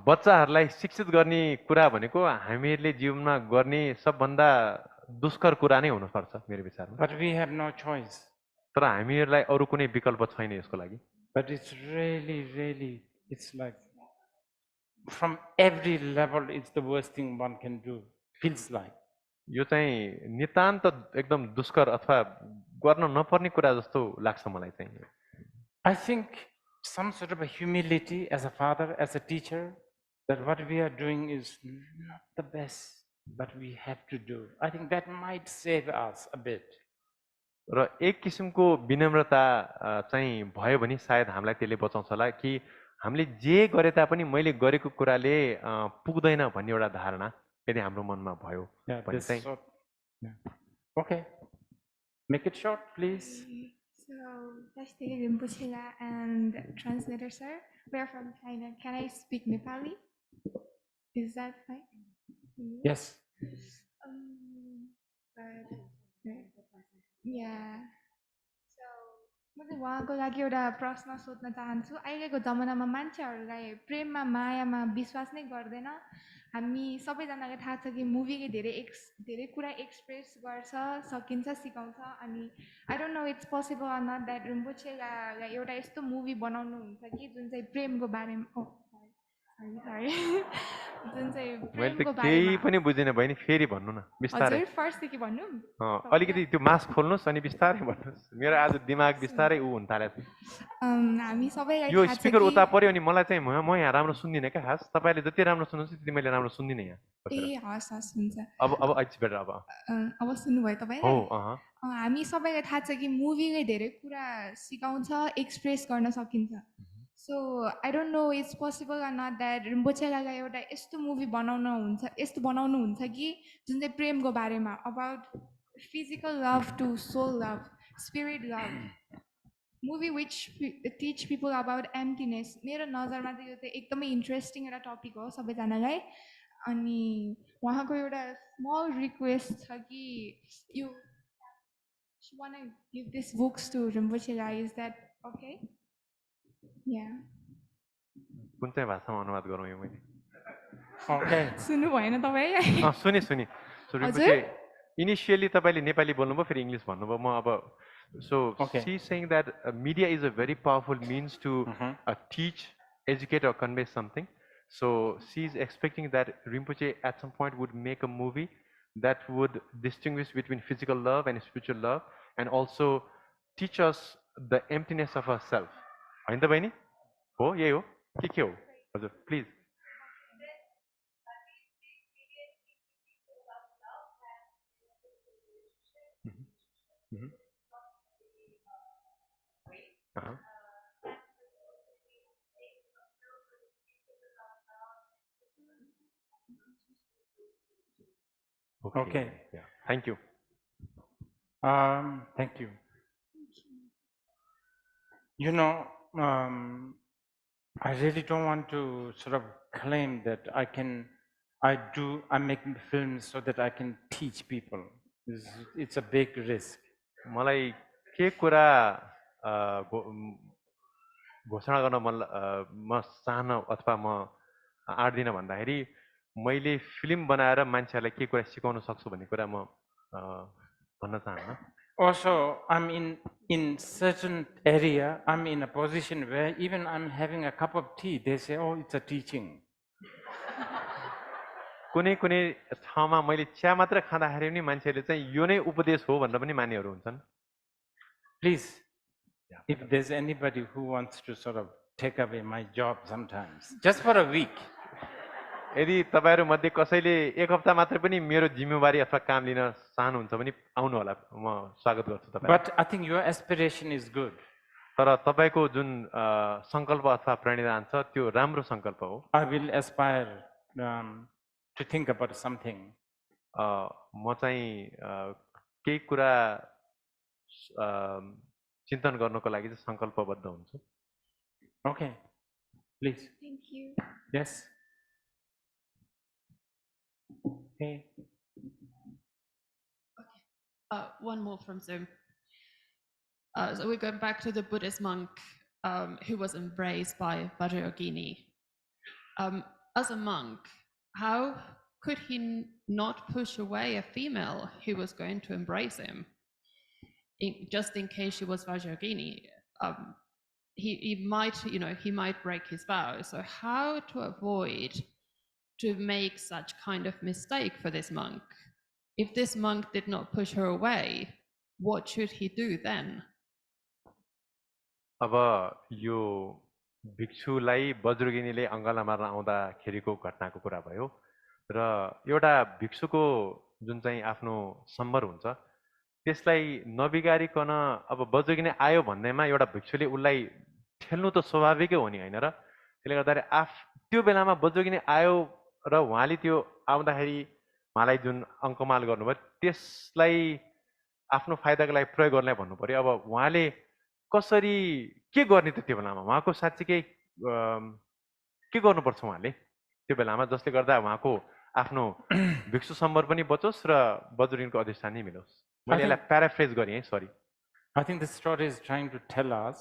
बच्चाहरूलाई शिक्षित गर्ने कुरा भनेको हामीहरूले जीवनमा गर्ने सबभन्दा दुष्कर कुरा नै हुनुपर्छ मेरो विचारमा। But we have no choice. तर हामीहरूलाई अरू कुनै विकल्प छैन यसको लागि। But it's really, it's like from every level, it's the worst thing one can do. Feels like. यो चाहिँ नितान्त एकदम दुष्कर अथवा गर्न नपर्ने कुरा जस्तो लाग्छ मलाई चाहिँ। I think some sort of a humility as a father, as a teacher, that what we are doing is not the best, but we have to do. I think that might save us a bit. र एक किसिमको विनम्रता चाहिँ भयो भने सायद हामीलाई त्यसले बचाउँछ होला कि हामीले जे गरे तापनि मैले गरेको कुराले पुग्दैन भन्ने एउटा धारणा यदि हाम्रो मनमा भयो भने चाहिँ। Okay, make it short, please. So, Tasty Rinpoche and translator sir, we are from China. Can I speak Nepali? Is that fine? Yes. Yeah. So म चाहिँ उहाँको लागि एउटा प्रश्न सोध्न चाहन्छु। अहिलेको जमानामा मान्छेहरूलाई प्रेममा मायामा विश्वास नै गर्दैन। हामी सबैजनालाई थाहा छ कि मुभीले धेरै कुरा एक्सप्रेस गर्छ, सकिन्छ, सिकाउँछ। अनि I don't know it's possible or not that रिम्पोचेलाई एउटा यस्तो मुभी बनाउनुहुन्छ कि जुन चाहिँ प्रेमको बारेमा जुन चाहिँ मैले प्रेमको त केही बारेमा। पनि बुझिनँ बहिनी, फेरि भन्नु न बिस्तारै। हजुर फर्स्टदेखि भन्नु। अलिकति त्यो मास्क खोल्नुहोस् अनि बिस्तारै भन्नुहोस्। मेरो आज दिमाग बिस्तारै हुन थालेको छ। हामी सबैलाई यो थाहा छ स्पिकर कि उता पर्यो अनि मलाई चाहिँ म यहाँ राम्रो सुन्दिनँ क्या खास। तपाईँले जति राम्रो सुन्नुहुन्छ त्यति मैले राम्रो सुन्दिनँ यहाँ। ए हस् हस् हुन्छ। अब इट्स बेटर अब सुन्नुभयो तपाईँलाई? हामी सबैलाई थाहा छ कि मुभीले धेरै कुरा सिकाउँछ, एक्सप्रेस गर्न सकिन्छ। So I don't know it's possible or not that रिम्पोचेलाई एउटा यस्तो मुभी बनाउनुहुन्छ कि जुन चाहिँ प्रेमको बारेमा, about physical love to soul love, spirit love, movie which teach people about emptiness. मेरो नजरमा चाहिँ यो चाहिँ एकदमै इन्ट्रेस्टिङ एउटा टपिक हो सबैजनालाई। अनि उहाँको एउटा स्मल रिक्वेस्ट छ कि you want give this books to Rinpoche. Is that okay? या कुन चाहिँ भाषामा अनुवाद गरौँ यो मैले? ओके। सुन्नु भएन तपाईँ? सुने। सो रिम्पोचे इनिशियली तपाईँले नेपाली बोल्नुभयो, फेरि इङ्ग्लिस भन्नुभयो। म अब so she's saying that media is a very powerful means to teach, educate, or convey something. So she's expecting that Rinpoche at some point would make a movie that would distinguish between physical love and spiritual love, and also teach us the emptiness of ourselves. होइन त बहिनी? हो यही हो के हो? हजुर please. Okay. Yeah. Thank you. Thank you. You know, I really don't want to sort of claim that I make films so that I can teach people. It's a big risk. मलाई के कुरा घोषणा गर्न म चाहन अथवा म आँट्दिनँ भन्दाखेरि मैले फिल्म बनाएर मान्छेहरूलाई के कुरा सिकाउन सक्छु भन्ने कुरा म भन्न चाहन्न। Also, I'm in certain area, I'm in a position where even I'm having a cup of tea, they say, oh, it's a teaching. कुनै ठाउँमा मैले चिया मात्र खाँदाखेरि पनि मान्छेले चाहिँ यो नै उपदेश हो भनेर पनि मान्नेहरू हुन्छन्। Please, if there's anybody who wants to sort of take away my job sometimes, just for a week. यदि तपाईहरु मध्ये कसैले एक हप्ता मात्र पनि मेरो जिम्मेवारी अथवा काम लिन चाहनुहुन्छ भने आउनु होला, म स्वागत गर्छु तपाईलाई। But I think your aspiration is good. तर तपाईको जुन संकल्प अथवा प्रणिधान छ त्यो राम्रो संकल्प हो। I will aspire to think about something. म चाहिँ केही कुरा चिन्तन गर्नको लागि चाहिँ संकल्पबद्ध हुन्छु। Okay, please. Thank you. Yes. Okay. One more from Zoom. So we're going back to the Buddhist monk who was embraced by Vajrayogini. As a monk, how could he not push away a female who was going to embrace him, just in case she was Vajrayogini? He might break his vow. So how to avoid to make such kind of mistake for this monk? If this monk did not push her away, what should he do then? अब यो भिक्षुलाई वज्रगिनीले अङ्गला मार्न आउँदाखेरिको घटनाको कुरा भयो र एउटा भिक्षुको जुन चाहिँ आफ्नो सम्बर हुन्छ त्यसलाई नबिगारिकन अब वज्रगिनी आयो भन्दैमा एउटा भिक्षुले उसलाई ठेल्नु त स्वाभाविकै हो नि हैन र, त्यसले गर्दा त्यो बेलामा वज्रगिनी आयो र उहाँले त्यो आउँदाखेरि उहाँलाई जुन अङ्कमाल गर्नुभयो त्यसलाई आफ्नो फाइदाको लागि प्रयोग गर्नलाई भन्नु पर्यो। अब उहाँले कसरी के गर्ने त त्यो बेलामा उहाँको साँच्चीकै के गर्नुपर्छ उहाँले? त्यो बेलामा, जसले गर्दा उहाँको आफ्नो भिक्षु सम्बर पनि बचोस् र बजुरिनको अधिष्ठान नै मिलोस्। मैले यसलाई प्याराफ्रेज गरेँ है, sorry. I think the story is trying to tell us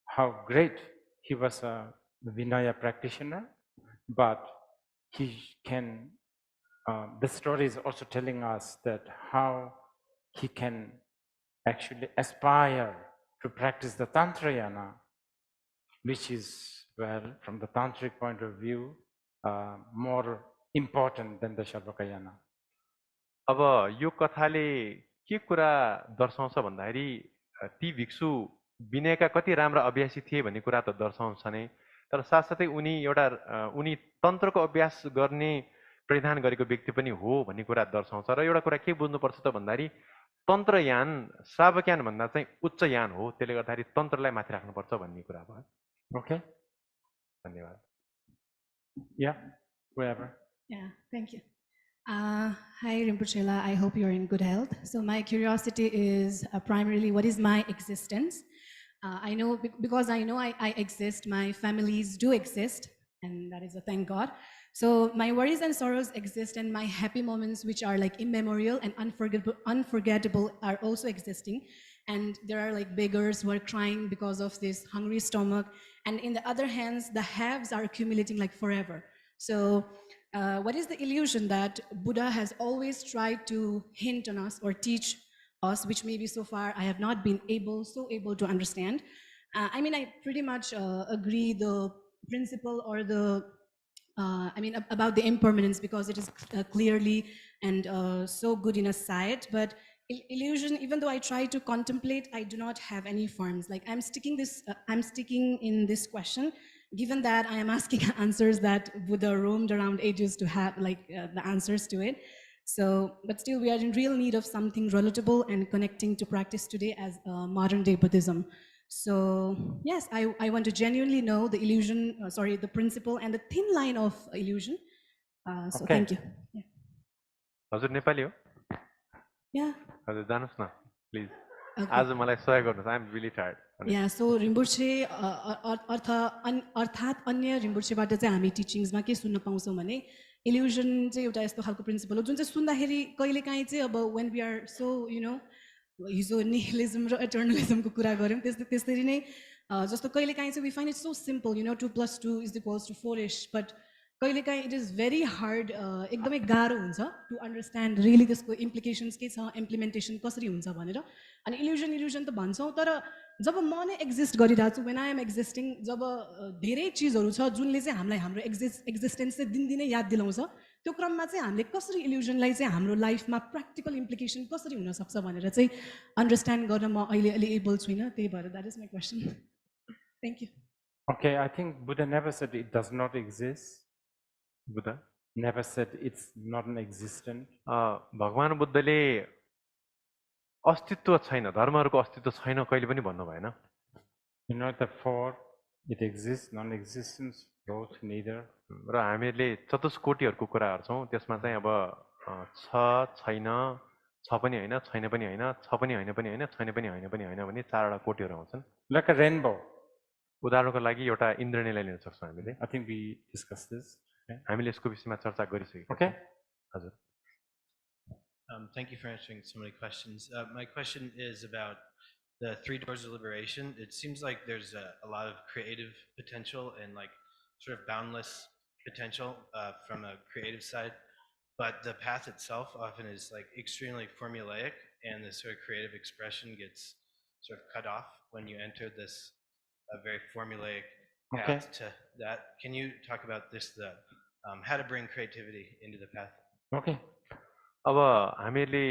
how great he was a Vinaya practitioner, but he can, the story is also telling us that how he can actually aspire to practice the Tantrayana, which is, well, from the Tantric point of view, more important than the Sharvakayana. अब यो कथाले के कुरा दर्शाउँछ भन्दाखेरि ती भिक्षु विनयका कति राम्रा अभ्यासी थिए भन्ने कुरा त दर्शाउँछ नै, तर साथसाथै उनी तन्त्रको अभ्यास गर्ने परिधान गरेको व्यक्ति पनि हो भन्ने कुरा दर्शाउँछ। र एउटा कुरा के बुझ्नुपर्छ त भन्दाखेरि तन्त्रयान श्रावकयान भन्दा चाहिँ उच्च यान हो, त्यसले गर्दाखेरि तन्त्रलाई माथि राख्नुपर्छ भन्ने कुरा भयो। Okay, धन्यवाद। Yeah, whoever. Yeah, thank you. Hi Rinpoche, I hope you're in good health. So my curiosity is primarily, what is my existence? I know, because I know I exist, my families do exist, and that is a thank God. So my worries and sorrows exist, and my happy moments, which are like immemorial and unforgettable, are also existing. And there are like beggars who are crying because of this hungry stomach. And in the other hands, the haves are accumulating like forever. So what is the illusion that Buddha has always tried to hint on us or teach us, which maybe so far I have not been able to understand? I mean, I pretty much agree the principle or the, about the impermanence, because it is clearly and so good in a sight, but illusion, even though I try to contemplate, I do not have any forms. Like I'm sticking in this question, given that I am asking answers that Buddha roamed around ages to have, like the answers to it. So, but still we are in real need of something relatable and connecting to practice today as modern day Buddhism. So yes, I want to genuinely know the illusion, the principle and the thin line of illusion. So okay. Thank you. Yeah. हजुर नेपाली हो? Yeah. हजुर जानुस् न please. आज मलाई सहयोग गर्नुस्, I am really tired. Yeah, so Rinpoche अर्थात् अन्य रिम्पोचेबाट चाहिँ हामी टिचिङ्समा के सुन्न पाउँछौँ भने इल्युजन चाहिँ एउटा यस्तो खालको प्रिन्सिपल हो जुन चाहिँ सुन्दाखेरि कहिलेकाहीँ चाहिँ अब when we are so हिजो निहिलिजम र एटर्नलिजमको कुरा गऱ्यौँ त्यसरी नै जस्तो कहिलेकाहीँ चाहिँ we find it so simple, 2 + 2 = 4-ish, but कहिलेकाहीँ it is very hard, एकदमै गाह्रो हुन्छ to understand really त्यसको implications के छ, implementation कसरी हुन्छ भनेर। अनि इल्युजन त भन्छौँ, तर जब म नै एक्जिस्ट गरिरहेको छु, when I am existing, जब धेरै चिजहरू छ जुनले चाहिँ हामीलाई हाम्रो एक्जिस्टेन्स चाहिँ दिनदिनै याद दिलाउँछ, त्यो क्रममा चाहिँ हामीले कसरी इल्युजनलाई चाहिँ हाम्रो लाइफमा प्र्याक्टिकल इम्प्लिकेसन कसरी हुनसक्छ भनेर चाहिँ अन्डरस्ट्यान्ड गर्न म अहिले एबल छुइनँ, त्यही भएर that is my question. Thank you. Okay, I think Buddha never said it does not exist. Buddha never said it's not an existent. भगवान बुद्धले अस्तित्व छैन, धर्महरूको अस्तित्व छैन कहिले पनि भन्नु भएन। Therefore it exists, non-existence, both, neither. र हामीले चतुष्कोटिहरूको कुरा गर्छौँ, त्यसमा चाहिँ अब छ, छैन, छ पनि होइन, छैन पनि होइन, छ पनि होइन पनि होइन, छैन पनि होइन पनि होइन भन्ने 4वटा कोटिहरू आउँछन्। Like a rainbow. उदाहरणको लागि एउटा इन्द्रणीलाई लिन सक्छौँ हामीले। I think we discussed this. हामीले यसको विषयमा चर्चा गरिसकेका छौँ। Okay. हजुर। Thank you for answering so many questions. My question is about the 3 doors of liberation. It seems like there's a lot of creative potential and like sort of boundless potential from a creative side, but the path itself often is like extremely formulaic, and the sort of creative expression gets sort of cut off when you enter this very formulaic path to that. Can you talk about this, how to bring creativity into the path? Okay. अब हामीले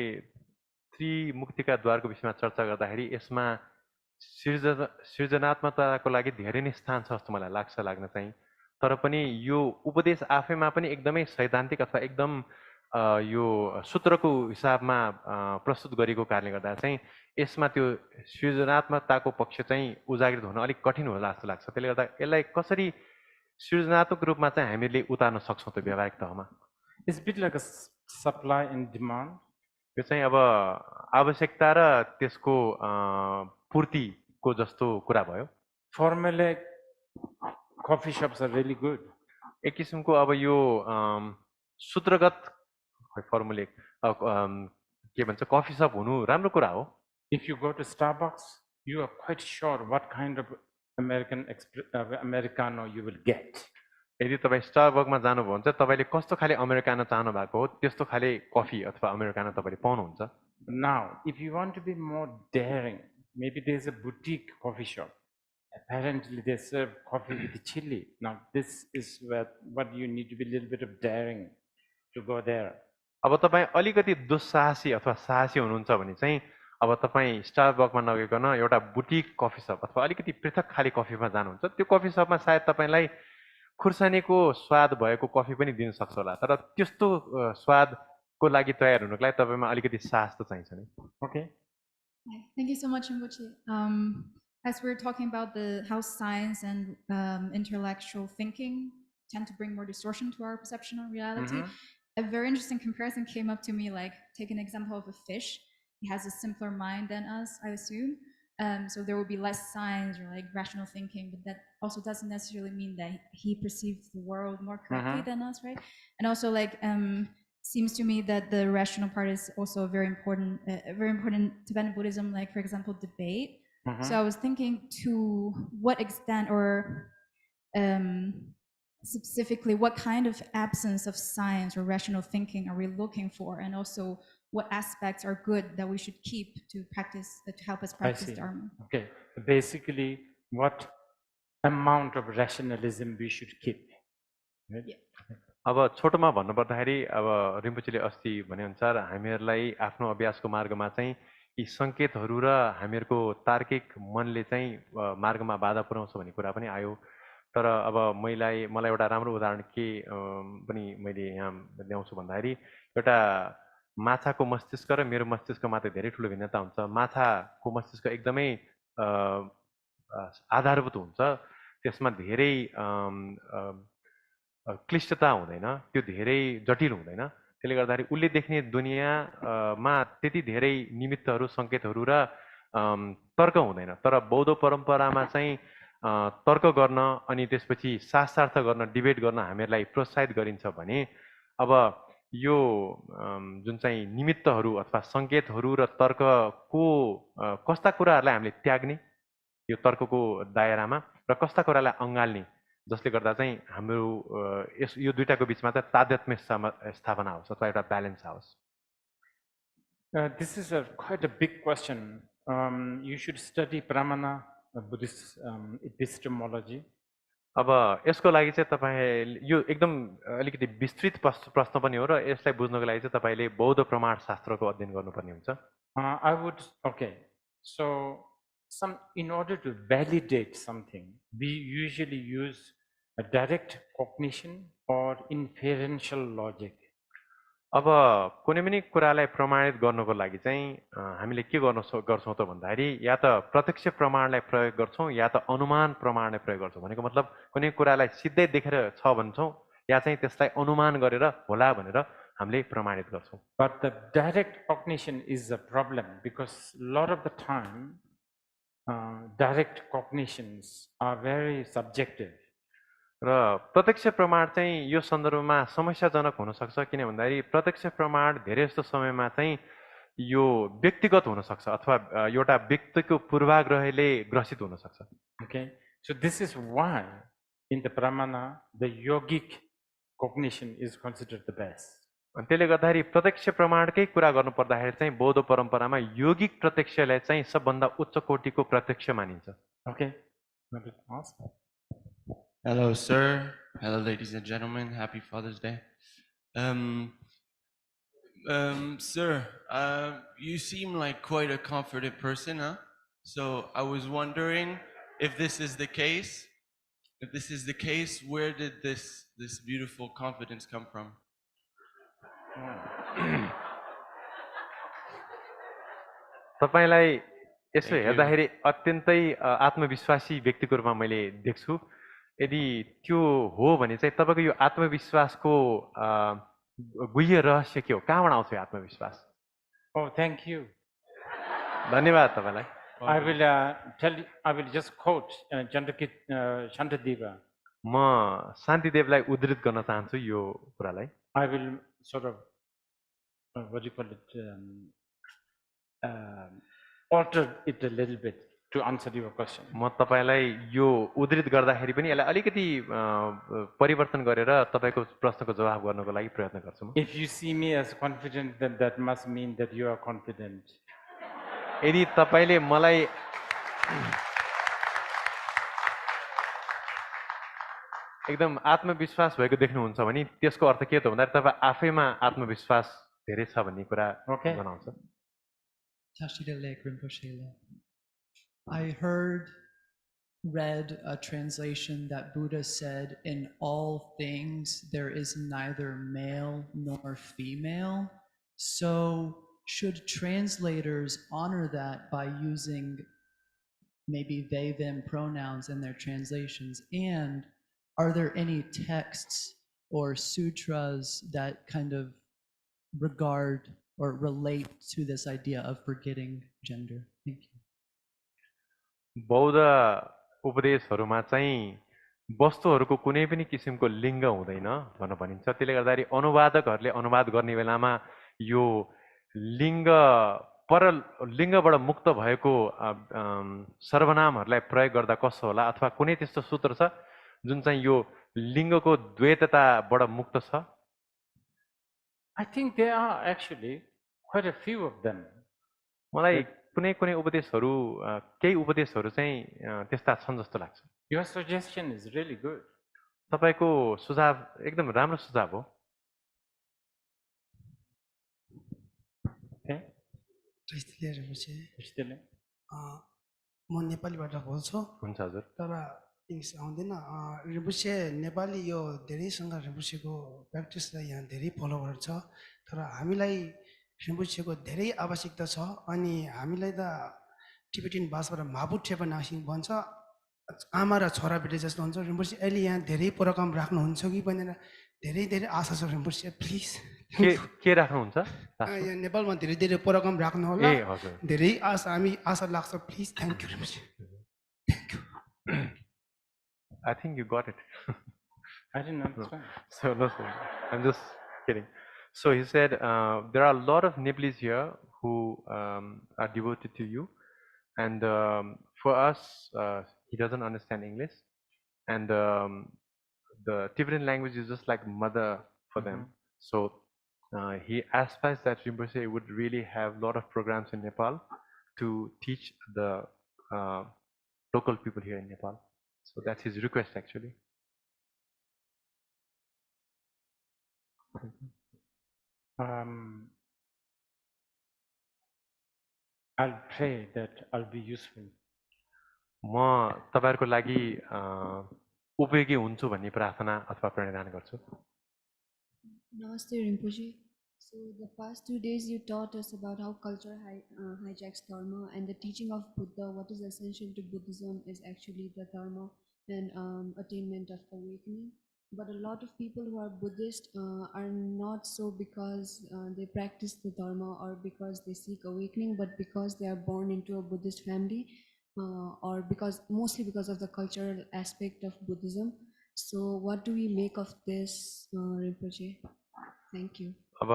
त्रिमुक्तिका द्वारको विषयमा चर्चा गर्दाखेरि यसमा सृजनात्मकताको लागि धेरै नै स्थान छ जस्तो मलाई लाग्न चाहिँ, तर पनि यो उपदेश आफैमा पनि एकदमै सैद्धान्तिक अथवा एकदम यो सूत्रको हिसाबमा प्रस्तुत गरेको कारणले गर्दा चाहिँ यसमा त्यो सृजनात्मकताको पक्ष चाहिँ उजागर हुन अलिक कठिन होला जस्तो लाग्छ। त्यसले गर्दा यसलाई कसरी सृजनात्मक रूपमा चाहिँ हामीले उतार्न सक्छौँ त व्यावहारिक तहमा? It's a bit like a supply and demand. यो चाहिँ अब आवश्यकता र त्यसको पूर्तिको जस्तो कुरा भयो। Formally, coffee shops are really good. एक किसिमको अब यो सूत्रगत फर्मुले के भन्छ कफी सप हुनु राम्रो कुरा हो. If you go to Starbucks, you are quite sure what kind of Americano you will get. यदि तपाईँ स्टारबक्समा जानुभयो भने चाहिँ तपाईँले कस्तो खाले अमेरिकानो चाहनु भएको हो त्यस्तो खाले कफी अथवा अमेरिकानो तपाईँले पाउनुहुन्छ. Now, if you want to be more daring, maybe there's a boutique coffee shop. Apparently, they serve coffee with chili. Now, this is what you need to be a little bit of daring to go there. अब तपाईँ अलिकति दुस्साहसी अथवा साहसी हुनुहुन्छ भने चाहिँ अब तपाईँ स्टारबक्समा नगइकन एउटा बुटिक कफी सप अथवा अलिकति पृथक खाले कफीमा जानुहुन्छ. त्यो कफी सपमा सायद तपाईँलाई खुर्सानीको स्वाद भएको कफी पनि दिन सक्छ होला. तर त्यस्तो स्वादको लागि तयार हुनुको लागि तपाईँमा अलिकति साहस त चाहिन्छ नि. Okay. Thank you so much, Rinpoche. As we're talking about how science and intellectual thinking tend to bring more distortion to our perception of reality, a very interesting comparison came up to me, like take an example of a fish. He has a simpler mind than us, I assume. So there will be less science or like rational thinking, but that also doesn't necessarily mean that he perceives the world more correctly than us, right? And also like seems to me that the rational part is also very important Tibetan Buddhism, like for example, debate. So I was thinking to what extent or specifically what kind of absence of science or rational thinking are we looking for, and also what aspects are good that we should keep to practice, to help us practice dharma. Okay, basically what amount of rationalism we should keep. Right? Yeah. अब छोटोमा भन्नुपर्दाखेरि अब रिम्पोचेले अस्ति भनेअनुसार हामीहरूलाई आफ्नो अभ्यासको मार्गमा चाहिँ यी संकेतहरू र हामीहरूको तार्किक मनले चाहिँ मार्गमा बाधा पुर्याउँछ भन्ने कुरा पनि आयो. तर अब मलाई एउटा राम्रो उदाहरण के पनि मैले यहाँ ल्याउँछु भन्दाखेरि एउटा माछाको मस्तिष्क र मेरो मस्तिष्कमा त धेरै ठुलो भिन्नता हुन्छ. माछाको मस्तिष्क एकदमै आधारभूत हुन्छ, त्यसमा धेरै क्लिष्टता हुँदैन, त्यो धेरै जटिल हुँदैन. त्यसले गर्दाखेरि उसले देख्ने दुनियाँमा त्यति धेरै निमित्तहरू संकेतहरू र तर्क हुँदैन. तर बौद्ध परम्परामा चाहिँ तर्क गर्न अनि त्यसपछि शास्त्रार्थ गर्न, डिबेट गर्न हामीहरूलाई प्रोत्साहित गरिन्छ भने अब यो जुन चाहिँ निमित्तहरू अथवा संकेतहरू र तर्कको कस्ता कुराहरूलाई हामीले त्याग्ने यो तर्कको दायरामा र कस्ता कुरालाई अँगाल्ने, जसले गर्दा चाहिँ हाम्रो यो दुईटाको बिचमा त तादात्म्य स्थापना होस् अथवा एउटा ब्यालेन्स आओस्. This is quite a big question. You should study Pramana, Buddhist epistemology. अब यसको लागि चाहिँ तपाईँ यो एकदम अलिकति विस्तृत प्रश्न पनि हो र यसलाई बुझ्नको लागि चाहिँ तपाईँले बौद्ध प्रमाण शास्त्रको अध्ययन गर्नुपर्ने हुन्छ. I would, okay, so in order to validate something, we usually use a direct cognition or inferential logic. अब कुनै पनि कुरालाई प्रमाणित गर्नको लागि चाहिँ हामीले के गर्छौँ त भन्दाखेरि या त प्रत्यक्ष प्रमाणलाई प्रयोग गर्छौँ या त अनुमान प्रमाणलाई प्रयोग गर्छौँ. भनेको मतलब कुनै कुरालाई सिधै देखेर छ भन्छौँ या चाहिँ त्यसलाई अनुमान गरेर होला भनेर हामीले प्रमाणित गर्छौँ. But the direct cognition is a problem because a lot of the time direct cognitions are very subjective. र प्रत्यक्ष प्रमाण चाहिँ यो सन्दर्भमा समस्याजनक हुन सक्छ, किन भन्दाखेरि प्रत्यक्ष प्रमाण धेरै जस्तो समयमा चाहिँ यो व्यक्तिगत हुन सक्छ अथवा एउटा व्यक्तिको पूर्वाग्रहले ग्रसित हुन सक्छ. Okay, so this is why in the Pramana the yogic cognition is considered the best. अनि त्यसले गर्दाखेरि प्रत्यक्ष प्रमाणकै कुरा गर्नु पर्दाखेरि चाहिँ बौद्ध परम्परामा योगिक प्रत्यक्षलाई चाहिँ सबभन्दा उच्च कोटिको प्रत्यक्ष मानिन्छ. Okay. Hello, sir. Hello, ladies and gentlemen. Happy Father's Day. Sir, you seem like quite a comforted person, huh? So I was wondering if this is the case. If this is the case, where did this beautiful confidence come from? तपाईलाई यसो हेर्दाखेरि अत्यन्तै आत्मविश्वासी व्यक्तिको रूपमा मैले देख्छु. यदि त्यो हो भने चाहिँ तपाईको यो आत्मविश्वासको गुह्य रहस्य के हो, कहाँबाट आउँछ यो आत्मविश्वास? Oh, thank you. धन्यवाद तपाईलाई. I will just quote Shantadeva. म शान्तिदेवलाई उद्धृत गर्न चाहन्छु यो कुरालाई. I will sort of what do you call it, alter it a little bit to answer your question. म तपाईलाई यो उद्धृत गर्दाखेरि पनि यसलाई अलिकति परिवर्तन गरेर तपाईको प्रश्नको जवाफ गर्नको लागि प्रयत्न गर्छु म. If you see me as confident, then that must mean that you are confident. यदि तपाईले मलाई एकदम आत्मविश्वास भएको देख्नुहुन्छ भने त्यसको अर्थ के त भन्दा तपाई आफैमा आत्मविश्वास धेरै छ भन्ने कुरा जनाउँछ. I read a translation that Buddha said, in all things there is neither male nor female. So should translators honor that by using maybe they, them pronouns in their translations? And are there any texts or sutras that kind of regard or relate to this idea of forgetting gender? Thank you. बौद्ध उपदेशहरुमा चाहिँ वस्तुहरुको कुनै पनि किसिमको लिङ्ग हुँदैन भनेर भनिन्छ. त्यसले गर्दाखेरि अनुवादकहरुले अनुवाद गर्ने बेलामा यो लिङ्ग पर लिङ्गबाट मुक्त भएको सर्वनामहरुलाई प्रयोग गर्दा कसो होला अथवा कुनै त्यस्तो सूत्र छ जुन चाहिँ यो लिङ्गको द्वैतताबाट मुक्त छ? I think there are actually quite a few of them. मलाई कुनै कुनै उपदेशहरु केही उपदेशहरु चाहिँ त्यस्ता छन् जस्तो लाग्छ. Your suggestion is really good. तपाईको सुझाव एकदम राम्रो सुझाव हो. म नेपालीबाट बोल्छु. हुन्छ हजुर. तर इङ्ग्लिस आउँदैन. रिम्पोछे नेपाली यो धेरैसँग रिम्पोछेको प्र्याक्टिसलाई यहाँ धेरै फलोवर छ. तर हामीलाई रिम्पोछेको धेरै आवश्यकता छ. अनि हामीलाई त टिबेटियन भाषाबाट माबुट्ठे बनासिङ भन्छ. आमा र छोरा बेटी जस्तो हुन्छ. रिम्पोछे अहिले यहाँ धेरै प्रोग्राम राख्नुहुन्छ कि भनेर धेरै धेरै आशा छ. रिम्पोछे प्लिज के राख्नुहुन्छ? यहाँ नेपालमा धेरै धेरै प्रोग्राम राख्नु होला. धेरै आशा हामी आशा लाग्छ. Please thank you Rinpoche. Thank you. I think you got it. I didn't understand. So no, I'm just kidding. So he said there are a lot of Nepalese here who are devoted to you, and for us, he doesn't understand English, and the Tibetan language is just like mother for them. So he aspires that Rinpoche would really have a lot of programs in Nepal to teach the local people here in Nepal. So that's his request actually. I'll pray that I'll be useful. म तपाईहरुको लागि उपयोगी हुन्छु भन्ने प्रार्थना अथवा प्रणिधान गर्छु. Namaste Rinpoche. So the past 2 days you taught us about how culture hijacks dharma, and the teaching of Buddha, what is essential to Buddhism is actually the dharma and attainment of awakening. But a lot of people who are Buddhist are not so because they practice the dharma or because they seek awakening, but because they are born into a Buddhist family or mostly because of the cultural aspect of Buddhism. So what do we make of this, Rinpoche? Thank you. अब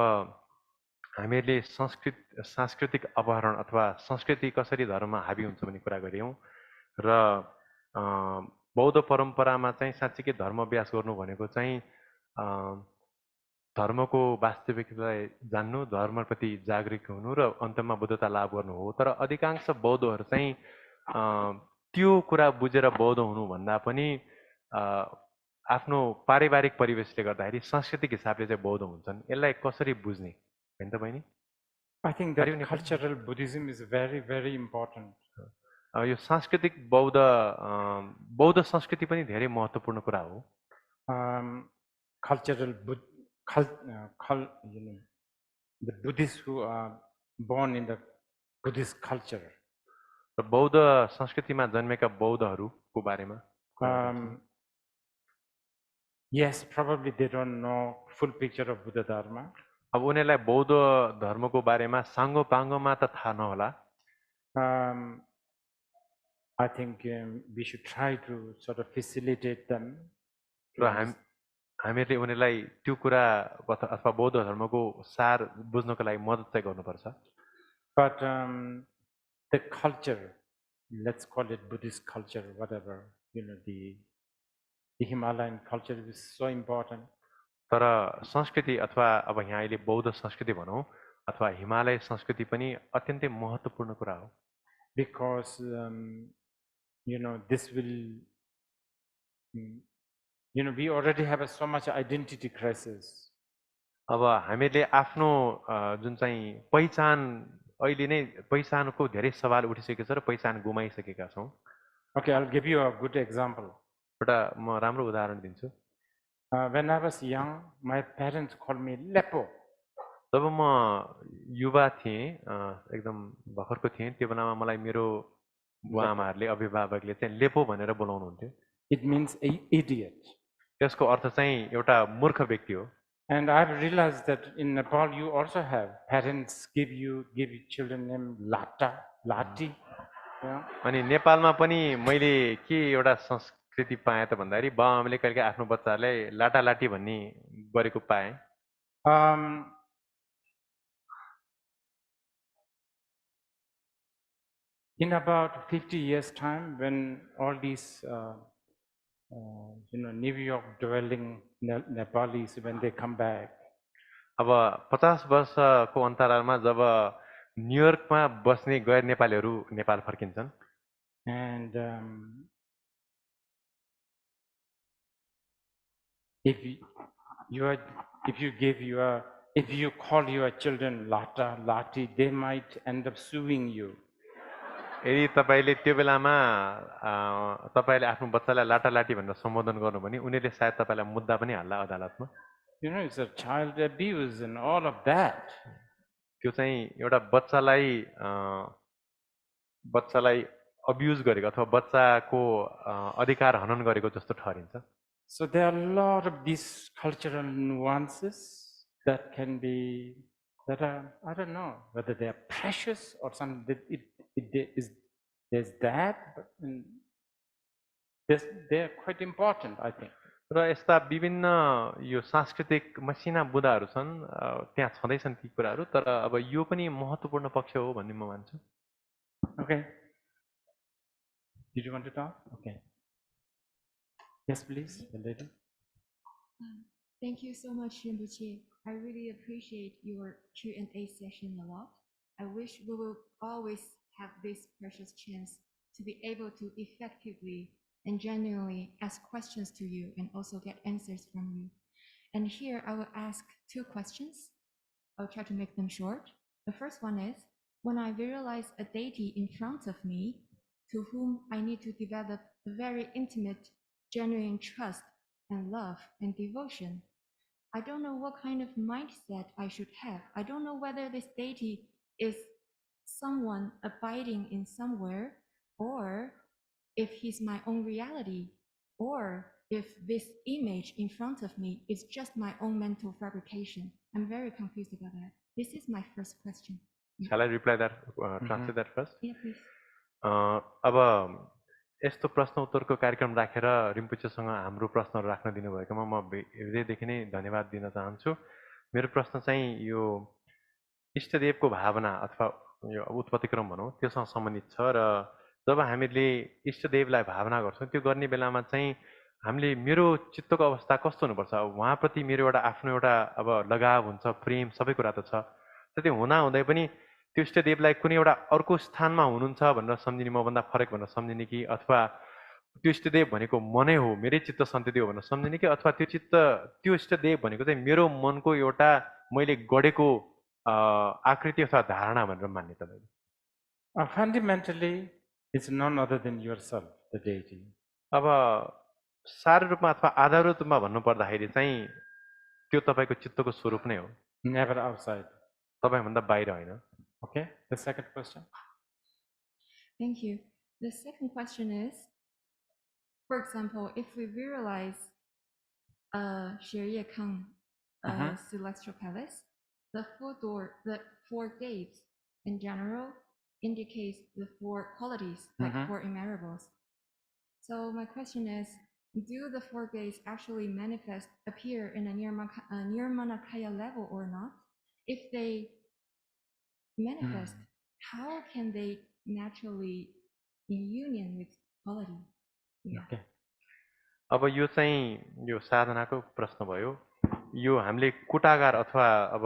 हामीले सांस्कृतिक अपहरण अथवा संस्कृति कसरी धर्ममा हाबी हुन्छ भन्ने कुरा गर्यौं र बौद्ध परम्परामा चाहिँ साच्चै धर्म अभ्यास गर्नु भनेको चाहिँ धर्मको वास्तविकतालाई जान्नु, धर्मप्रति जागृत हुनु र अन्तमा बुद्धता लाभ गर्नु हो. तर अधिकांश बौद्धहरू चाहिँ त्यो कुरा बुझेर बौद्ध हुनु भन्दा पनि आफ्नो पारिवारिक परिवेशले गर्दाखेरि सांस्कृतिक हिसाबले चाहिँ बौद्ध हुन्छन्. यसलाई कसरी बुझ्ने हैन त बहिनी? I think that cultural Buddhism is very, very important. यो सांस्कृतिक बौद्ध संस्कृति पनि धेरै महत्त्वपूर्ण कुरा हो. Cultural the Buddhists who are born in the Buddhist culture. र बौद्ध संस्कृतिमा जन्मेका बौद्धहरूको बारेमा Yes, probably they don't know full picture of Buddha Dharma. अब उनीहरुलाई बौद्ध धर्मको बारेमा साङ्गो पाङ्गोमा त थाहा नहोला. I think we should try to sort of facilitate them. र हामीहरूले उनीहरूलाई त्यो कुरा अथवा बौद्ध धर्मको सार बुझ्नको लागि मद्दत चाहिँ गर्नुपर्छ. But the culture, let's call it Buddhist culture, whatever, the Himalayan culture is so important. तर संस्कृति अथवा अब यहाँ अहिले बौद्ध संस्कृति भनौँ अथवा हिमालय संस्कृति पनि अत्यन्तै महत्त्वपूर्ण कुरा हो. Because this will, we already have so much identity crisis. अब हामीले आफ्नो जुन चाहिँ पहिचान अहिले नै पहिचानको धेरै सवाल उठिसकेको छ र पहिचान गुमाइसकेका छौँ. Okay, I'll give you a good example. एउटा म राम्रो उदाहरण दिन्छु. When I was young, my parents called me Lepo. जब म युवा थिएँ, एकदम भर्खरको थिएँ, त्यो बेलामा मलाई मेरो बुवाआमाहरूले अभिभावकले चाहिँ लेपो भनेर बोलाउनुहुन्थ्यो. It means idiot. त्यसको अर्थ चाहिँ एउटा मूर्ख व्यक्ति हो. And I've realized that in Nepal you also have parents give children name Lata, Lati. अनि नेपालमा पनि मैले के एउटा संस्कृति पाएँ त भन्दाखेरि बाबुआमाले कहिलेकाहीँ आफ्नो बच्चाहरूलाई लाटा लाटी भन्ने गरेको पाएँ. In about 50 years time, when all these New York dwelling Nepalis, when they come back, अब 50 वर्षको अन्तरालमा जब न्युयोर्कमा बस्ने गैर नेपालीहरू नेपाल फर्किन्छन्, and if you call your children Lata, Lati, they might end up suing you. यदि तपाईले त्यो बेलामा तपाईले आफ्नो बच्चालाई लाटा लाटी भनेर सम्बोधन गर्नु भने उनीहरूले सायद तपाईलाई मुद्दा पनि हाल्ला अदालतमा. It's a child abuse and all of that. त्यो चाहिँ एउटा बच्चालाई अब्युज गरेको अथवा बच्चाको अधिकार हनन गरेको जस्तो ठहरिन्छ. So there are a lot of these cultural nuances that are, I don't know whether they are precious or something. There's that, but they are quite important, I think. र यस्ता विभिन्न यो सांस्कृतिक मसिना बुदाहरू छन्, त्यहाँ छँदैछन् ती कुराहरू, तर अब यो पनि महत्त्वपूर्ण पक्ष हो भन्ने म मान्छु. Okay. Did you want to talk? Okay. Yes, please, the lady. Thank you so much, Rinpoche. I really appreciate your Q&A session a lot. I wish we will always have this precious chance to be able to effectively and genuinely ask questions to you and also get answers from you. And here I will ask 2 questions. I'll try to make them short. The first one is, when I visualize a deity in front of me to whom I need to develop a very intimate, genuine trust and love and devotion, I don't know what kind of mindset I should have. I don't know whether this deity is someone abiding in somewhere, or if he's my own reality, or if this image in front of me is just my own mental fabrication. I'm very confused about that. This is my first question. Shall I reply that, translate that first? Yeah, please. अब यस्तो प्रश्न उत्तरको कार्यक्रम राखेर रिम्पोचेसँग हाम्रो प्रश्नहरू राख्न दिनुभएकोमा म हृदयदेखि नै धन्यवाद दिन चाहन्छु. मेरो प्रश्न चाहिँ यो इष्टदेवको भावना अथवा यो उत्पत्तिक्रम भनौँ त्योसँग सम्बन्धित छ. र जब हामीले इष्टदेवलाई भावना गर्छौँ त्यो गर्ने बेलामा चाहिँ हामीले मेरो चित्तको अवस्था कस्तो हुनुपर्छ, उहाँप्रति मेरो एउटा आफ्नो एउटा अब लगाव हुन्छ, प्रेम सबै कुरा त छ. त्यो हुँदाहुँदै पनि त्यो इष्टदेवलाई कुनै एउटा अर्को स्थानमा हुनुहुन्छ भनेर सम्झिने, मभन्दा फरक भनेर सम्झिने कि, अथवा त्यो इष्टदेव भनेको मनै हो, मेरै चित्त सन्ति हो भनेर सम्झिने कि, अथवा त्यो इष्टदेव भनेको चाहिँ मेरो मनको एउटा मैले गढेको आकृति अथवा धारणा भनेर मान्ने तपाईले? Fundamentally, it's none other than yourself, the deity. अब सार रूपमा अथवा आधार रूपमा भन्नु पर्दाखेरि चाहिँ त्यो तपाईको चित्तको स्वरूप नै हो. Never outside. तपाईभन्दा बाहिर होइन. Okay, the second question. Thank you. The second question is, for example, if we visualize Shirye Kang celestial palace, the 4 gates in general indicates the 4 qualities, like 4 immerables. So my question is, do the four gates actually manifest, appear in a nirmanakaya level or not? If they manifest, how can they naturally in union with quality? Yeah. Okay. अब यो चाहिँ यो साधनाको प्रश्न भयो यो हामीले कुटागार अथवा अब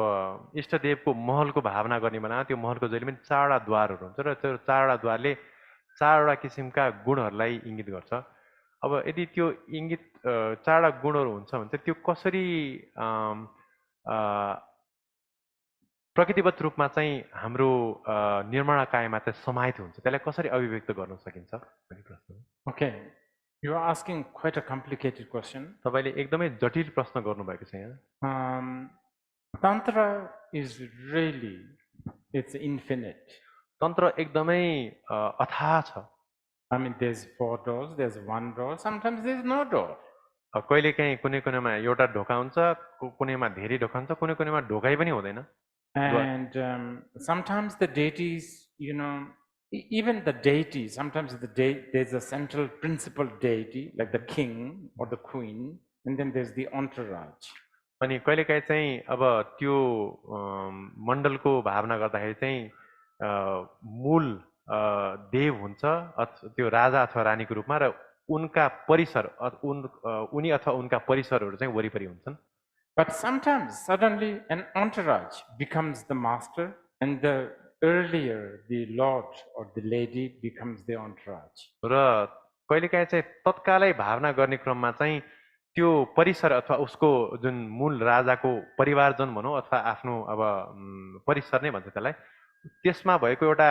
इष्टदेवको महलको भावना गर्ने बेलामा त्यो महलको जहिले पनि चारवटा द्वारहरू हुन्छ र त्यो चारवटा द्वारले चारवटा किसिमका गुणहरूलाई इङ्गित गर्छ अब यदि त्यो इङ्गित चारवटा गुणहरू हुन्छ भने चाहिँ त्यो कसरी प्रकृतिगत रूपमा चाहिँ हाम्रो निर्माणकायमा चाहिँ समाहित हुन्छ त्यसलाई कसरी अभिव्यक्त गर्न सकिन्छ भन्ने प्रश्न हो Okay. You are asking quite a complicated question. तपाईले एकदमै जटिल प्रश्न गर्नुभएको छ यहाँ Tantra is really, it's infinite. तन्त्र एकदमै अथाह छ I mean, there's 4 doors, there's 1 door, sometimes there's no door. कहिलेकाहीँ कुनै कुनैमा एउटा ढोका हुन्छ कुनैमा धेरै ढोका हुन्छ कुनै कुनैमा ढोकै पनि हुँदैन And sometimes the deities, you know, even the deity, sometimes there's a central principal deity, like the king or the queen, and then there's the entourage. अनि कहिलेकाहीँ चाहिँ अब त्यो मण्डलको भावना गर्दाखेरि चाहिँ मूल देव हुन्छ त्यो राजा अथवा रानीको रूपमा र उनका परिसर उनी अथवा उनका परिसरहरू चाहिँ वरिपरि हुन्छन्. But sometimes suddenly an entourage becomes the master, and the earlier the lord or the lady becomes the entourage. र कहिलेकाहीँ चाहिँ तत्कालै भावना गर्ने क्रममा चाहिँ त्यो परिसर अथवा उसको जुन मूल राजाको परिवारजन भनौँ अथवा आफ्नो अब परिसर नै भन्छ त्यसलाई त्यसमा भएको एउटा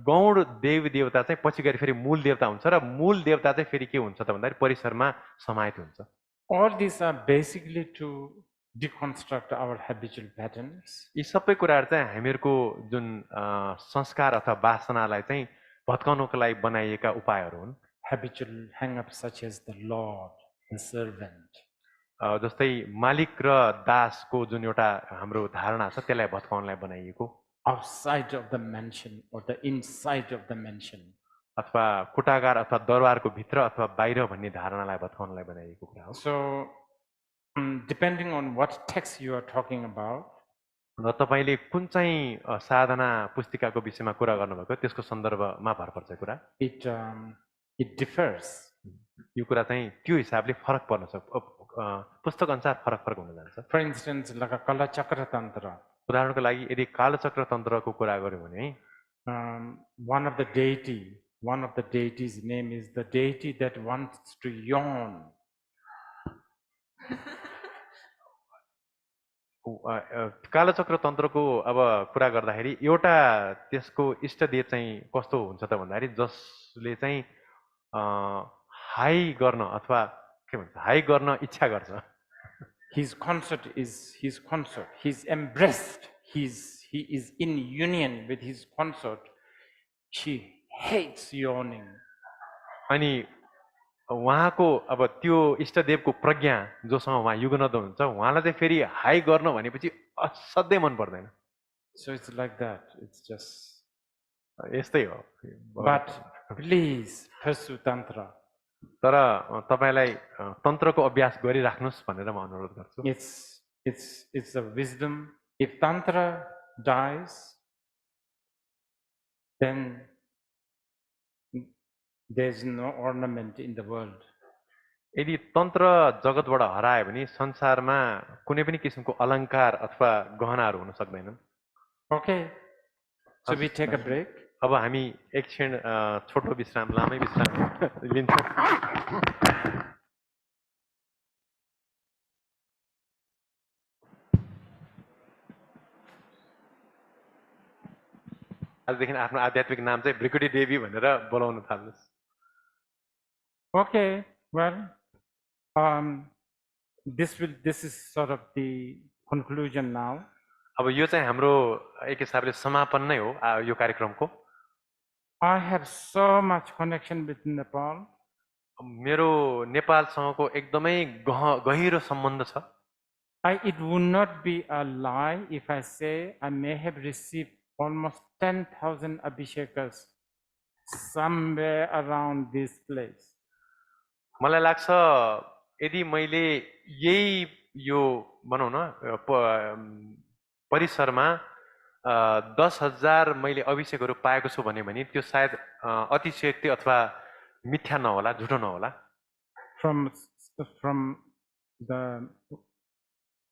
गौण देवी देवता चाहिँ पछि गएर फेरि मूल देवता हुन्छ र मूल देवता चाहिँ फेरि के हुन्छ त भन्दाखेरि परिसरमा समाहित हुन्छ. All these are basically to deconstruct our habitual patterns. यी सबै कुराहरू चाहिँ हामीहरूको जुन संस्कार अथवा वासनालाई चाहिँ भत्काउनको लागि बनाइएका उपायहरू हुन्. Habitual hang-ups such as the lord, the servant. जस्तै मालिक र दासको जुन एउटा हाम्रो धारणा छ त्यसलाई भत्काउनलाई बनाइएको. Outside of the mansion or the inside of the mansion. अथवा कुटागार अथवा दरबारको भित्र अथवा बाहिर भन्ने धारणालाई भत्काउनलाई बनाइएको कुरा हो. So depending on what text you are talking about, र तपाईले कुन चाहिँ साधना पुस्तिकाको विषयमा कुरा गर्नुभएको त्यसको सन्दर्भमा भर पर्छ कुरा. It differs. यो कुरा चाहिँ त्यो हिसाबले फरक पर्न सक्छ. पुस्तक अनुसार फरक फरक हुन जान्छ. For instance, like a Kala Chakra Tantra. उदाहरणको लागि यदि कालचक्र तन्त्रको कुरा गर्यो भने one of the deities' name is the deity that wants to yawn. कालचक्र तन्त्रको अब कुरा गर्दाखेरि एउटा त्यसको इष्टदेव चाहिँ कस्तो हुन्छ त भन्दाखेरि जसले चाहिँ हाई गर्न अथवा के भन्छ हाई गर्न इच्छा गर्छ. His consort is his consort. He's embraced. He is in union with his consort. She hates yawning. अनि उहाँको अब त्यो इष्टदेवको प्रज्ञा जोसँग उहाँ युगनद हुन्छ उहाँलाई चाहिँ फेरि हाई गर्न भनेपछि असाध्यै मन पर्दैन. So it's like that. It's just यस्तै हो. But please pursue tantra. तर तपाईलाई तन्त्रको अभ्यास गरिराख्नुस् भनेर म अनुरोध गर्छु. It's a wisdom. If tantra dies, then there's no ornament in the world. यदि तन्त्र जगतबाट हरायो भने संसारमा कुनै पनि किसिमको अलङ्कार अथवा गहनाहरू हुन सक्दैनन्. Okay. So we take a break. अब हामी एक क्षण छोटो विश्राम लामै विश्राम लिन्छौँ. आजदेखि आफ्नो आध्यात्मिक नाम चाहिँ भृकुटी देवी भनेर बोलाउन थाल्नुहोस्. Okay, well, this is sort of the conclusion now. अब यो चाहिँ हाम्रो एक हिसाबले समापन नै हो यो कार्यक्रमको. I have so much connection with Nepal. मेरो नेपालसँगको एकदमै गहिरो सम्बन्ध छ. It would not be a lie if I say I may have received almost 10,000 abhishekas somewhere around this place. मलाई लाग्छ यदि मैले यही यो भनौँ न परिसरमा 10,000 मैले अभिषेकहरू पाएको छु भने त्यो सायद अतिशयोक्ति अथवा मिथ्या नहोला, झुटो नहोला। From the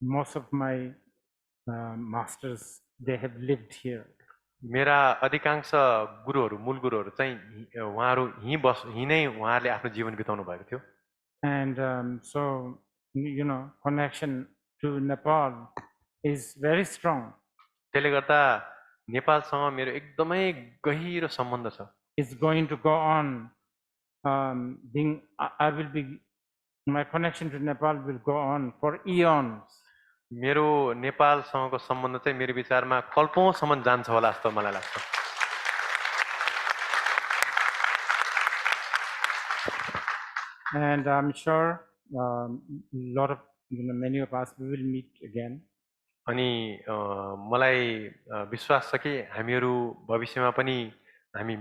most of my masters, they have lived here. मेरा अधिकांश गुरुहरू, मूल गुरुहरू चाहिँ उहाँहरू यहीँ नै उहाँहरूले आफ्नो जीवन बिताउनु भएको थियो। And so, you know, connection to Nepal is very strong. त्यसले गर्दा नेपालसँग मेरो एकदमै गहिरो सम्बन्ध छ। It's going to go on being, my connection to Nepal will go on for eons. मेरो नेपालसँगको सम्बन्ध चाहिँ मेरो विचारमा कल्पौँसम्म जान्छ होला जस्तो मलाई लाग्छ। And I'm sure lot of, many of us we will meet again. अनि मलाई विश्वास छ कि हामीहरू भविष्यमा पनि हामी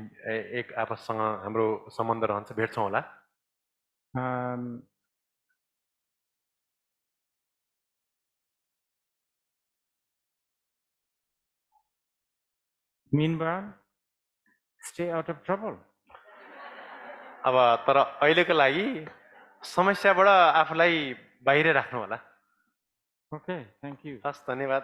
एक आपससँग हाम्रो सम्बन्ध रहन्छ, भेट्छौँ होला। Meanwhile, stay out of trouble. अब तर अहिलेको लागि समस्याबाट आफूलाई बाहिर राख्नु होला। Okay, thank you. हस्, धन्यवाद।